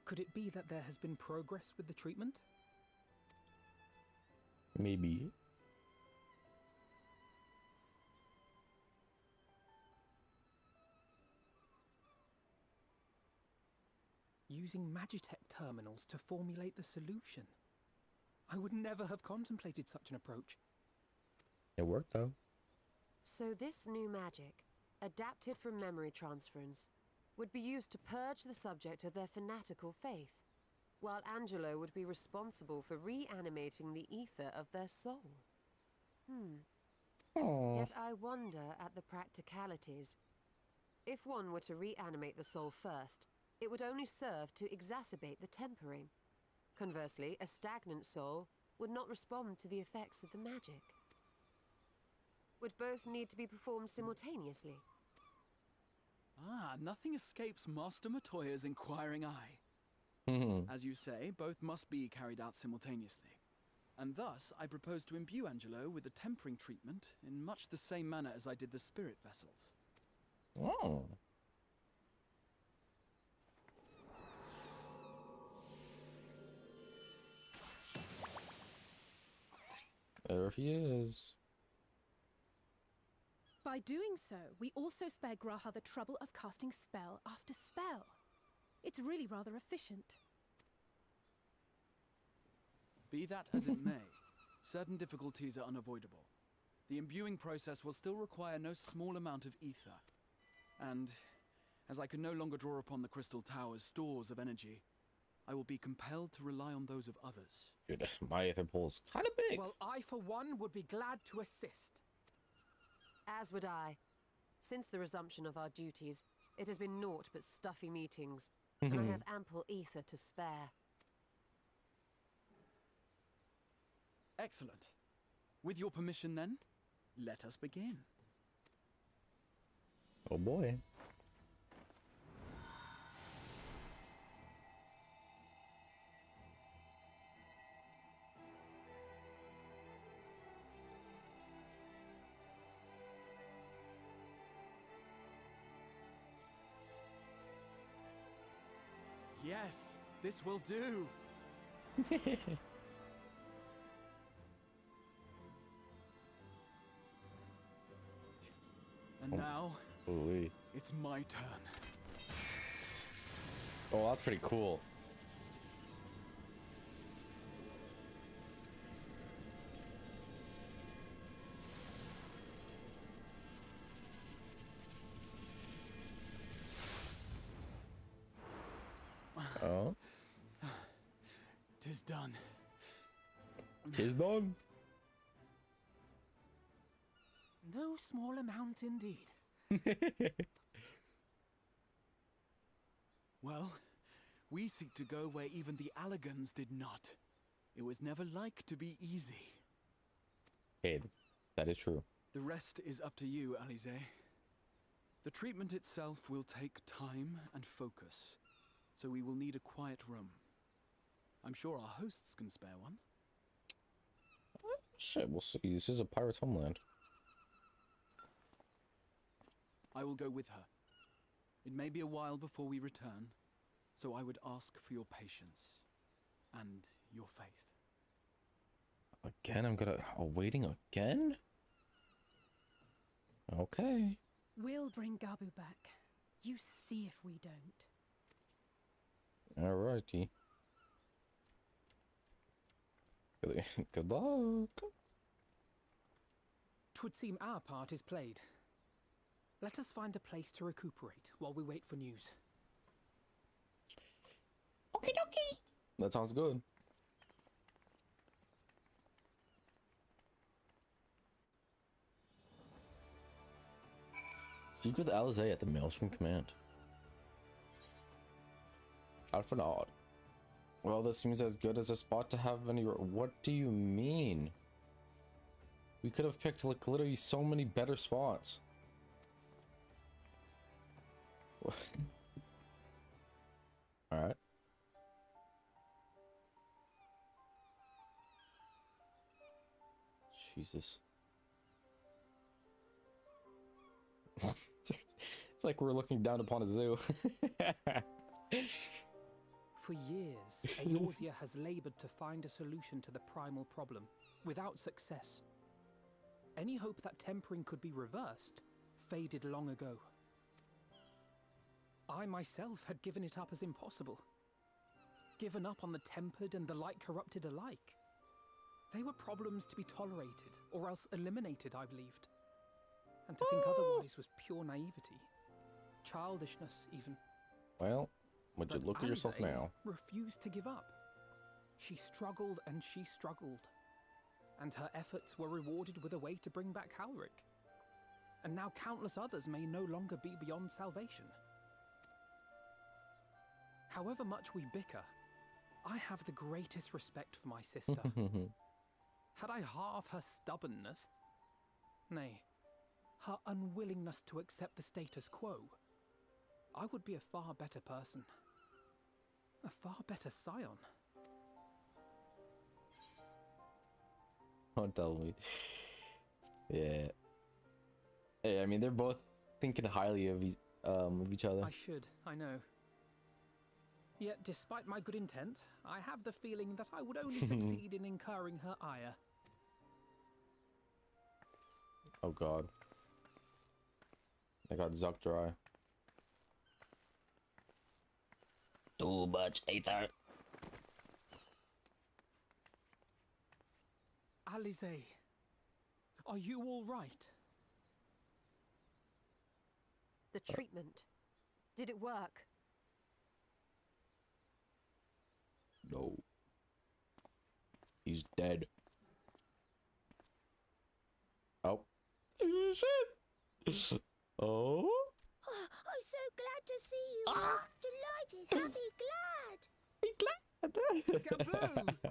Could it be that there has been progress with the treatment? Maybe. Using Magitech terminals to formulate the solution. I would never have contemplated such an approach. It worked though. So this new magic, adapted from memory transference, would be used to purge the subject of their fanatical faith, while Angelo would be responsible for reanimating the ether of their soul. Yet I wonder at the practicalities. If one were to reanimate the soul first, it would only serve to exacerbate the tempering. Conversely, a stagnant soul would not respond to the effects of the magic. Would both need to be performed simultaneously? Ah, nothing escapes Master Matoya's inquiring eye. As you say, both must be carried out simultaneously. And thus, I propose to imbue Angelo with the tempering treatment in much the same manner as I did the spirit vessels. Oh. There he is. By doing so, we also spare Graha the trouble of casting spell after spell. It's really rather efficient. Be that as it may, certain difficulties are unavoidable. The imbuing process will still require no small amount of ether. And, as I can no longer draw upon the Crystal Tower's stores of energy, I will be compelled to rely on those of others. Dude, my ether pool's kind of big. Well, I, for one, would be glad to assist. As would I. Since the resumption of our duties, it has been naught but stuffy meetings, and I have ample ether to spare. Excellent. With your permission, then, let us begin. Oh boy. Yes, this will do. And now, it's my turn. Oh, that's pretty cool. Oh. 'Tis done. 'Tis done. No small amount indeed. Well, we seek to go where even the Allegans did not. It was never like to be easy. Hey, that is true. The rest is up to you, Alize. The treatment itself will take time and focus. so we will need a quiet room. I'm sure our hosts can spare one. Shit, we'll see. This is a pirate's homeland. I will go with her. It may be a while before we return, so I would ask for your patience and your faith. Again, I'm gonna... waiting again? Okay. We'll bring Gabu back. You see if we don't. Alrighty. Good luck. 'Twould seem our part is played. Let us find a place to recuperate while we wait for news. Okie dokie. That sounds good. Speak with Alizé at the Maelstrom Command. Alphanod. Well, this seems as good as a spot to have any... What do you mean? We could have picked, like, literally so many better spots. Alright. Jesus. It's like we're looking down upon a zoo. For years, Eorzea has labored to find a solution to the primal problem, without success. Any hope that tempering could be reversed faded long ago. I myself had given it up as impossible. Given up on the tempered and the light-corrupted alike. They were problems to be tolerated, or else eliminated, I believed. And to think otherwise was pure naivety. Childishness, even. Well, would you look at yourself now? Refused to give up. She struggled and she struggled. And her efforts were rewarded with a way to bring back Halric. And now countless others may no longer be beyond salvation. However much we bicker, I have the greatest respect for my sister. Had I half her stubbornness, nay, her unwillingness to accept the status quo, I would be a far better person. A far better scion. Don't tell me. Yeah. Hey, I mean, they're both thinking highly of each other. I should, I know. Yet, despite my good intent, I have the feeling that I would only succeed in incurring her ire. Oh god. I got Zuck dry. Too much ether. Alizé, are you all right? The treatment. Did it work? No. He's dead. Oh. Shit. Oh. I'm so glad to see you. Delighted, happy, glad. Gaboo!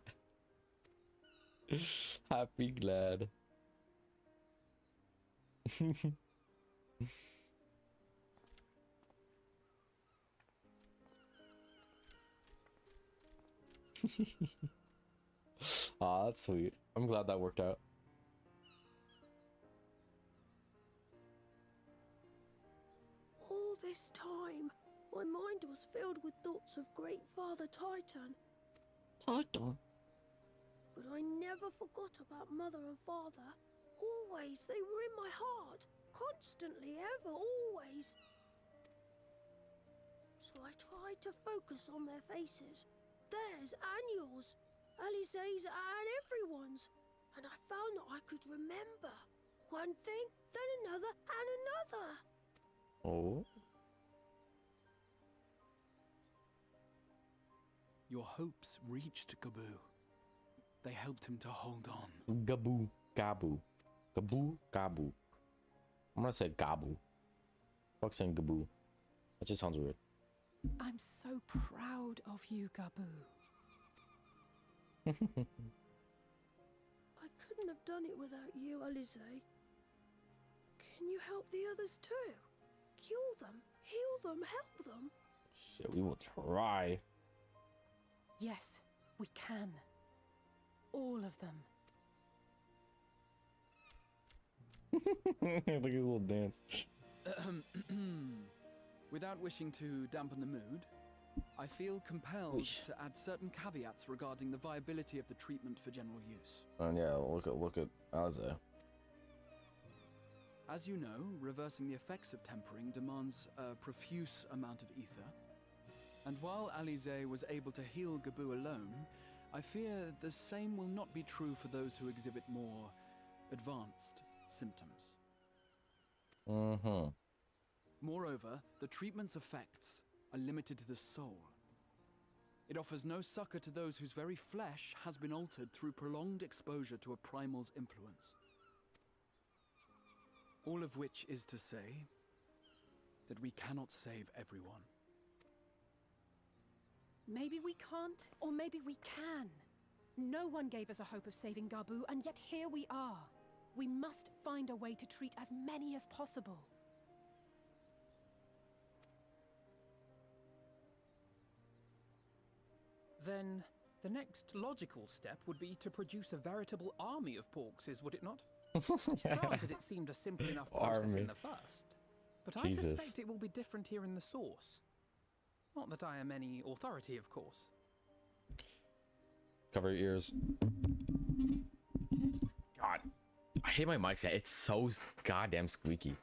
Happy, glad. Aw, that's sweet. I'm glad that worked out. All this time, my mind was filled with thoughts of Great Father Titan. Titan? But I never forgot about Mother and Father. Always, they were in my heart. Constantly, ever, always. So I tried to focus on their faces. Theirs and yours. Alizé's and everyone's. And I found that I could remember. One thing, then another, and another. Oh? Your hopes reached Gabu. They helped him to hold on. Gabu. Gabu. Gabu. Gabu. I'm gonna say Gabu. Fuck saying Gabu. That just sounds weird. I'm so proud of you, Gabu. I couldn't have done it without you, Alizé. Can you help the others too? Cure them, heal them, help them? Shit, we will try. Yes, we can. All of them. Look at the little dance. Without wishing to dampen the mood, I feel compelled to add certain caveats regarding the viability of the treatment for general use. And yeah, look at Alize. As you know, reversing the effects of tempering demands a profuse amount of ether. And while Alize was able to heal Gabu alone, I fear the same will not be true for those who exhibit more advanced symptoms. Moreover, the treatment's effects are limited to the soul. It offers no succor to those whose very flesh has been altered through prolonged exposure to a primal's influence. All of which is to say that we cannot save everyone. Maybe we can't, or maybe we can. No one gave us a hope of saving Gabu, and yet here we are. We must find a way to treat as many as possible. Then the next logical step would be to produce a veritable army of porkses, would it not? Granted, it seemed a simple enough process in the first, but I suspect it will be different here in the source. Not that I am any authority, of course. Cover your ears. God, I hate my mic set. It's so goddamn squeaky.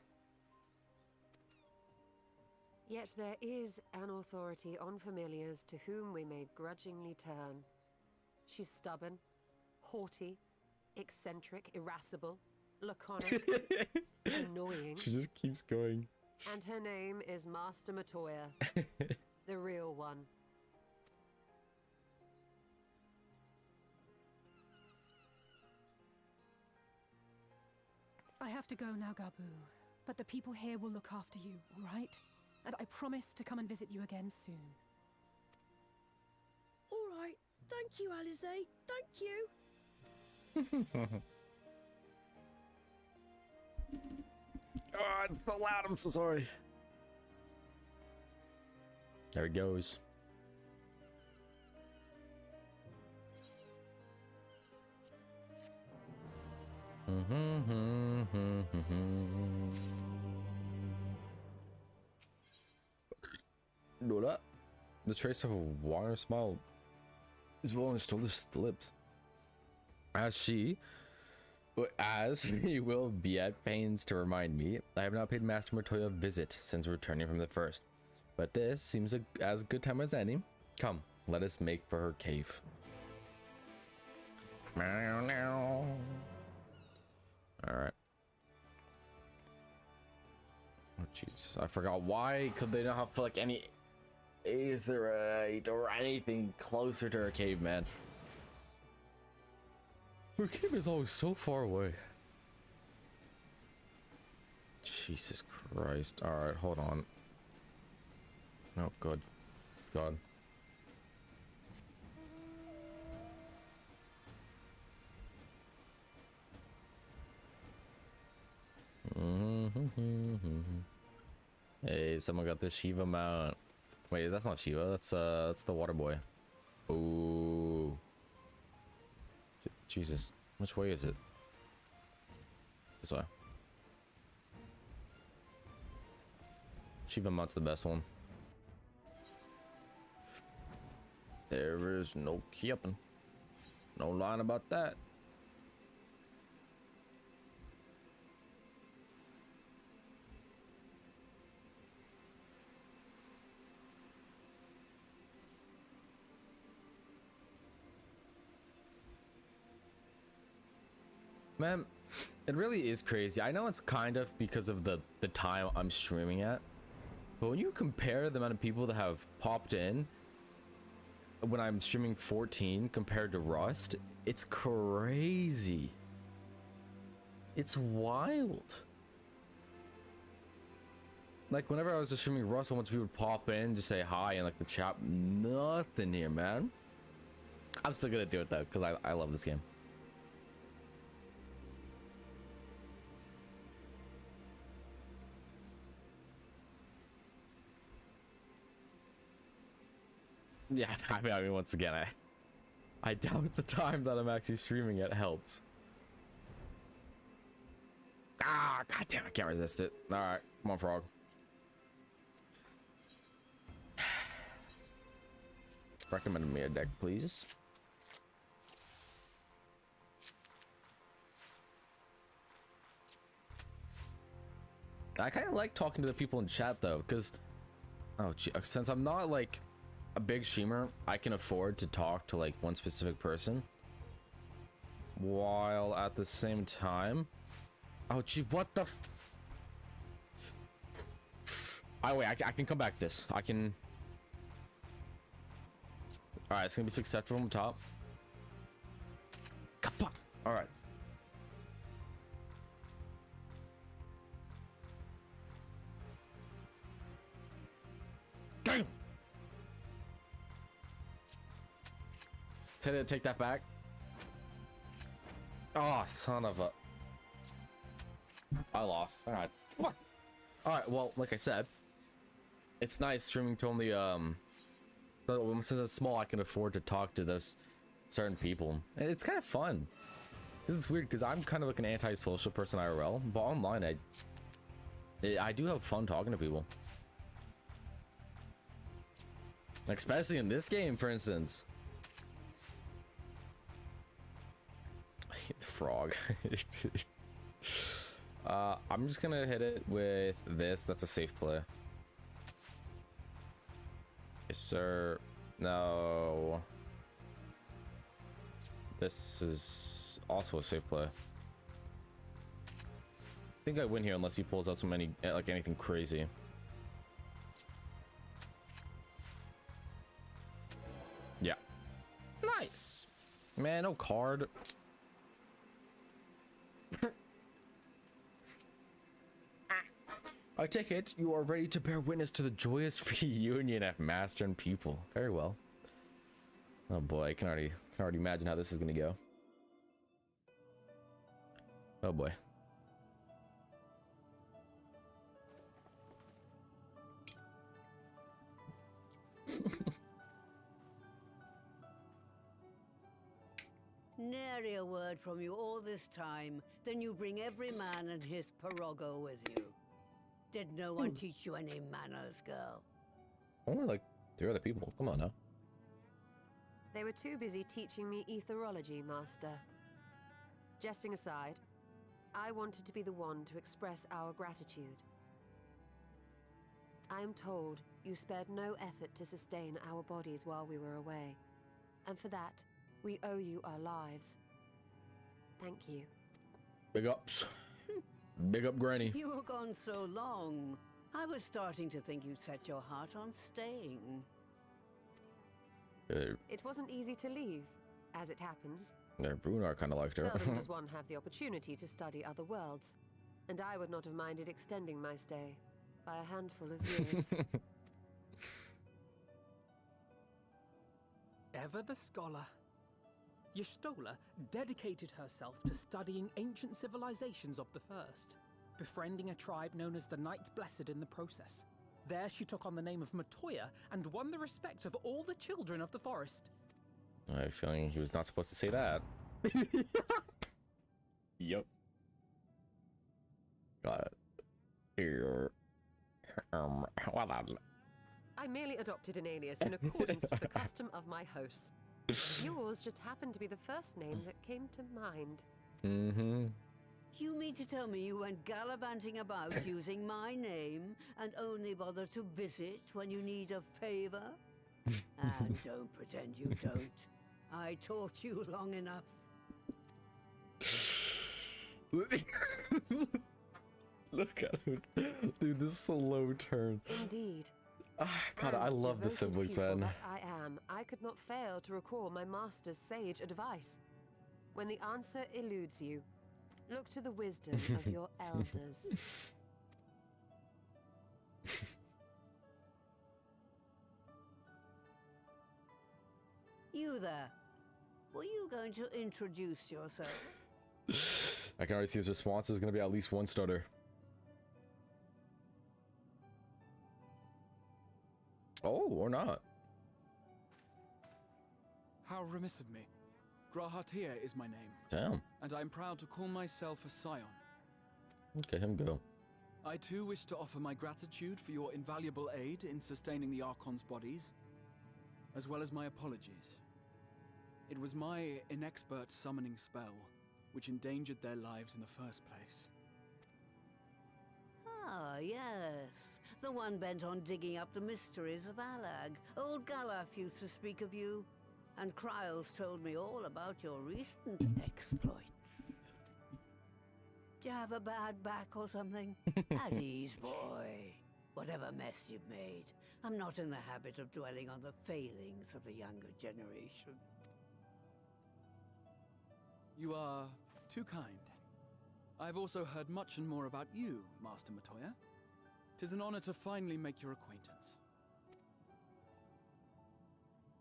Yet there is an authority on familiars to whom we may grudgingly turn. She's stubborn, haughty, eccentric, irascible, laconic, annoying. She just keeps going. And her name is Master Matoya, the real one. I have to go now, Gabu, but the people here will look after you, all right? And I promise to come and visit you again soon. All right. Thank you, Alize. Thank you. Oh, it's so loud. I'm so sorry. There it goes. Lola, the trace of a warm smile is rolling still to the lips. As you will be at pains to remind me, I have not paid Master Matoya a visit since returning from the first. But this seems as good time as any. Come, let us make for her cave. Alright. Oh jeez, I forgot. Why could they not have like any aetherite or anything closer to her cave, man? Her cave is always so far away. Jesus Christ. Alright, hold on. Oh, good. God. Hey, someone got the Shiva mount. Wait, that's not Shiva. That's the water boy. Ooh. Jesus, which way is it? This way. Shiva mount's the best one. There is no keeping. No line about that. Man, it really is crazy. I know it's kind of because of the time I'm streaming at, but when you compare the amount of people that have popped in when I'm streaming 14 compared to Rust, it's crazy. It's wild. Like whenever I was just streaming Rust, once people would pop in, just say hi and like the chat, nothing here, man. I'm still gonna do it though, because I love this game. Yeah, I mean, once again, I doubt the time that I'm actually streaming it helps. Ah, god damn, I can't resist it. All right, come on, frog. Recommend me a deck, please. I kind of like talking to the people in chat though, because since I'm not like a big streamer, I can afford to talk to like one specific person, while at the same time, oh gee, what the oh wait, I can come back to this. I can. All right, it's gonna be successful from the top. All right. Damn. Take that back. Oh, son of a. I lost. All right. All right. Well, like I said, it's nice streaming to only since it's small, I can afford to talk to those certain people. It's kind of fun. This is weird because I'm kind of like an anti-social person IRL, but online I do have fun talking to people. Especially in this game, for instance. Frog. I'm just gonna hit it with this. That's a safe play. Yes, sir. No. This is also a safe play. I think I win here unless he pulls out so many, like anything crazy. Yeah. Nice. Man, no card. I take it you are ready to bear witness to the joyous reunion of master and pupil. Very well. Oh boy, I can already imagine how this is gonna go. Oh boy. Nary a word from you all this time. Then you bring every man and his pirogo with you. Did no one teach you any manners, girl? Only like 3 other people. Come on now. They were too busy teaching me etherology, Master. Jesting aside, I wanted to be the one to express our gratitude. I am told you spared no effort to sustain our bodies while we were away. And for that, we owe you our lives. Thank you. Big ups. Big up, Granny. You were gone so long. I was starting to think you'd set your heart on staying. It wasn't easy to leave, as it happens. Brunar kind of liked her. Seldom does one have the opportunity to study other worlds, and I would not have minded extending my stay by a handful of years. Ever the scholar. Y'shtola dedicated herself to studying ancient civilizations of the First, befriending a tribe known as the Knight Blessed in the process. There she took on the name of Matoya and won the respect of all the children of the forest. I have a feeling he was not supposed to say that. Yup. Got it. Here. I merely adopted an alias in accordance with the custom of my hosts. Yours just happened to be the first name that came to mind. Mm-hmm. You mean to tell me you went gallivanting about using my name and only bother to visit when you need a favor? And don't pretend you don't. I taught you long enough. Look at him. Dude, this slow turn. Indeed. God, I love the siblings, man. That I am. I could not fail to recall my master's sage advice. When the answer eludes you, look to the wisdom of your elders. You there. Were you going to introduce yourself? I can already see his response is going to be at least one stutter. Oh, or not. How remiss of me. Grahatir is my name. Damn. And I am proud to call myself a scion. Okay, him go. I too wish to offer my gratitude for your invaluable aid in sustaining the Archon's bodies, as well as my apologies. It was my inexpert summoning spell which endangered their lives in the first place. Ah, yes. The one bent on digging up the mysteries of Alag. Old Galaf used to speak of you, and Kryles told me all about your recent exploits. Do you have a bad back or something? At ease, boy. Whatever mess you've made, I'm not in the habit of dwelling on the failings of the younger generation. You are too kind. I've also heard much and more about you, Master Matoya. 'Tis an honor to finally make your acquaintance.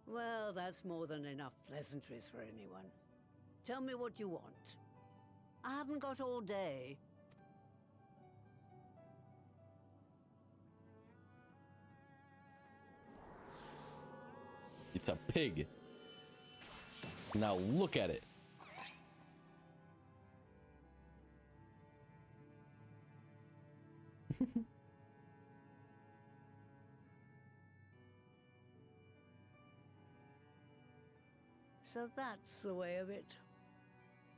Well, that's more than enough pleasantries for anyone. Tell me what you want. I haven't got all day. It's a pig. Now look at it. So that's the way of it.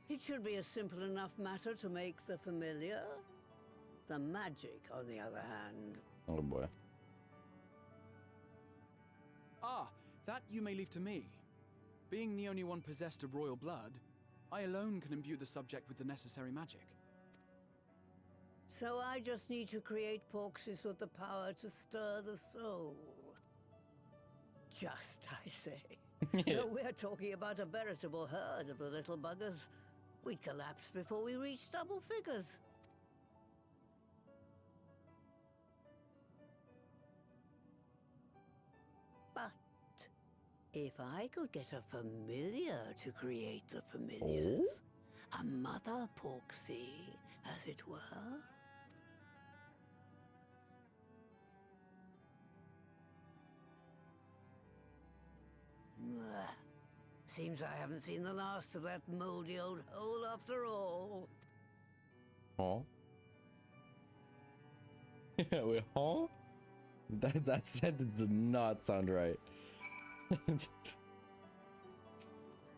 It should be a simple enough matter to make the familiar. The magic, on the other hand. Oh boy. Ah, that you may leave to me. Being the only one possessed of royal blood, I alone can imbue the subject with the necessary magic. So I just need to create porxes with the power to stir the soul. Just, I say. No, we're talking about a veritable herd of the little buggers. We'd collapse before we reached double figures. But if I could get a familiar to create the familiars, a mother porxie, as it were. Seems I haven't seen the last of that moldy old hole after all. Huh? Yeah, wait, huh? That sentence did not sound right.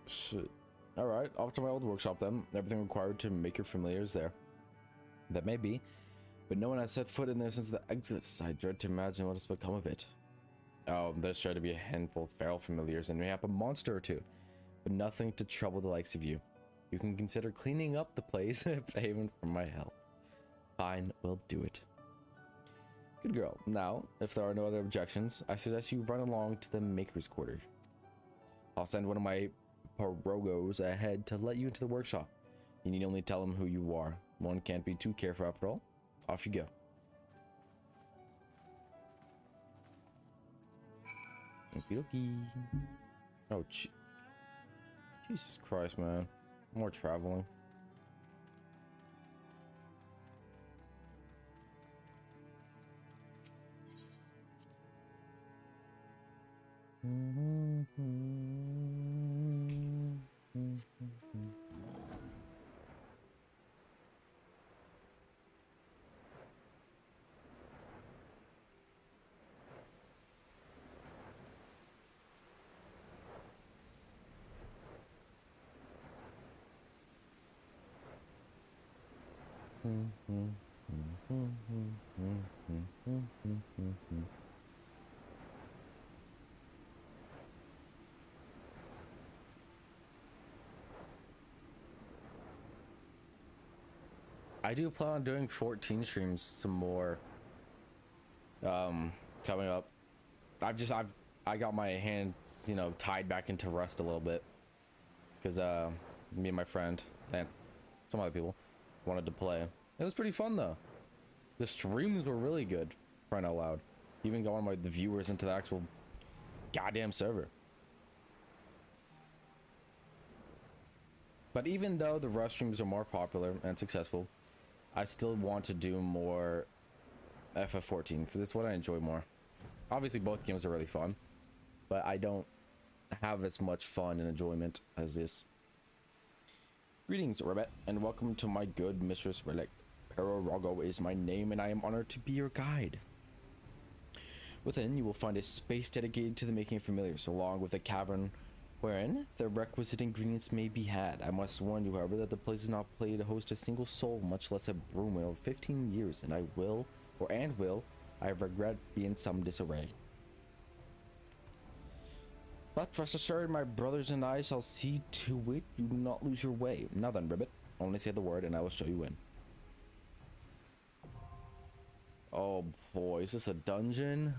Shit. Alright, off to my old workshop then. Everything required to make your familiars there. That may be, but no one has set foot in there since the Exodus. I dread to imagine what has become of it. Oh, there's sure to be a handful of feral familiars and mayhap a monster or two, but nothing to trouble the likes of you. You can consider cleaning up the place even for my help. Fine, we'll do it. Good girl. Now, if there are no other objections, I suggest you run along to the Maker's Quarter. I'll send one of my Parogos ahead to let you into the workshop. You need only tell him who you are. One can't be too careful after all. Off you go. Okie dokie. Oh, Jesus Christ, man. More traveling. I do plan on doing 14 streams some more coming up. I got my hands, you know, tied back into Rust a little bit because me and my friend and some other people wanted to play. It was pretty fun though. The streams were really good, crying out loud. Even got one of the viewers into the actual goddamn server. But even though the Rust streams are more popular and successful, I still want to do more FF14 because it's what I enjoy more. Obviously both games are really fun, but I don't have as much fun and enjoyment as this. Greetings, Ribbit, and welcome to my good Mistress Relic. Perorago is my name, and I am honored to be your guide. Within, you will find a space dedicated to the making of familiars, along with a cavern wherein the requisite ingredients may be had. I must warn you, however, that the place is not played to host a single soul, much less a broom, in over 15 years, and I regret being in some disarray. But rest assured, my brothers and I shall see to it you do not lose your way. Now then, Ribbit, only say the word and I will show you in. Oh boy, is this a dungeon?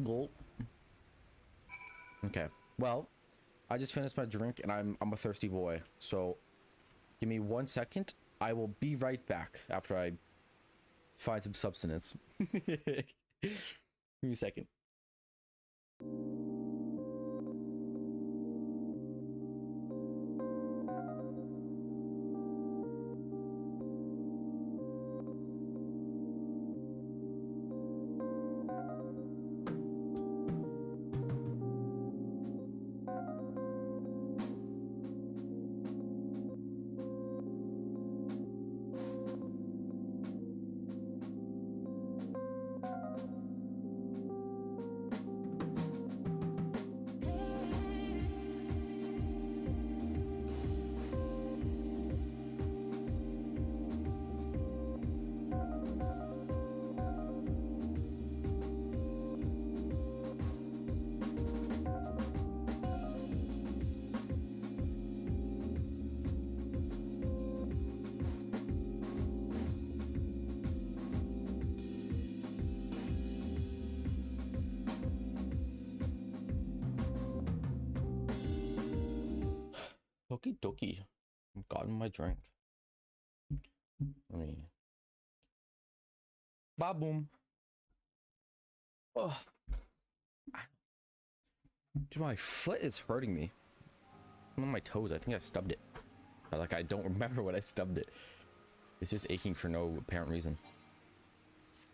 Gulp. Okay, well, I just finished my drink and I'm a thirsty boy, so give me 1 second. I will be right back after I find some substance. Give me a second. Okie dokie. I've gotten my drink. Let me. Ba-boom. Oh. Dude, my foot is hurting me. I'm on my toes. I think I stubbed it. But, like, I don't remember when I stubbed it. It's just aching for no apparent reason.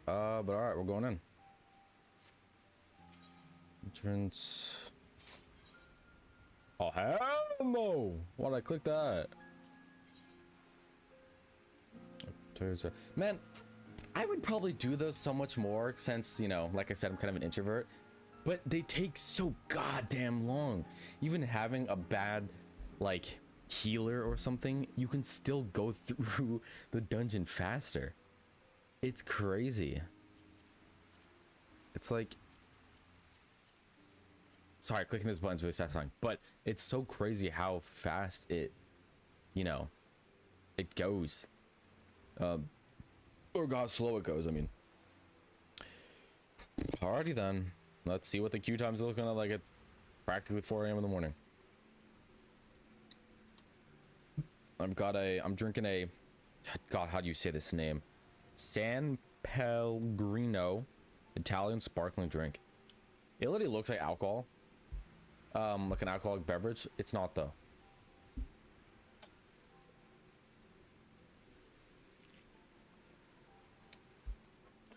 But alright, we're going in. Entrance. Oh, hell no! Why'd I click that? Man, I would probably do those so much more since, you know, like I said, I'm kind of an introvert. But they take so goddamn long. Even having a bad, like, healer or something, you can still go through the dungeon faster. It's crazy. It's like... Sorry, clicking this button is really satisfying, but it's so crazy how fast it, you know, it goes. Or how slow it goes, I mean. Alrighty then. Let's see what the queue times are looking like at practically 4 AM in the morning. I'm drinking a, God, how do you say this name? San Pellegrino Italian sparkling drink. It literally looks like alcohol. Like an alcoholic beverage. It's not though.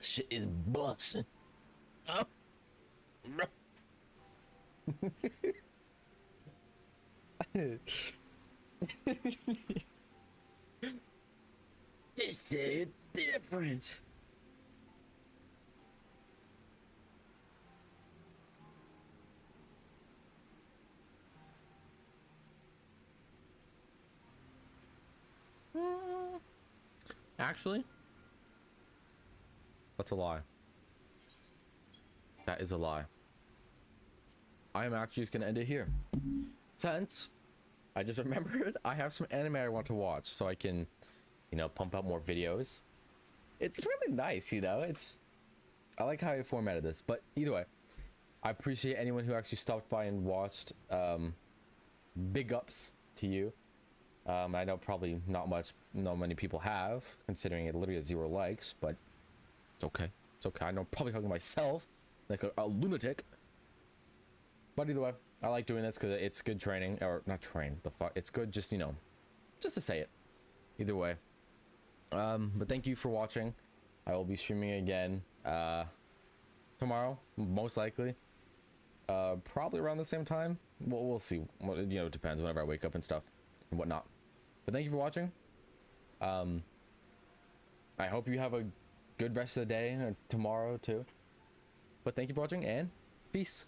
Shit is busting. Oh. This shit's different. Actually, that's a lie. That is a lie. I am actually just gonna end it here. Since I just remembered I have some anime I want to watch so I can, you know, pump out more videos. It's really nice, you know, I like how I formatted this, but either way, I appreciate anyone who actually stopped by and watched. Big ups to you. I know probably not many people have, considering it literally has 0 likes, but it's okay. It's okay. I know I'm probably talking to myself like a lunatic. But either way, I like doing this because it's good training, or not train, the fuck. It's good just, you know, just to say it. Either way. But thank you for watching. I will be streaming again tomorrow, most likely. Probably around the same time. We'll see. Well, you know, it depends whenever I wake up and stuff and whatnot. But thank you for watching. I hope you have a good rest of the day and tomorrow too. But thank you for watching and peace.